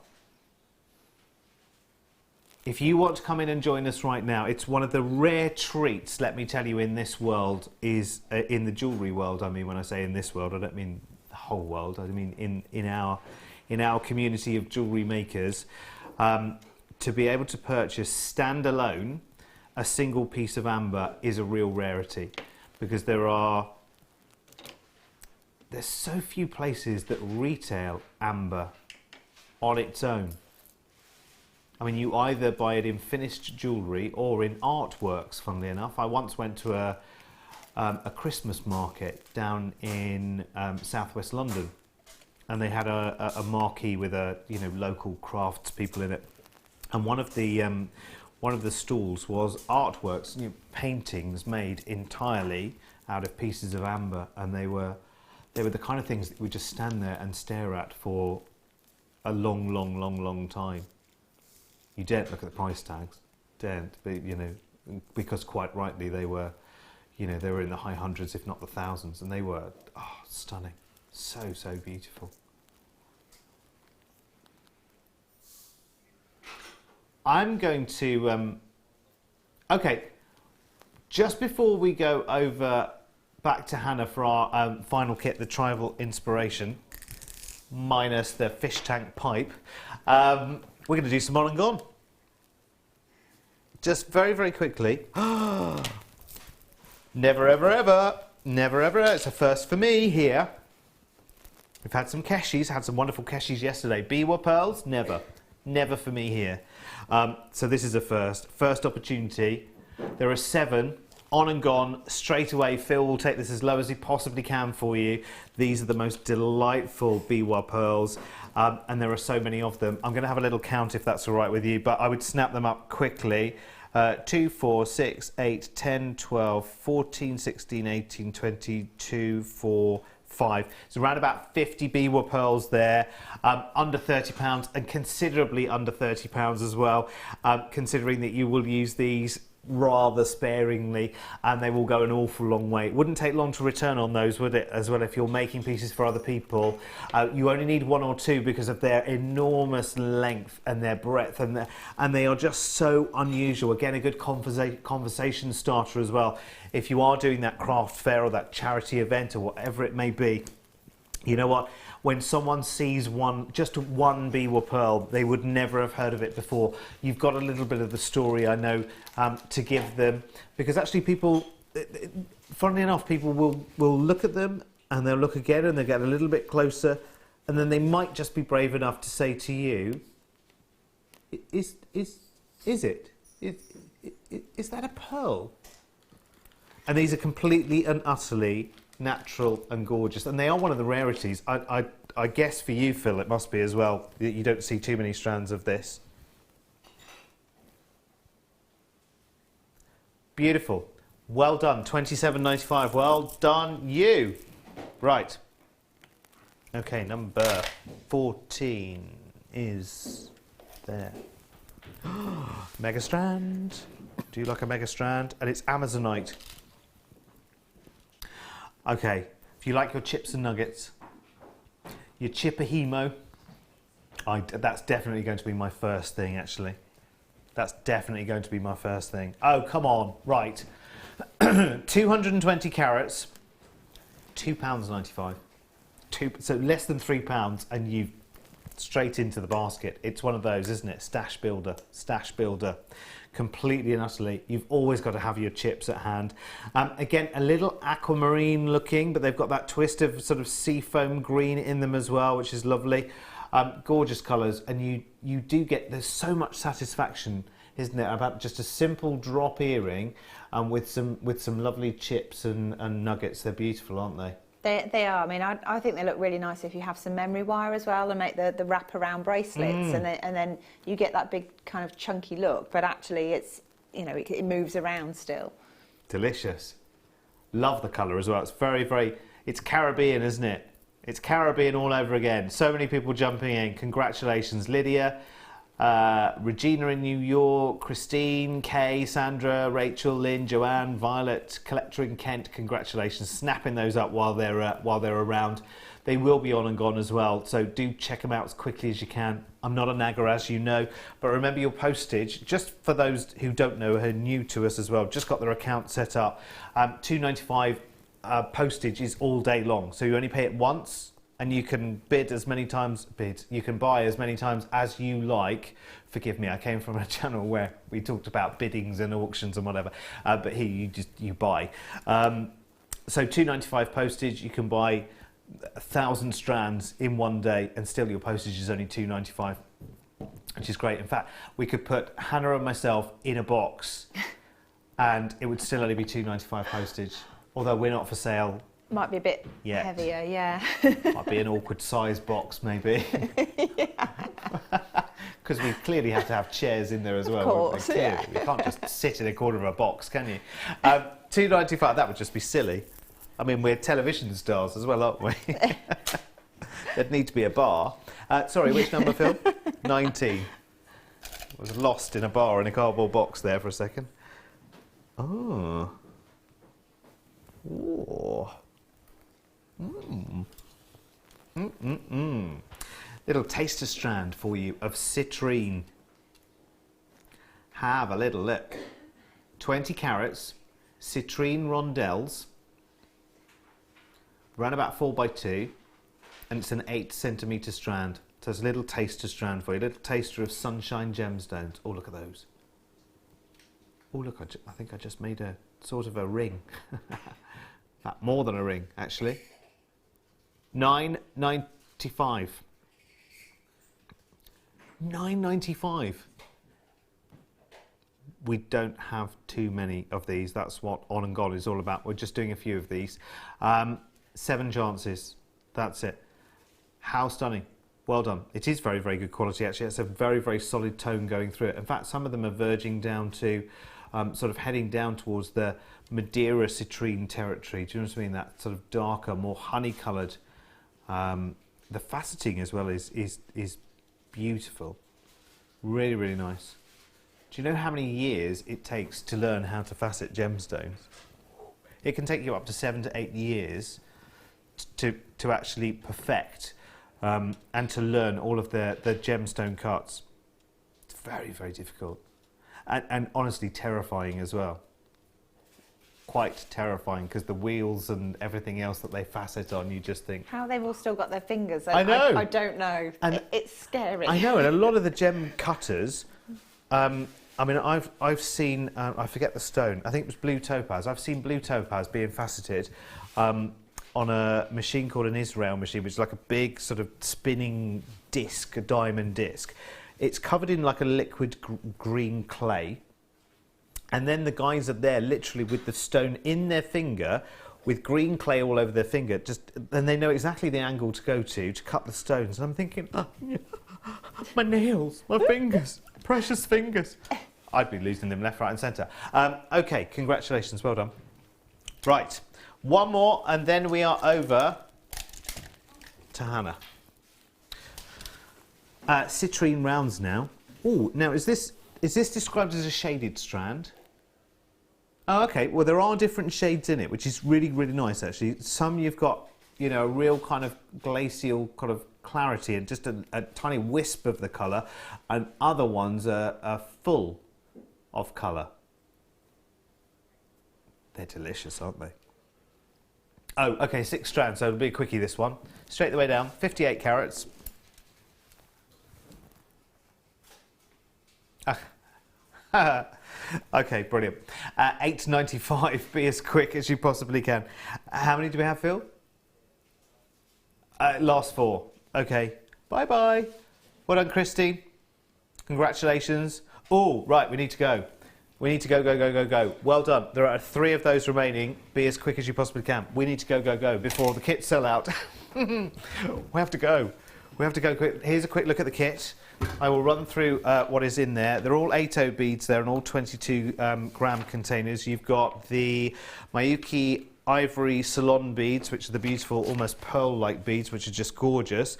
If you want to come in and join us right now, it's one of the rare treats, let me tell you, in this world, is in the jewellery world. I mean, when I say in this world, I don't mean the whole world. I mean in our community of jewellery makers, to be able to purchase standalone a single piece of amber is a real rarity, because there's so few places that retail amber on its own. I mean, you either buy it in finished jewellery or in artworks, funnily enough. I once went to a Christmas market down in southwest London, and they had a marquee with local craftspeople in it. And one of the stalls was artworks, paintings made entirely out of pieces of amber, and they were the kind of things that we just stand there and stare at for a long time. You daren't look at the price tags, daren't, but, because quite rightly they were in the high hundreds, if not the thousands, and they were stunning, so beautiful. I'm going to okay, just before we go over back to Hannah for our final kit, the Tribal Inspiration, minus the fish tank pipe, we're going to do some on and gone. Just very quickly. Never ever, it's a first for me here. We've had some keshies, had some wonderful keshies yesterday. Biwa pearls, never for me here. So this is a first opportunity. There are 7 on and gone straight away. Phil will take this as low as he possibly can for you. These are the most delightful Biwa pearls, and there are so many of them. I'm going to have a little count if that's all right with you, but I would snap them up quickly. 2, 4, 6, 8, 10, 12, 14, 16, 18, 22, 4, 5. So around about 50 Biwa pearls there, under £30 and considerably under £30 as well, considering that you will use these rather sparingly, and they will go an awful long way. It wouldn't take long to return on those, would it, as well, if you're making pieces for other people. You only need 1 or 2 because of their enormous length and their breadth, and they are just so unusual. Again, a good conversation starter as well. If you are doing that craft fair or that charity event or whatever it may be, you know what? When someone sees just one Biwa pearl, they would never have heard of it before. You've got a little bit of the story, I know, to give them, because actually people, funnily enough, people will look at them and they'll look again and they'll get a little bit closer, and then they might just be brave enough to say to you, "Is that a pearl?" And these are completely and utterly natural and gorgeous, and they are one of the rarities. I guess for you, Phil, it must be as well. You don't see too many strands of this. Beautiful. Well done. £27.95. Well done, you. Right. Okay, number 14 is there. Mega strand. Do you like a mega strand? And it's Amazonite. Okay, if you like your chips and nuggets, your chipahimo, that's definitely going to be my first thing, actually. That's definitely going to be my first thing. Oh, come on, right. 220 carats, £2.95. So less than £3, and you've straight into the basket. It's one of those, isn't it? Stash builder. Completely and utterly. You've always got to have your chips at hand. Again, a little aquamarine looking, but they've got that twist of sort of seafoam green in them as well, which is lovely. Gorgeous colours, and you do get, there's so much satisfaction, isn't there, about just a simple drop earring with some lovely chips and nuggets. They're beautiful, aren't they? They are. I mean, I think they look really nice if you have some memory wire as well and make the wrap-around bracelets, and then you get that big kind of chunky look, but actually it's, it moves around still. Delicious. Love the colour as well. It's very, it's Caribbean, isn't it? It's Caribbean all over again. So many people jumping in. Congratulations, Lydia, Regina in New York, Christine, Kay, Sandra, Rachel, Lynn, Joanne, Violet, Collector in Kent. Congratulations, snapping those up while they're around. They will be on and gone as well, so do check them out as quickly as you can. I'm not a nagger, as you know, but remember your postage, just for those who don't know, who are new to us as well, just got their account set up. £2.95 postage is all day long, so you only pay it once, and you can bid as many times, you can buy as many times as you like. Forgive me, I came from a channel where we talked about biddings and auctions and whatever, but here you buy. So £2.95 postage, you can buy 1,000 strands in one day, and still your postage is only £2.95, which is great. In fact, we could put Hannah and myself in a box and it would still only be £2.95 postage, although we're not for sale. Might be a bit yet. heavier, yeah. Might be an awkward size box, maybe. Because we clearly have to have chairs in there as well. Of course, yeah. You can't just sit in a corner of a box, can you? £2.95, that would just be silly. I mean, we're television stars as well, aren't we? There'd need to be a bar. Sorry, which number, Phil? 19. I was lost in a bar in a cardboard box there for a second. Oh. Ooh. Little taster strand for you of citrine. Have a little look. 20 carats, citrine rondelles, around about 4x2, and it's an 8cm strand. So it's a little taster strand for you, a little taster of sunshine gemstones. Oh, look at those. Oh, look, I think I just made a sort of a ring. In fact, more than a ring, actually. £9.95. £9.95. We don't have too many of these. That's what On and Gone is all about. We're just doing a few of these. 7 chances. That's it. How stunning. Well done. It is very, very good quality, actually. It's a very, very solid tone going through it. In fact, some of them are verging down to sort of heading down towards the Madeira citrine territory. Do you know what I mean? That sort of darker, more honey-coloured. The faceting as well is beautiful. Really, really nice. Do you know how many years it takes to learn how to facet gemstones? It can take you up to 7 to 8 years to actually perfect and to learn all of the gemstone cuts. It's very, very difficult. And honestly terrifying as well. Quite terrifying, because the wheels and everything else that they facet on, you just think... How they've all still got their fingers. I know. I don't know. And it's scary. I know, and a lot of the gem cutters... I mean, I've seen... I forget the stone. I think it was blue topaz. I've seen blue topaz being faceted on a machine called an Israel machine, which is like a big sort of spinning disc, a diamond disc. It's covered in like a liquid green clay. And then the guys are there literally with the stone in their finger, with green clay all over their finger, and they know exactly the angle to go to cut the stones. And I'm thinking, oh, my nails, my fingers, precious fingers. I'd be losing them left, right and centre. OK, congratulations, well done. Right, one more and then we are over to Hannah. Citrine rounds now. Oh, now is this described as a shaded strand? Oh, okay. Well, there are different shades in it, which is really, really nice, actually. Some you've got, you know, a real kind of glacial kind of clarity and just a tiny wisp of the colour, and other ones are full of colour. They're delicious, aren't they? Oh, okay, 6 strands, so it'll be a quickie, this one. Straight the way down, 58 carats. Okay, brilliant. £8.95, be as quick as you possibly can. How many do we have, Phil? Last 4. Okay, bye-bye. Well done, Christine. Congratulations. Oh, right, we need to go. We need to go, go, go, go, go. Well done. There are 3 of those remaining. Be as quick as you possibly can. We need to go, go, go before the kits sell out. We have to go. We have to go quick. Here's a quick look at the kit. I will run through what is in there. They're all 8/0 beads there and all 22 gram containers. You've got the Miyuki ivory salon beads, which are the beautiful, almost pearl-like beads, which are just gorgeous.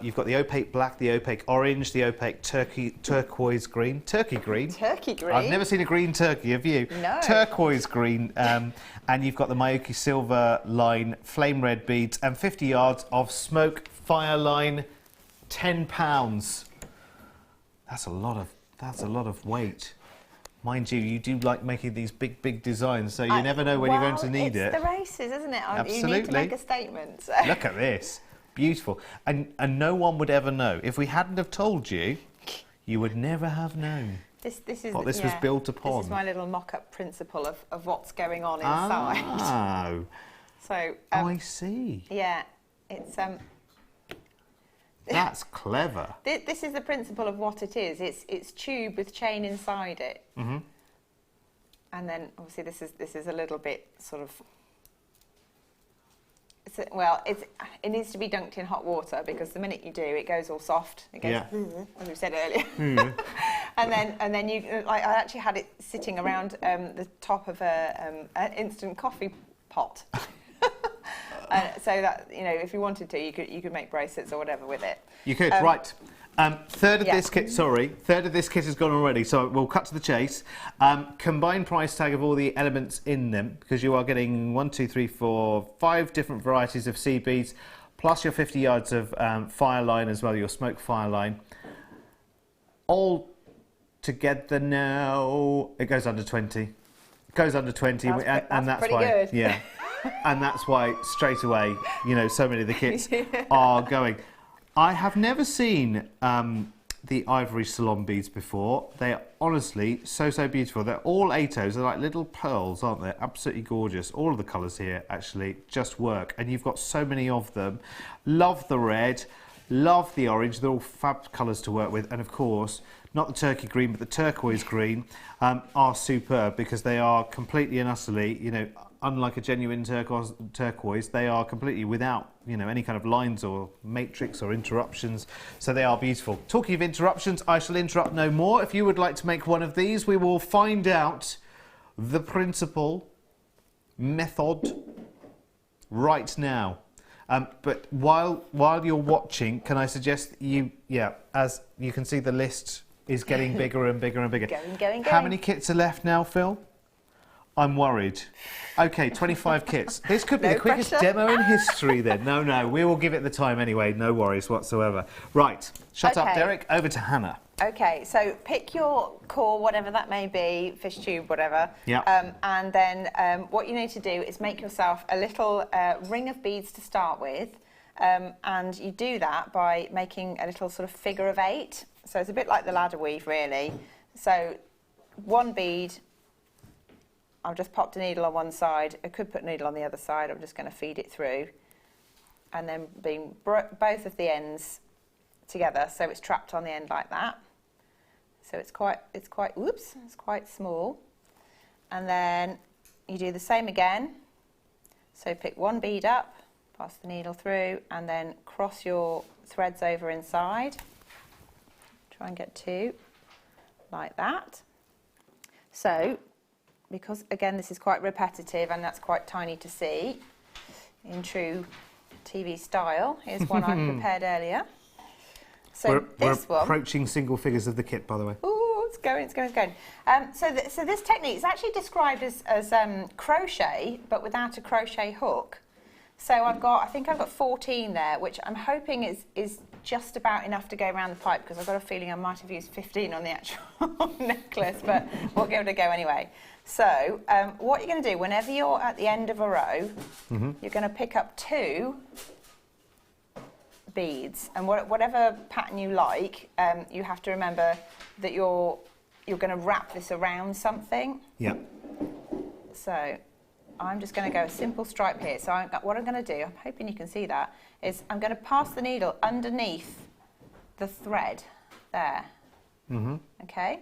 You've got the opaque black, the opaque orange, the opaque turquoise green. Turkey green? Turkey green? I've never seen a green turkey, have you? No. Turquoise green. And you've got the Maoki silver line, flame red beads, and 50 yards of smoke fire line, £10. That's a lot of weight. Mind you, you do like making these big designs, so you never know when you're going to need it. It's the races, isn't it? Absolutely. You need to make a statement. So. Look at this. Beautiful. And no one would ever know. If we hadn't have told you, you would never have known This is what this was built upon. This is my little mock-up principle of what's going on inside. Oh. So, I see. Yeah, it's... That's clever. This is the principle of what it is. It's tube with chain inside it. Mm-hmm. And then obviously this is a little bit sort of. It needs to be dunked in hot water because the minute you do, it goes all soft. It goes, as we said earlier. and then you. I actually had it sitting around the top of an instant coffee pot. So that, you know, if you wanted to, you could make bracelets or whatever with it. You could, right. Third of this kit has gone already, so we'll cut to the chase. Combined price tag of all the elements in them, because you are getting 5 different varieties of seed beads, plus your 50 yards of fire line as well, your smoke fire line. All together now, it goes under 20. It goes under 20, and that's pretty why. Good. Yeah. And that's why straight away, you know, so many of the kits are going. I have never seen the ivory salon beads before. They are honestly so beautiful. They're all ATOs. They're like little pearls, aren't they? Absolutely gorgeous. All of the colours here actually just work. And you've got so many of them. Love the red. Love the orange. They're all fab colours to work with. And of course, not the turkey green, but the turquoise green are superb because they are completely and utterly, you know, unlike a genuine turquoise, they are completely without, you know, any kind of lines or matrix or interruptions. So they are beautiful. Talking of interruptions, I shall interrupt no more. If you would like to make one of these, we will find out the principle, method, right now. But while you're watching, can I suggest as you can see, the list is getting bigger and bigger and bigger. Going. How many kits are left now, Phil? I'm worried. Okay, 25 kits. This could be the quickest demo in history then. No, we will give it the time anyway. No worries whatsoever. Right, shut up, Derek. Over to Hannah. Okay, so pick your core, whatever that may be, fish tube, whatever. Yeah. And then what you need to do is make yourself a little ring of beads to start with. And you do that by making a little sort of figure of 8. So it's a bit like the ladder weave, really. So one bead, I've just popped a needle on one side. I could put a needle on the other side. I'm just going to feed it through. And then bring both of the ends together so it's trapped on the end like that. So it's quite small. And then you do the same again. So pick one bead up, pass the needle through, and then cross your threads over inside. Try and get 2 like that. So, because again this is quite repetitive and that's quite tiny to see in true TV style, here's one I prepared earlier. So we're approaching single figures of the kit, by the way. Ooh, it's going. So this technique is actually described as crochet, but without a crochet hook. So I think I've got 14 there, which I'm hoping is just about enough to go around the pipe, because I've got a feeling I might have used 15 on the actual necklace, but we'll give it a go anyway. So what you're going to do, whenever you're at the end of a row, you're going to pick up 2 beads, and whatever pattern you like, you have to remember that you're going to wrap this around something. Yeah. So I'm just going to go a simple stripe here. So what I'm going to do, I'm hoping you can see that, is I'm going to pass the needle underneath the thread there. Okay,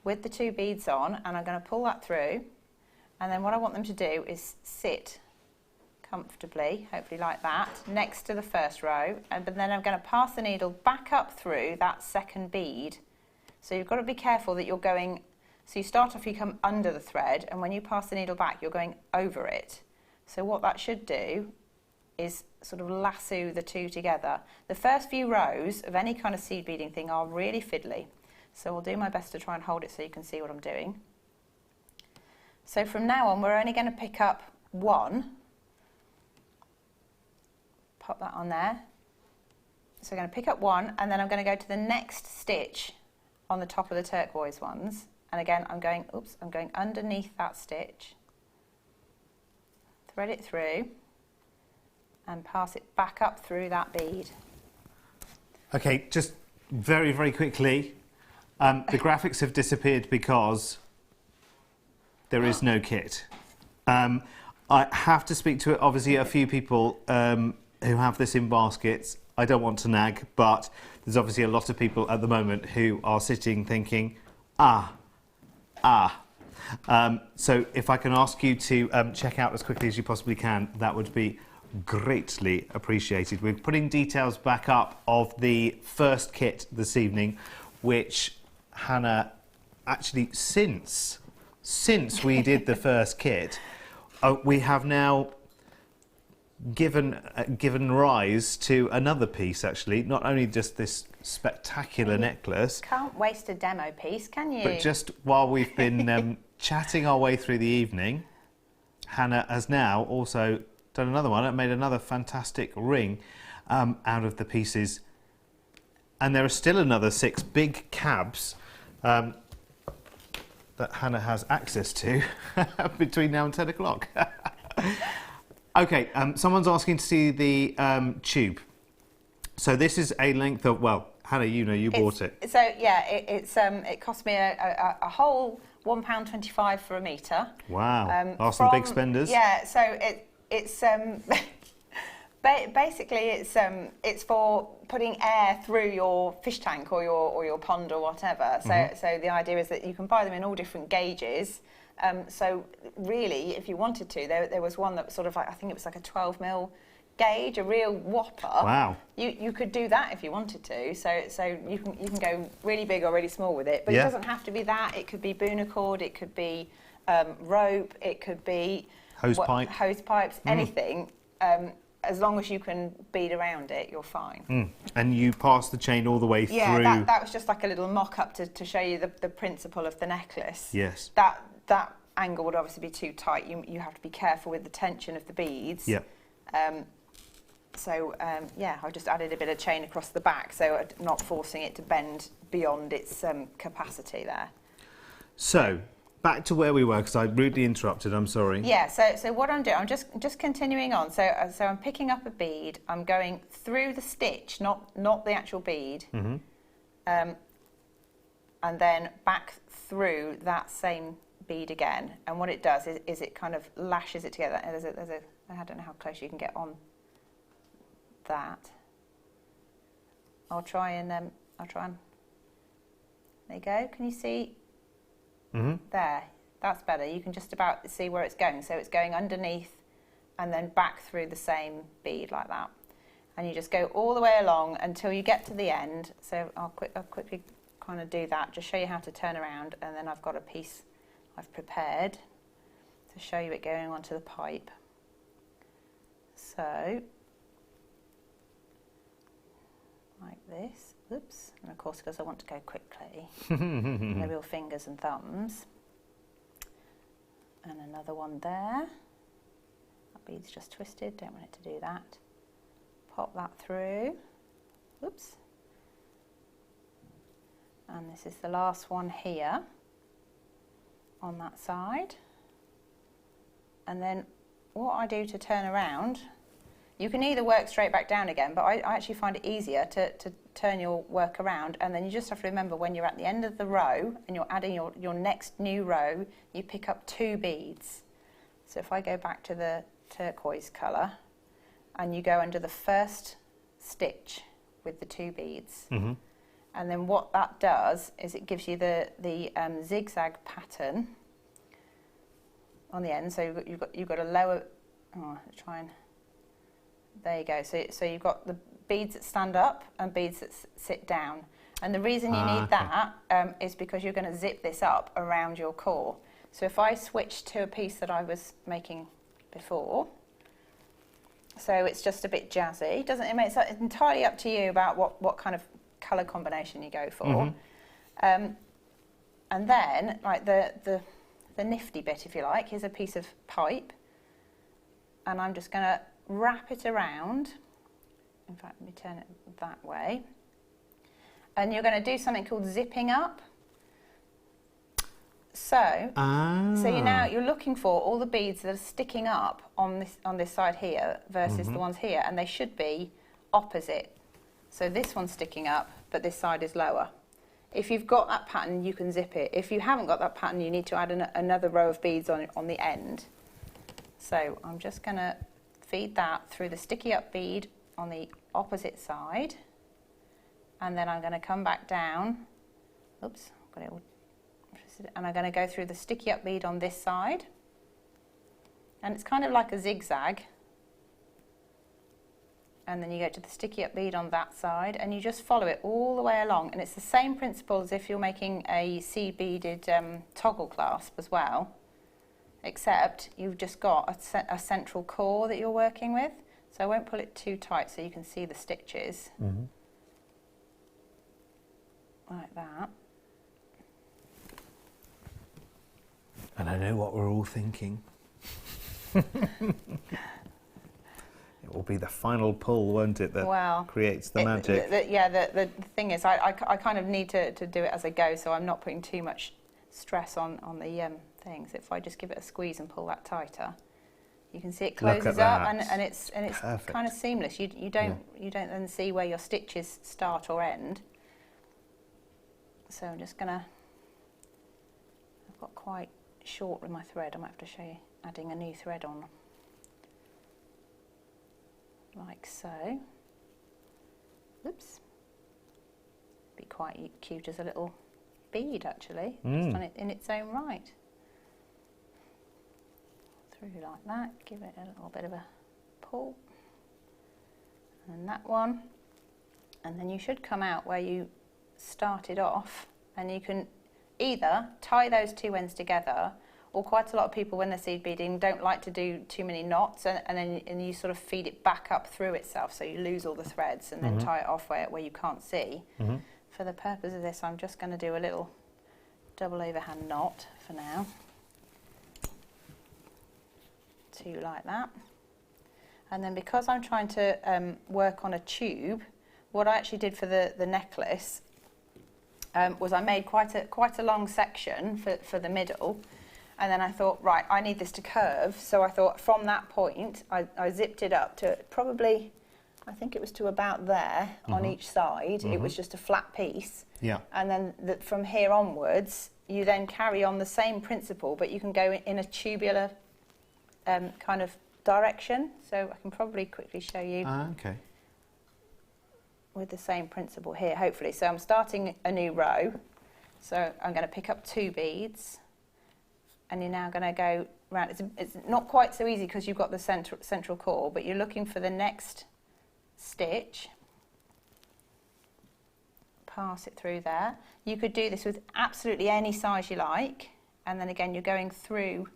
with the 2 beads on, and I'm going to pull that through, and then what I want them to do is sit comfortably, hopefully like that, next to the first row, but then I'm going to pass the needle back up through that second bead. So you've got to be careful that you're going So you start off, you come under the thread, and when you pass the needle back, you're going over it. So what that should do is sort of lasso the two together. The first few rows of any kind of seed beading thing are really fiddly. So I'll do my best to try and hold it so you can see what I'm doing. So from now on, we're only going to pick up one. Pop that on there. So I'm going to pick up one, and then I'm going to go to the next stitch on the top of the turquoise ones. And again, I'm going underneath that stitch, thread it through, and pass it back up through that bead. Okay, just very, very quickly, the graphics have disappeared because there is no kit. I have to speak to, obviously, a few people who have this in baskets. I don't want to nag, but there's obviously a lot of people at the moment who are sitting thinking, so if I can ask you to check out as quickly as you possibly can, that would be greatly appreciated. We're putting details back up of the first kit this evening, which Hannah, actually since we did the first kit, we have now given rise to another piece, actually. Not only just this spectacular necklace. Can't waste a demo piece, can you? But just while we've been chatting our way through the evening, Hannah has now also done another one and made another fantastic ring out of the pieces. And there are still another 6 big cabs that Hannah has access to between now and 10 o'clock. Okay, someone's asking to see the tube. So this is a length of, well, Hannah, you know, you bought it. So yeah, it cost me a whole £1.25 for a metre. Wow, are some big spenders. Yeah, so it's basically it's for putting air through your fish tank or your pond or whatever. So the idea is that you can buy them in all different gauges. So really, if you wanted to, there was one that was sort of like, I think it was like a 12mm gauge, a real whopper. Wow. You could do that if you wanted to. So you can go really big or really small with it. But Yeah. it doesn't have to be that. It could be Buna cord, it could be rope, it could be hose pipes, anything. As long as you can bead around it, you're fine. And you pass the chain all the way through. Yeah, that was just like a little mock-up to show you the principle of the necklace. Yes. That angle would obviously be too tight. You have to be careful with the tension of the beads. Yeah. Yeah, I just added a bit of chain across the back, so I'm not forcing it to bend beyond its capacity there. So, back to where we were, because I rudely interrupted, I'm sorry. Yeah, so what I'm doing, I'm just continuing on. So I'm picking up a bead, I'm going through the stitch, not the actual bead, and then back through that same bead again. And what it does is it kind of lashes it together. And I don't know how close you can get on that. I'll try and there you go. Can you see? There, that's better. You can just about see where it's going. So it's going underneath and then back through the same bead like that. And you just go all the way along until you get to the end. So I'll quickly kind of do that, just show you how to turn around, and then I've got a piece I've prepared to show you it going onto the pipe. So, like this. Oops, and of course, because I want to go quickly, the real fingers and thumbs. And another one there. That bead's just twisted, don't want it to do that. Pop that through. Oops. And this is the last one here on that side. And then what I do to turn around, you can either work straight back down again, but I actually find it easier to turn your work around, and then you just have to remember when you're at the end of the row and you're adding your next new row, you pick up 2 beads. So if I go back to the turquoise colour, and you go under the first stitch with the 2 beads, and then what that does is it gives you the zigzag pattern on the end. So you've got a lower. Oh, try and. There you go. So you've got the beads that stand up and beads that sit down, And the reason you need that is because you're going to zip this up around your core. So if I switch to a piece that I was making before, so it's just a bit jazzy. It's entirely up to you about what kind of colour combination you go for. And then, like the nifty bit, if you like, here's a piece of pipe, and I'm just going to wrap it around. In fact, let me turn it that way. And you're going to do something called zipping up. So you're looking for all the beads that are sticking up on this side here versus the ones here, and they should be opposite. So this one's sticking up, but this side is lower. If you've got that pattern, you can zip it. If you haven't got that pattern, you need to add another row of beads on the end. So I'm just going to feed that through the sticky up bead on the opposite side, and then I'm going to come back down. Oops, got it all. And I'm going to go through the sticky up bead on this side, and it's kind of like a zigzag, and then you go to the sticky up bead on that side, and you just follow it all the way along, and it's the same principle as if you're making a seed beaded toggle clasp as well, except you've just got a central core that you're working with. So I won't pull it too tight so you can see the stitches, like that. And I know what we're all thinking. It will be the final pull, won't it, that creates the magic? The thing is, I kind of need to do it as I go, so I'm not putting too much stress on the things. If I just give it a squeeze and pull that tighter, you can see it closes up, and it's kind of seamless. You don't then see where your stitches start or end. So I'm just gonna. I've got quite short with my thread. I might have to show you adding a new thread on, like so. Oops. Be quite cute as a little bead, actually, just on it in its own right. Through like that, give it a little bit of a pull, and that one, and then you should come out where you started off, and you can either tie those two ends together, or quite a lot of people when they're seed beading don't like to do too many knots, and then you sort of feed it back up through itself, so you lose all the threads and then tie it off where you can't see. For the purpose of this, I'm just going to do a little double overhand knot for now. Two like that. And then because I'm trying to work on a tube, what I actually did for the necklace was I made quite a long section for the middle, and then I thought, right, I need this to curve, so I thought from that point I zipped it up to probably, I think it was to about there on each side. It was just a flat piece. Yeah. And then from here onwards, you then carry on the same principle, but you can go in a tubular kind of direction. So I can probably quickly show you. Okay. With the same principle here, hopefully. So I'm starting a new row. So I'm going to pick up 2 beads, and you're now going to go round. It's not quite so easy because you've got the central core, but you're looking for the next stitch. Pass it through there. You could do this with absolutely any size you like, and then again you're going through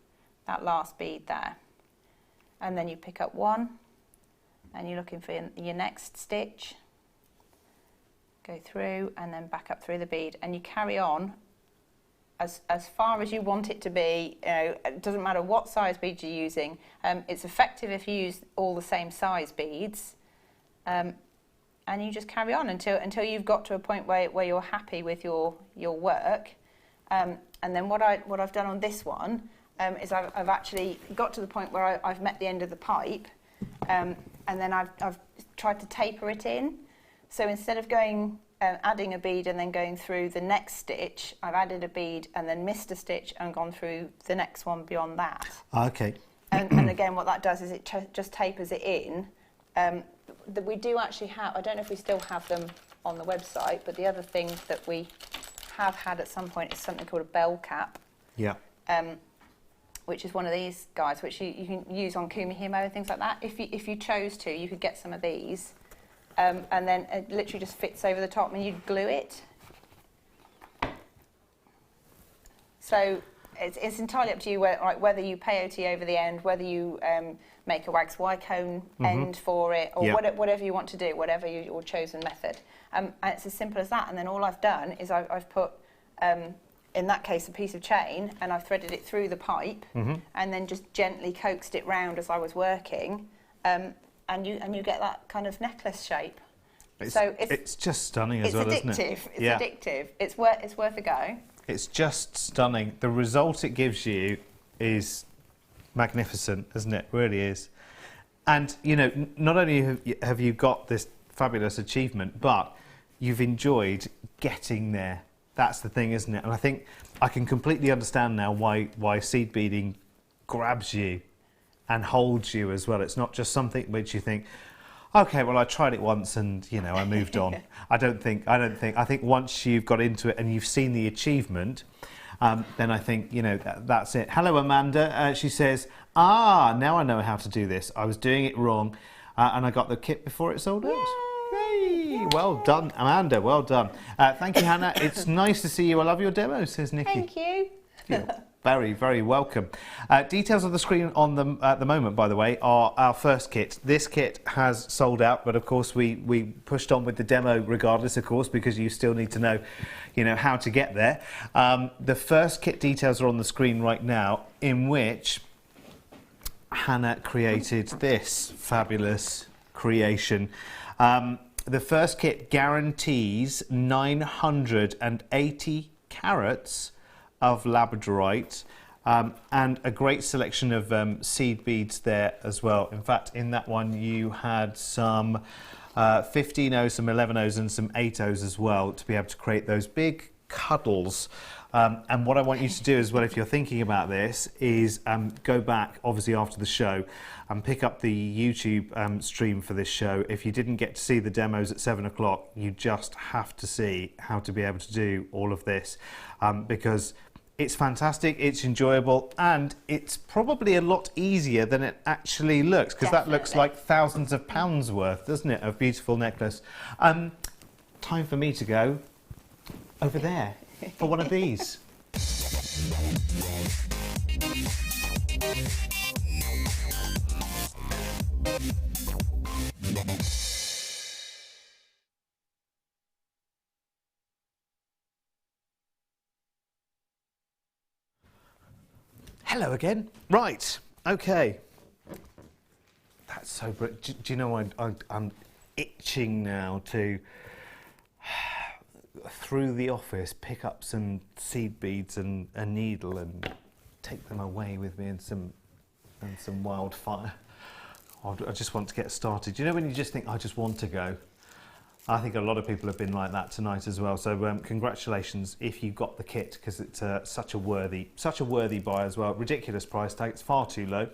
that last bead there, and then you pick up 1, and you're looking for your next stitch. Go through and then back up through the bead, and you carry on as far as you want it to be. It doesn't matter what size beads you're using. It's effective if you use all the same size beads, and you just carry on until you've got to a point where you're happy with your work. And then what I've done on this one is I've actually got to the point where I've met the end of the pipe, and then I've tried to taper it in. So instead of going adding a bead and then going through the next stitch, I've added a bead and then missed a stitch and gone through the next one beyond that. Okay. And again, what that does is it just tapers it in. That we do actually have, I don't know if we still have them on the website, but the other thing that we have had at some point is something called a bell cap. Yeah. Which is one of these guys, which you can use on kumihimo and things like that. If you chose to, you could get some of these. And then it literally just fits over the top, and you'd glue it So it's entirely up to you whether you peyote over the end, whether you make a wax Y cone end for it, or whatever you want to do, whatever your chosen method. And it's as simple as that. And then all I've done is I've put, in that case, a piece of chain, and I've threaded it through the pipe, and then just gently coaxed it round as I was working, and you get that kind of necklace shape. It's just stunning as well, isn't it? It's addictive. It's worth a go. It's just stunning. The result it gives you is magnificent, isn't it? It really is. And, you know, not only have you got this fabulous achievement, but you've enjoyed getting there. That's the thing, isn't it? And I think I can completely understand now why seed beading grabs you and holds you as well. It's not just something which you think, okay, well, I tried it once and, you know, I moved on. I think once you've got into it and you've seen the achievement, then I think, you know, that's it. Hello, Amanda. She says, now I know how to do this. I was doing it wrong and I got the kit before it sold out. Yay! Well done, Amanda. Well done. Thank you, Hannah. It's nice to see you. I love your demo, says Nikki. Thank you. You're very, very welcome. Details on the screen at the moment, by the way, are our first kit. This kit has sold out, but of course we pushed on with the demo regardless, of course, because you still need to know, you know, how to get there. The first kit details are on the screen right now, in which Hannah created this fabulous creation. The first kit guarantees 980 carats of labradorite and a great selection of seed beads there as well. In fact, in that one you had some 15Os, some 11Os and some 8Os as well to be able to create those big cuddles. And what I want you to do as well, if you're thinking about this, is go back, obviously after the show, and pick up the YouTube stream for this show. If you didn't get to see the demos at 7 o'clock, you just have to see how to be able to do all of this, because it's fantastic, it's enjoyable, and it's probably a lot easier than it actually looks, because that looks like thousands of pounds worth, doesn't it, of beautiful necklace. Time for me to go over there for one of these. Hello again. Right, okay. That's so brilliant. Do you know, I'm itching now to, through the office, pick up some seed beads and a needle and take them away with me and some wildfire. I just want to get started. You know when you just think, I just want to go? I think a lot of people have been like that tonight as well. So congratulations if you got the kit, because it's such a worthy buy as well. Ridiculous price tag. It's far too low.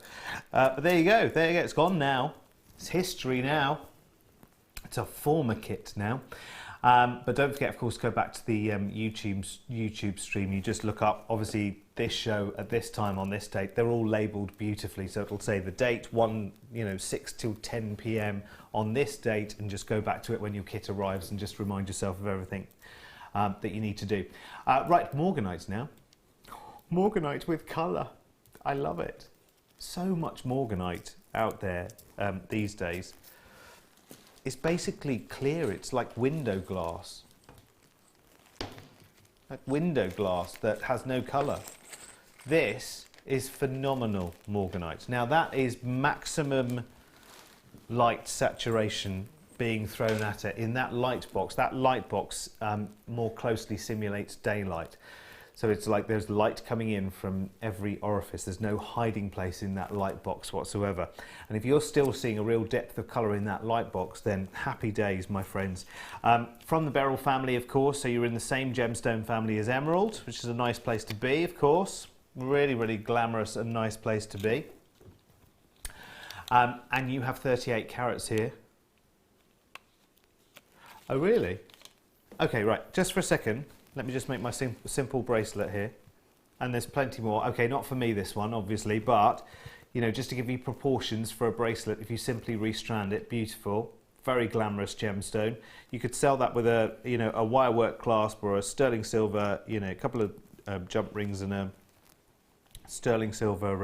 But there you go. There you go. It's gone now. It's history now. It's a former kit now. But don't forget, of course, go back to the YouTube stream. You just look up, obviously, this show at this time on this date. They're all labelled beautifully, so it'll say the date 6 till 10 p.m. on this date, and just go back to it when your kit arrives and just remind yourself of everything that you need to do. Right, Morganite now. Morganite with colour. I love it. So much Morganite out there these days. It's basically clear. It's like window glass. Like window glass that has no colour. This is phenomenal Morganite. Now that is maximum light saturation being thrown at it in that light box. That light box more closely simulates daylight. So it's like there's light coming in from every orifice. There's no hiding place in that light box whatsoever. And if you're still seeing a real depth of colour in that light box, then happy days, my friends. From the beryl family, of course, so you're in the same gemstone family as emerald, which is a nice place to be, of course. Really, really glamorous and nice place to be. And you have 38 carats here. Oh, really? Okay, right, just for a second. Let me just make my simple bracelet here. And there's plenty more. Okay, not for me this one, obviously, but, you know, just to give you proportions for a bracelet, if you simply restrand it, beautiful, very glamorous gemstone. You could sell that with a, you know, a wirework clasp or a sterling silver, you know, a couple of jump rings and a sterling silver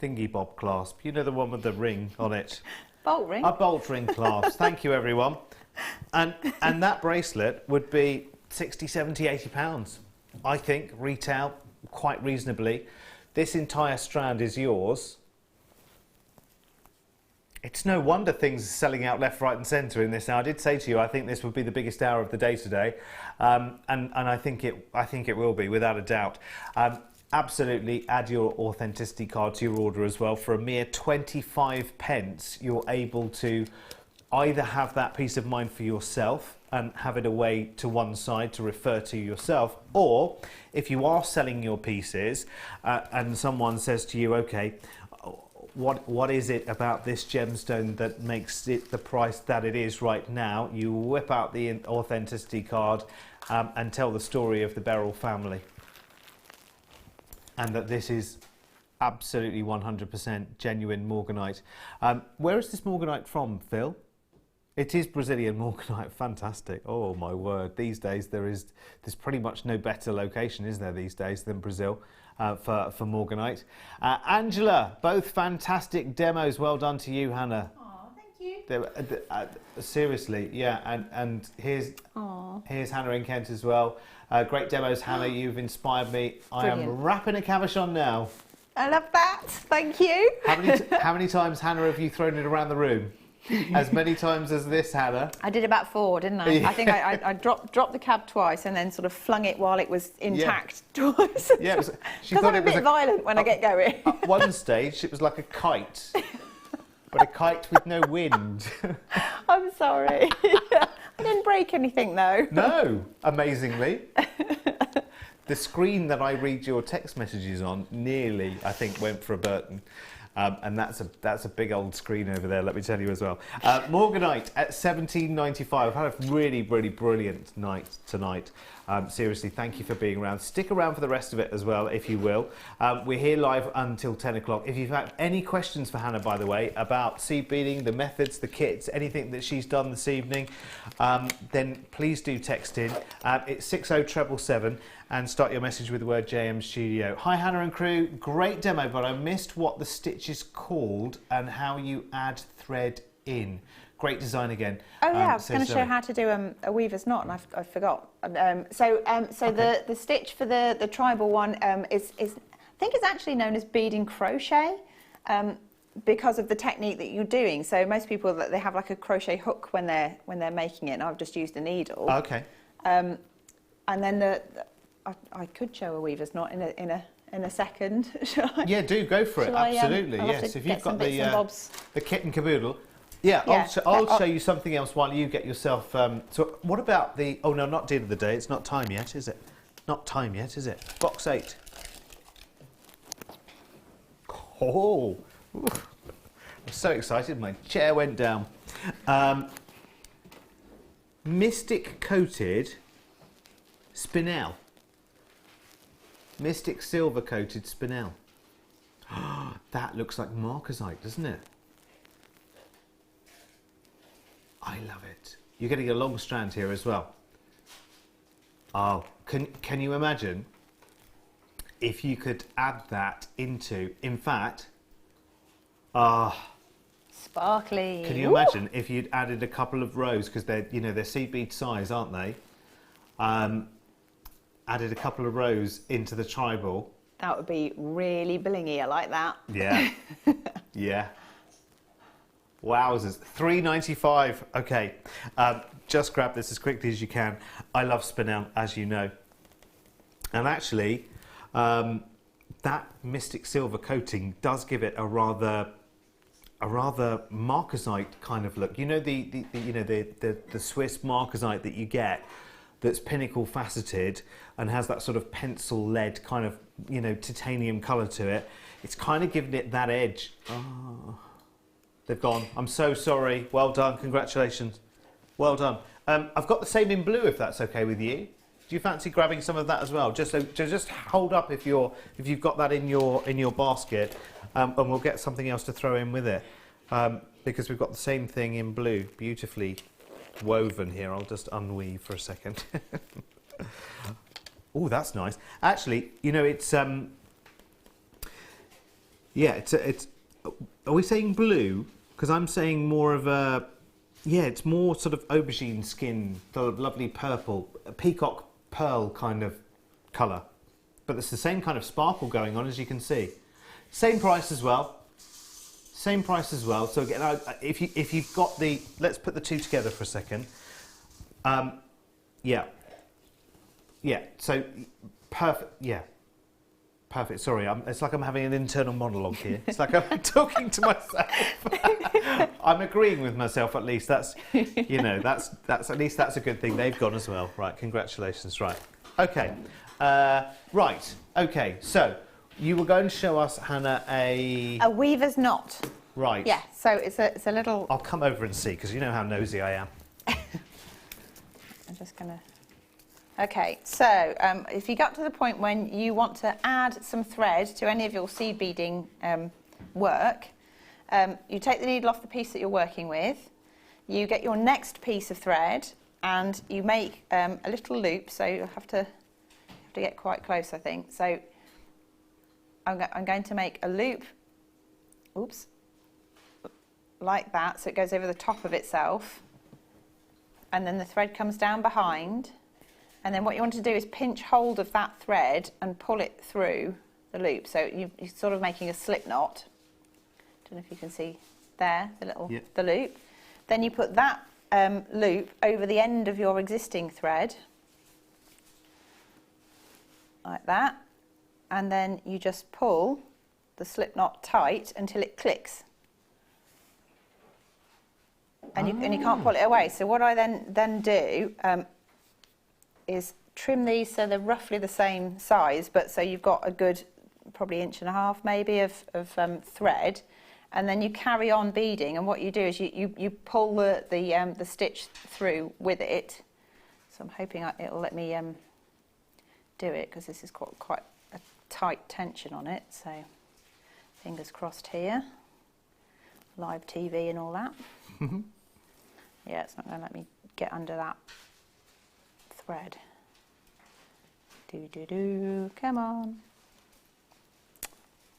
thingy bob clasp. You know, the one with the ring on it. Bolt ring? A bolt ring clasp. Thank you, everyone. And that bracelet would be 60, 70, 80 pounds. I think retail quite reasonably. This entire strand is yours. It's no wonder things are selling out left, right and centre in this. Now, I did say to you, I think this would be the biggest hour of the day today. And I think it will be, without a doubt. Absolutely add your authenticity card to your order as well. For a mere 25 pence, you're able to either have that peace of mind for yourself and have it away to one side to refer to yourself, or if you are selling your pieces and someone says to you, okay, what is it about this gemstone that makes it the price that it is right now? You whip out the authenticity card and tell the story of the Beryl family, and that this is absolutely 100% genuine morganite. Where is this morganite from, Phil? It is Brazilian morganite. Fantastic. Oh my word. These days there's pretty much no better location, is there, these days, than Brazil for morganite. Angela, both fantastic demos. Well done to you, Hannah. Oh, thank you. Seriously, yeah. And here's Hannah in Kent as well. Great demos, Hannah. You've inspired me. Brilliant. I am wrapping a cabochon now. I love that. Thank you. How many times, Hannah, have you thrown it around the room? As many times as this, Hannah? I did about 4, didn't I? Yeah. I think I dropped the cab twice and then sort of flung it while it was intact twice. Yeah, she Because thought I'm a it was bit violent when I get going. At one stage, it was like a kite, but a kite with no wind. I'm sorry. I didn't break anything though. No, amazingly. The screen that I read your text messages on nearly, I think, went for a Burton. And that's a big old screen over there, let me tell you as well. Morganite at £17.95. I've had a really, really brilliant night tonight. Seriously, thank you for being around. Stick around for the rest of it as well, if you will. We're here live until 10 o'clock. If you've had any questions for Hannah, by the way, about seed beading, the methods, the kits, anything that she's done this evening, then please do text in. It's 60777 and start your message with the word JM Studio. Hi, Hannah and crew. Great demo, but I missed what the stitch is called and how you add thread in. Great design again. Oh yeah, I was going to show how to do a weaver's knot, and I forgot. The stitch for the tribal one is I think it's actually known as beading crochet because of the technique that you're doing. So most people they have like a crochet hook when they're making it, and I've just used a needle. Okay. And then I could show a weaver's knot in a second. Shall I? Yeah, do go for it. Absolutely, yes. If you've got the kit and caboodle. Yeah, I'll show you something else while you get yourself. So, what about the? Oh no, not deal of the day. It's not time yet, is it? Not time yet, is it? Box 8. Oh, I'm so excited. My chair went down. Mystic coated spinel. Mystic silver coated spinel. That looks like marcasite, doesn't it? I love it. You're getting a long strand here as well. Oh, can you imagine if you could add that into, in fact, sparkly. Can you imagine if you'd added a couple of rows, because they're seed bead size, aren't they? Added a couple of rows into the tribal. That would be really blingy. I like that. Yeah. Yeah. Wowzers. £3.95. Okay. Just grab this as quickly as you can. I love spinel, as you know. And actually, that mystic silver coating does give it a rather marcasite kind of look. You know the Swiss marcasite that you get, that's pinnacle faceted and has that sort of pencil lead kind of titanium colour to it. It's kind of giving it that edge. Oh. They've gone. I'm so sorry. Well done. Congratulations. Well done. I've got the same in blue, if that's okay with you. Do you fancy grabbing some of that as well? Just hold up if you've got that in your basket, and we'll get something else to throw in with it, because we've got the same thing in blue, beautifully woven here. I'll just unweave for a second. Oh, that's nice. Actually, you know, it's yeah, it's. Are we saying blue? Because I'm saying more of a, yeah, it's more sort of aubergine skin, sort of lovely purple, a peacock pearl kind of colour. But it's the same kind of sparkle going on, as you can see. Same price as well. Same price as well. So again, if you've got the, let's put the two together for a second. Yeah. Yeah. So perfect. Yeah. Perfect. Sorry, it's like I'm having an internal monologue here. It's like I'm talking to myself. I'm agreeing with myself, at least. That's, you know, that's at least that's a good thing. They've gone as well. Right. Congratulations. Right. Okay. Right. Okay. So you were going to show us, Hannah, a weaver's knot. Right. Yeah. So it's a little. I'll come over and see, because you know how nosy I am. I'm just gonna. Okay, so if you got to the point when you want to add some thread to any of your seed beading work, you take the needle off the piece that you're working with, you get your next piece of thread and you make a little loop, so you have to get quite close, I think. So I'm going to make a loop, oops, like that, so it goes over the top of itself, and then the thread comes down behind. And then what you want to do is pinch hold of that thread and pull it through the loop. So you're sort of making a slip knot. Don't know if you can see there, the little the loop. Then you put that loop over the end of your existing thread, like that. And then you just pull the slip knot tight until it clicks. And you can't pull it away. So what I then do is trim these so they're roughly the same size, but so you've got a good probably 1.5 inches maybe of thread, and then you carry on beading. And what you do is you pull the stitch through with it. So I'm hoping it'll let me do it, because this is quite a tight tension on it. So fingers crossed here. Live TV and all that. Yeah, it's not going to let me get under that thread. Come on.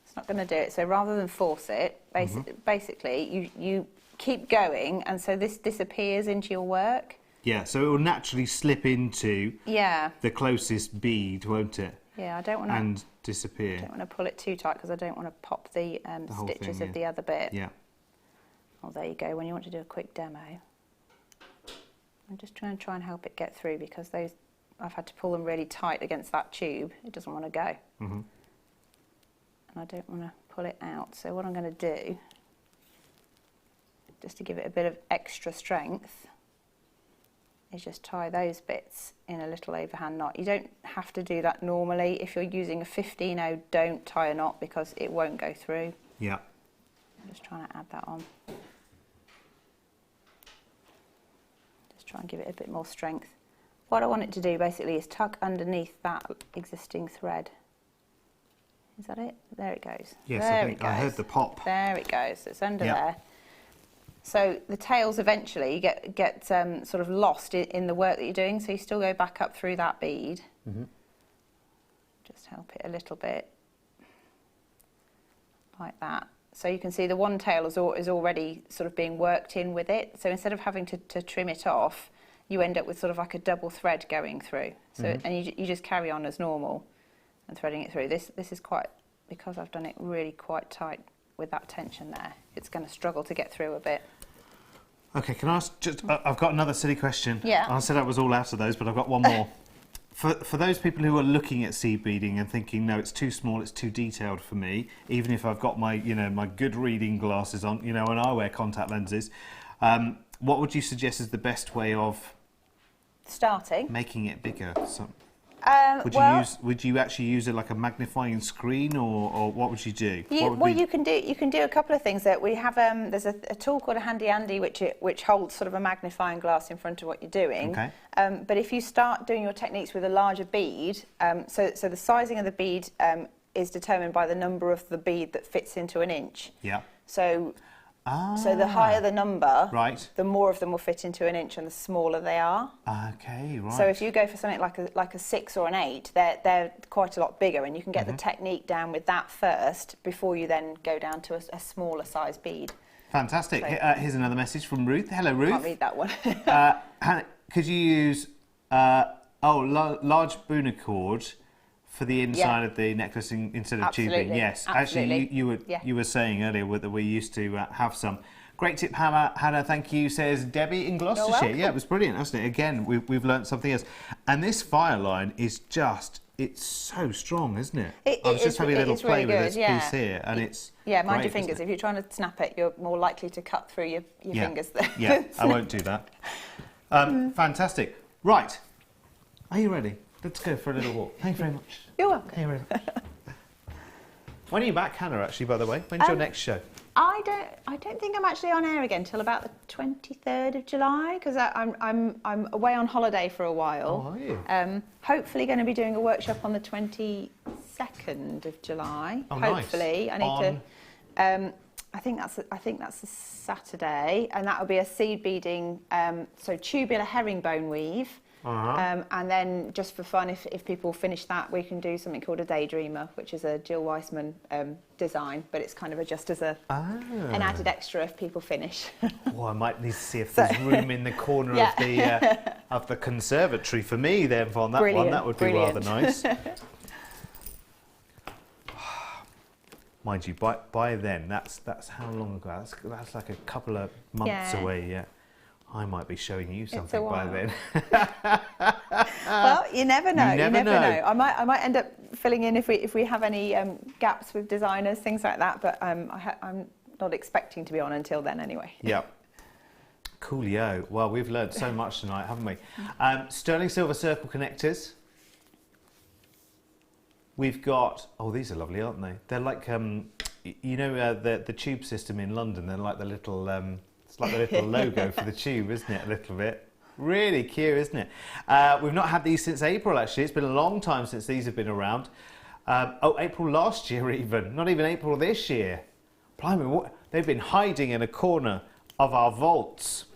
It's not going to do it. So rather than force it, basically you keep going, and so this disappears into your work. Yeah, so it will naturally slip into the closest bead, won't it? Yeah, I don't want to. And disappear. I don't want to pull it too tight, because I don't want to pop the stitches of the other bit. Yeah. Oh, there you go. When you want to do a quick demo, I'm just trying and help it get through, because those, I've had to pull them really tight against that tube. It doesn't want to go. And I don't want to pull it out. So what I'm going to do, just to give it a bit of extra strength, is just tie those bits in a little overhand knot. You don't have to do that normally. If you're using a 15-0, don't tie a knot, because it won't go through. Yeah. I'm just trying to add that on. Try and give it a bit more strength. What I want it to do basically is tuck underneath that existing thread. Is that it? There it goes. Yes, there I heard the pop. There it goes. It's under there. So the tails eventually get sort of lost in the work that you're doing. So you still go back up through that bead. Just help it a little bit, like that. So you can see the one tail is already sort of being worked in with it. So instead of having to trim it off, you end up with sort of like a double thread going through. So and you just carry on as normal and threading it through. This is quite, because I've done it really quite tight with that tension there, it's going to struggle to get through a bit. Okay, can I ask just? I've got another silly question. Yeah. I said I was all out of those, but I've got one more. For those people who are looking at seed beading and thinking, no, it's too small, it's too detailed for me, even if I've got my, my good reading glasses on, and I wear contact lenses, what would you suggest is the best way of starting making it bigger? So, would you actually use it like a magnifying screen, or what would you do? You can do a couple of things. That we have there's a tool called a Handy Andy which holds sort of a magnifying glass in front of what you're doing. Okay. But if you start doing your techniques with a larger bead, so the sizing of the bead is determined by the number of the bead that fits into an inch. Yeah. So So the higher the number, right, the more of them will fit into an inch and the smaller they are. Okay, right. So if you go for something like a 6 or an 8, they're quite a lot bigger, and you can get the technique down with that first before you then go down to a smaller size bead. Fantastic. So, Here's another message from Ruth. Hello, Ruth. Can't read that one. Hannah, could you use large Buna cord for the inside of the necklace instead of tubing? Yes, absolutely. Actually, you were saying earlier that we used to have some. Great tip, Hannah. Thank you, says Debbie in Gloucestershire. Yeah, it was brilliant, wasn't it? Again, we've learnt something else. And this fire line is it's so strong, isn't it? I was just having a little play with this piece here, and it's mind your fingers. If you're trying to snap it, you're more likely to cut through your fingers there. Yeah, I won't do that. Fantastic. Right, are you ready? Let's go for a little walk. Thank you very much. You're welcome. Are you ready? When are you back, Hannah, actually, by the way? When's your next show? I don't think I'm actually on air again till about the 23rd of July, because I'm away on holiday for a while. Oh, are you? Hopefully going to be doing a workshop on the 22nd of July. Oh, hopefully. Nice. I need to I think that's a Saturday, and that will be a seed beading, so tubular herringbone weave. And then, just for fun, if people finish that, we can do something called a Daydreamer, which is a Jill Weissman design, but it's kind of just as an added extra if people finish. Well, I might need to see if there's room in the corner of the conservatory for me then on that one. That would be rather nice. Mind you, by then, that's how long ago? That's like a couple of months away. Yeah. I might be showing you something by then. Well, you never know. You never know. I might end up filling in if we have any gaps with designers, things like that. But I'm not expecting to be on until then, anyway. Yeah. Coolio. Well, we've learned so much tonight, haven't we? Sterling silver circle connectors. We've got. Oh, these are lovely, aren't they? They're like the tube system in London. They're like the little. It's like the little logo for the tube, isn't it? A little bit. Really cute, isn't it? We've not had these since April, actually. It's been a long time since these have been around. April last year even. Not even April this year. Blimey, they've been hiding in a corner of our vaults.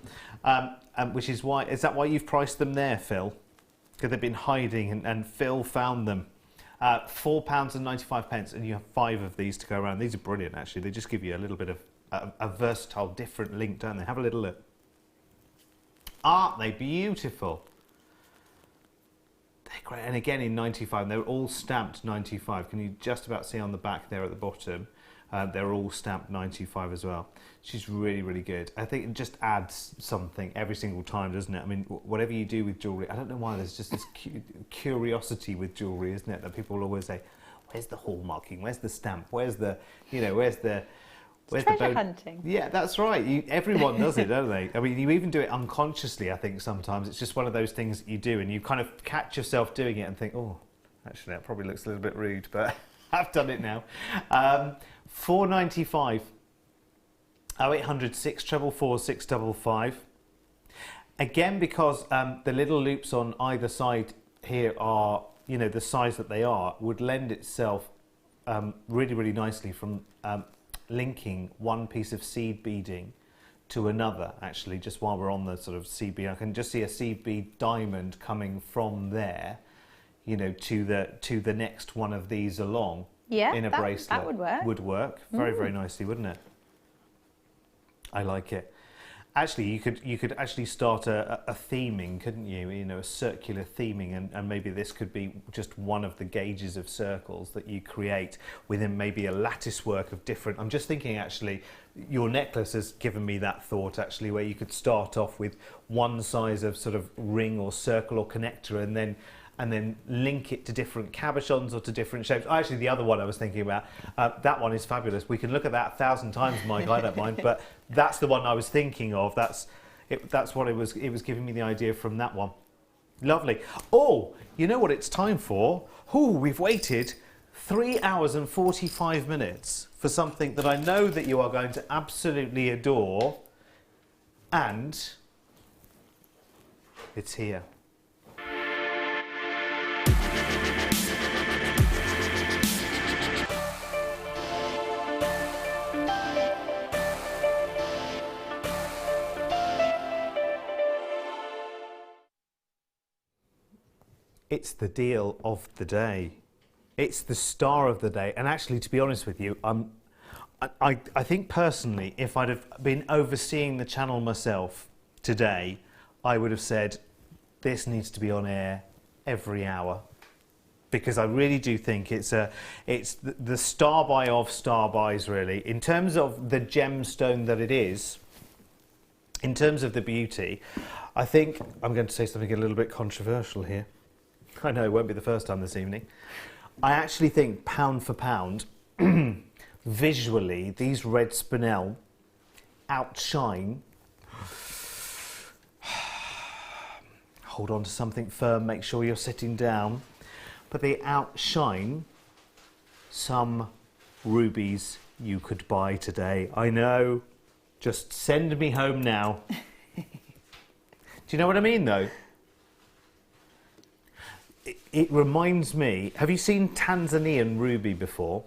Which is why... Is that why you've priced them there, Phil? Because they've been hiding and Phil found them. £4.95, and you have 5 of these to go around. These are brilliant, actually. They just give you a little bit of a versatile, different link, don't they? Have a little look. Aren't they beautiful? They're great. And again in 95, they're all stamped 95. Can you just about see on the back there at the bottom? They're all stamped 95 as well. She's really, really good. I think it just adds something every single time, doesn't it? I mean, whatever you do with jewellery, I don't know why there's just this curiosity with jewellery, isn't it? That people will always say, where's the hallmarking? Where's the stamp? Where's the, where's the... Treasure hunting. Yeah, that's right. Everyone does it, don't they? I mean, you even do it unconsciously, I think, sometimes. It's just one of those things that you do, and you kind of catch yourself doing it and think, oh, actually, that probably looks a little bit rude, but I've done it now. £4.95. 0800 644 655. Again, because the little loops on either side here are, the size that they are, would lend itself really, really nicely from... linking one piece of seed beading to another, actually, just while we're on the sort of seed bead. I can just see a seed bead diamond coming from there, to the next one of these along in a bracelet. That would work. Would work very, very nicely, wouldn't it? I like it. Actually, you could actually start a theming, couldn't you? A circular theming, and maybe this could be just one of the gauges of circles that you create within maybe a lattice work of different. I'm just thinking, actually, your necklace has given me that thought, actually, where you could start off with one size of sort of ring or circle or connector, and then link it to different cabochons or to different shapes. Actually, the other one I was thinking about, that one is fabulous. We can look at that 1,000 times, Mike, I don't mind, but that's the one I was thinking of. That's what it was giving me the idea from that one. Lovely. Oh, you know what it's time for? We've waited 3 hours and 45 minutes for something that I know that you are going to absolutely adore, and it's here. It's the deal of the day. It's the star of the day. And actually, to be honest with you, I think personally, if I'd have been overseeing the channel myself today, I would have said, this needs to be on air every hour. Because I really do think it's the star buy of star buys, really. In terms of the gemstone that it is, in terms of the beauty, I think I'm going to say something a little bit controversial here. I know it won't be the first time this evening. I actually think pound for pound, visually, these red spinel outshine. Hold on to something firm, make sure you're sitting down. But they outshine some rubies you could buy today. I know, just send me home now. Do you know what I mean, though? It reminds me, have you seen Tanzanian ruby before?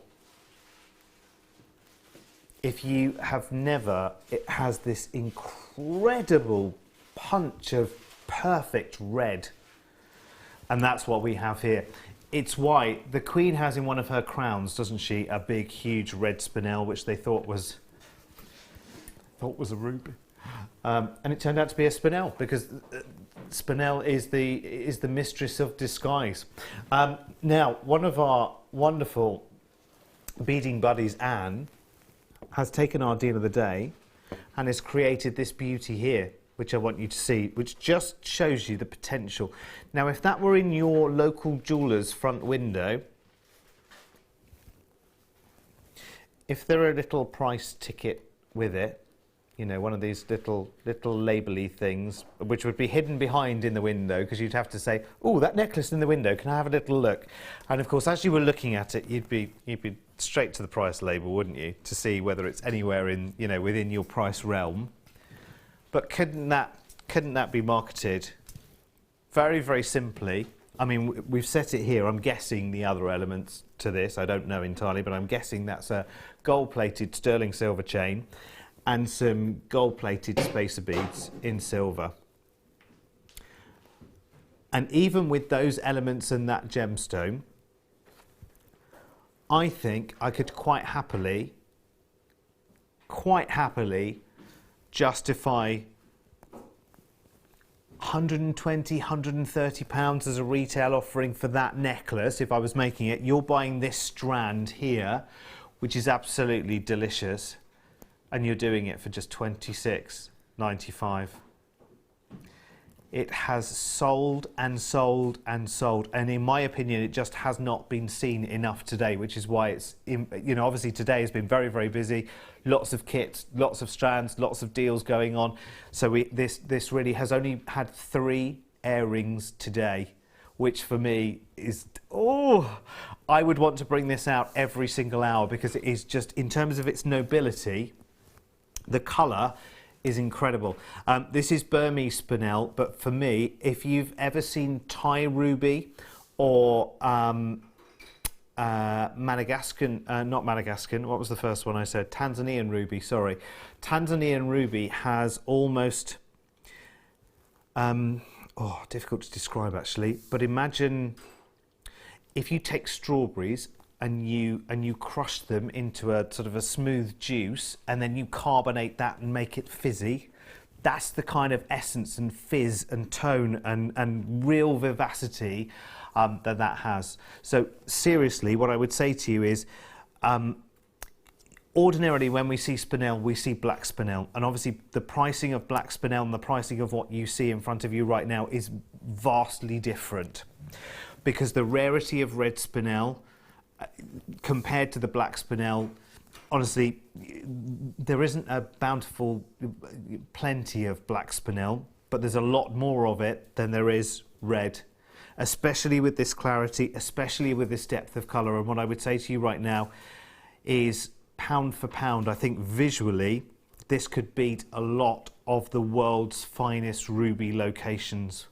If you have never, it has this incredible punch of perfect red. And that's what we have here. It's white. The Queen has in one of her crowns, doesn't she, a big, huge red spinel, which they thought was a ruby. And it turned out to be a spinel, because spinel is the mistress of disguise. Now, one of our wonderful beading buddies, Anne, has taken our deal of the day and has created this beauty here, which I want you to see, which just shows you the potential. Now, if that were in your local jeweller's front window, if there were a little price ticket with it, you know, one of these little label-y things, which would be hidden behind in the window, because you'd have to say, oh, that necklace in the window, can I have a little look? And of course, as you were looking at it, you'd be straight to the price label, wouldn't you, to see whether it's anywhere in, you know, within your price realm. But couldn't that be marketed very, very simply? I mean, we've set it here. I'm guessing the other elements to this, I don't know entirely, but I'm guessing that's a gold-plated sterling silver chain and some gold-plated spacer beads in silver. And even with those elements and that gemstone, I think I could quite happily justify £120, £130 as a retail offering for that necklace if I was making it. You're buying this strand here, which is absolutely delicious, and you're doing it for just £26.95. It has sold and sold and sold, and in my opinion, it just has not been seen enough today, which is why it's, you know, obviously today has been very, very busy. Lots of kits, lots of strands, lots of deals going on. So this really has only had 3 airings today, which for me is, oh, I would want to bring this out every single hour, because it is just, in terms of its nobility, the colour is incredible. This is Burmese spinel, but for me, if you've ever seen Thai ruby or Madagascan, not Madagascan, what was the first one I said? Tanzanian ruby, sorry. Tanzanian ruby has almost, difficult to describe actually, but imagine if you take strawberries and you crush them into a sort of a smooth juice, and then you carbonate that and make it fizzy. That's the kind of essence and fizz and tone and real vivacity that has. So seriously, what I would say to you is, ordinarily when we see spinel, we see black spinel, and obviously the pricing of black spinel and the pricing of what you see in front of you right now is vastly different, because the rarity of red spinel compared to the black spinel, honestly, there isn't a bountiful plenty of black spinel, but there's a lot more of it than there is red, especially with this clarity, especially with this depth of colour. And what I would say to you right now is, pound for pound, I think visually this could beat a lot of the world's finest ruby locations.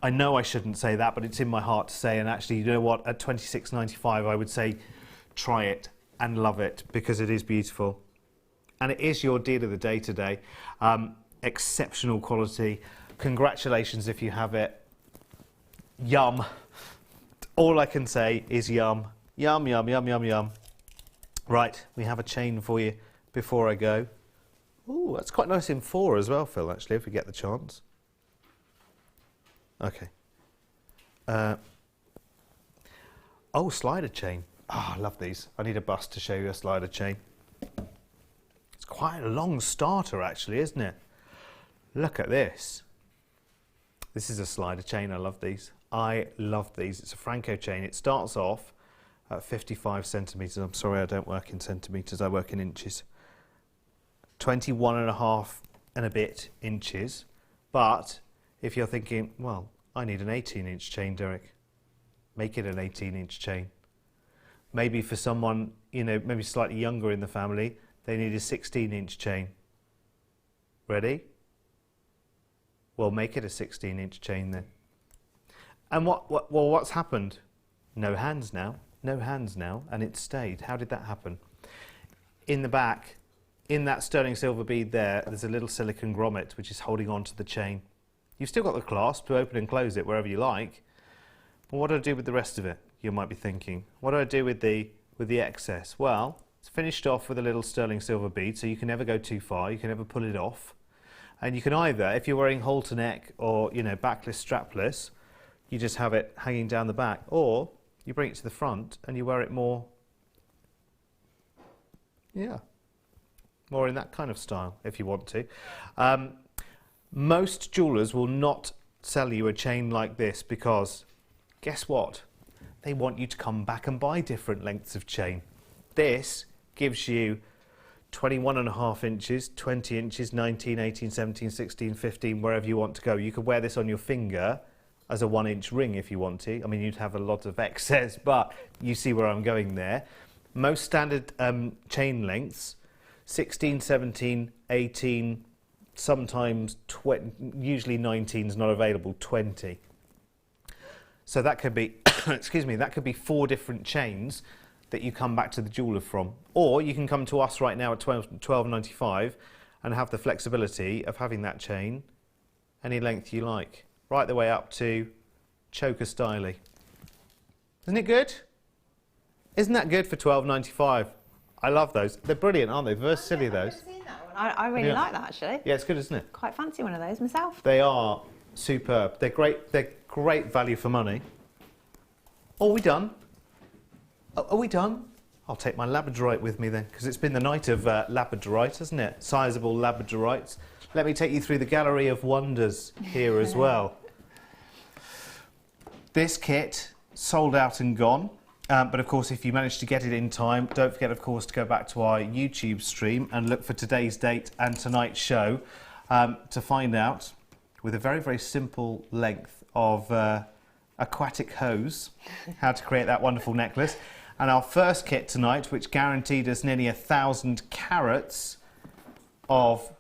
I know I shouldn't say that, but it's in my heart to say, and actually, you know what, at £26.95 I would say try it and love it, because it is beautiful. And it is your deal of the day today. Exceptional quality. Congratulations if you have it. Yum. all I can say is yum. Yum, yum, yum, yum, yum. Right, we have a chain for you before I go. Ooh, that's quite nice in 4 as well, Phil, actually, if we get the chance. Okay. Oh, slider chain. Oh, I love these. I need a bust to show you a slider chain. It's quite a long starter, actually, isn't it? Look at this. This is a slider chain. I love these. I love these. It's a Franco chain. It starts off at 55 centimetres. I'm sorry, I don't work in centimetres. I work in inches. 21.5 and a bit inches. But if you're thinking, well, I need an 18-inch chain, Derek, make it an 18-inch chain. Maybe for someone, you know, maybe slightly younger in the family, they need a 16-inch chain. Ready? Well, make it a 16-inch chain then. And what's happened? No hands now. No hands now, and it stayed. How did that happen? In the back, in that sterling silver bead there's a little silicone grommet which is holding on to the chain. You've still got the clasp to open and close it wherever you like. But what do I do with the rest of it? You might be thinking. What do I do with the excess? Well, it's finished off with a little sterling silver bead, so you can never go too far. You can never pull it off. And you can either, if you're wearing halter neck or, you know, backless, strapless, you just have it hanging down the back, or you bring it to the front and you wear it more, more in that kind of style if you want to. Most jewellers will not sell you a chain like this because, guess what? They want you to come back and buy different lengths of chain. This gives you 21.5 inches, 20 inches, 19, 18, 17, 16, 15, wherever you want to go. You could wear this on your finger as a 1-inch ring if you want to. I mean, you'd have a lot of excess, but you see where I'm going there. Most standard chain lengths, 16, 17, 18, sometimes 20, usually 19 is not available, 20. So that could be, excuse me, that could be 4 different chains that you come back to the jeweller from. Or you can come to us right now at $12.95 and have the flexibility of having that chain any length you like, right the way up to choker styly. Isn't it good? Isn't that good for $12.95? I love those. They're brilliant, aren't they? Very silly, those. I've never seen that one. I really like that, actually. Yeah, it's good, isn't it? Quite fancy one of those myself. They are superb. They're great. They're great value for money. Oh, are we done? Are we done? I'll take my labradorite with me then, because it's been the night of labradorite, hasn't it? Sizable labradorites. Let me take you through the gallery of wonders here as well. This kit sold out and gone. But of course, if you manage to get it in time, don't forget, of course, to go back to our YouTube stream and look for today's date and tonight's show to find out, with a very, very simple length of aquatic hose, how to create that wonderful necklace. And our first kit tonight, which guaranteed us nearly 1,000 carats of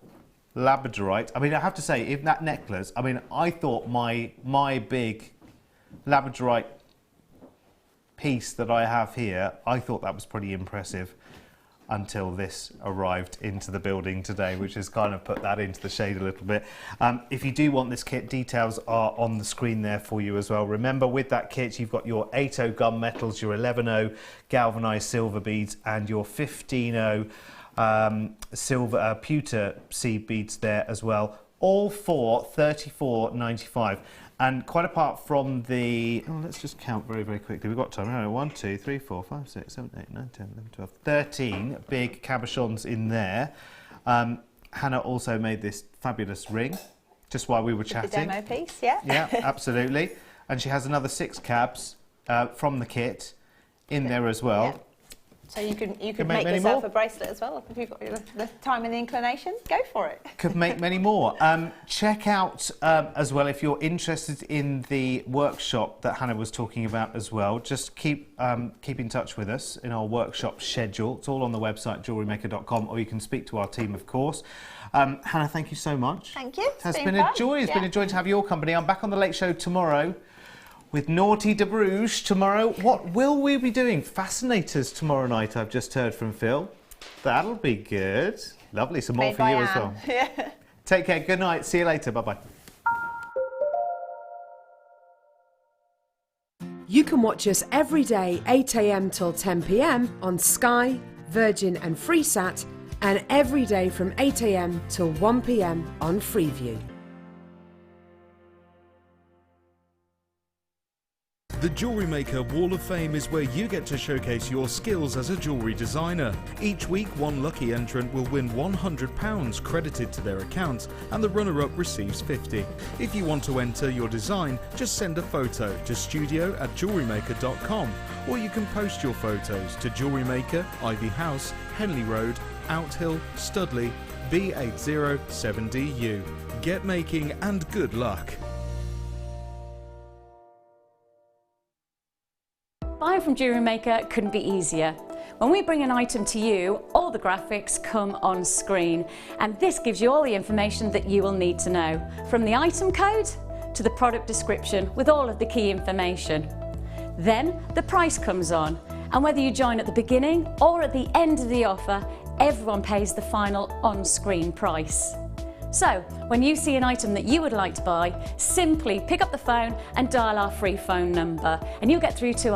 labradorite. I mean, I have to say, in that necklace, I mean, I thought my big labradorite piece that I have here, I thought that was pretty impressive until this arrived into the building today, which has kind of put that into the shade a little bit. If you do want this kit, details are on the screen there for you as well. Remember, with that kit, you've got your 8.0 gunmetals, your 11.0 galvanized silver beads, and your 15.0 silver pewter seed beads there as well, all for $34.95. And quite apart from the, let's just count very, very quickly. We've got time. 1, 2, 3, 4, 5, 6, 7, 8, 9, 10, 11, 12, 13 big cabochons in there. Hannah also made this fabulous ring, just while we were chatting. The demo piece, yeah. Yeah, absolutely. And she has another 6 cabs from the kit in there as well. Yeah. So you could make yourself a bracelet as well. If you've got the time and the inclination, go for it. Could make many more. Check out as well, if you're interested in the workshop that Hannah was talking about as well, just keep in touch with us in our workshop schedule. It's all on the website, JewelleryMaker.com, or you can speak to our team, of course. Hannah, thank you so much. Thank you. It has been a joy. It's been a joy to have your company. I'm back on the Late Show tomorrow with Naughty de Bruges tomorrow. What will we be doing? Fascinators tomorrow night, I've just heard from Phil. That'll be good. Lovely, some more for you as well. Yeah. Take care, good night, see you later, bye-bye. You can watch us every day 8 AM till 10 PM on Sky, Virgin and Freesat, and every day from 8 AM till 1 PM on Freeview. The Jewellery Maker Wall of Fame is where you get to showcase your skills as a jewellery designer. Each week, one lucky entrant will win £100 credited to their account, and the runner-up receives 50. If you want to enter your design, just send a photo to studio@jewellerymaker.com, or you can post your photos to Jewellery Maker, Ivy House, Henley Road, Outhill, Studley, B807DU. Get making and good luck. Buying from Jewellery Maker couldn't be easier. When we bring an item to you, all the graphics come on screen, and this gives you all the information that you will need to know, from the item code to the product description with all of the key information. Then the price comes on, and whether you join at the beginning or at the end of the offer, everyone pays the final on-screen price. So, when you see an item that you would like to buy, simply pick up the phone and dial our free phone number, and you'll get through to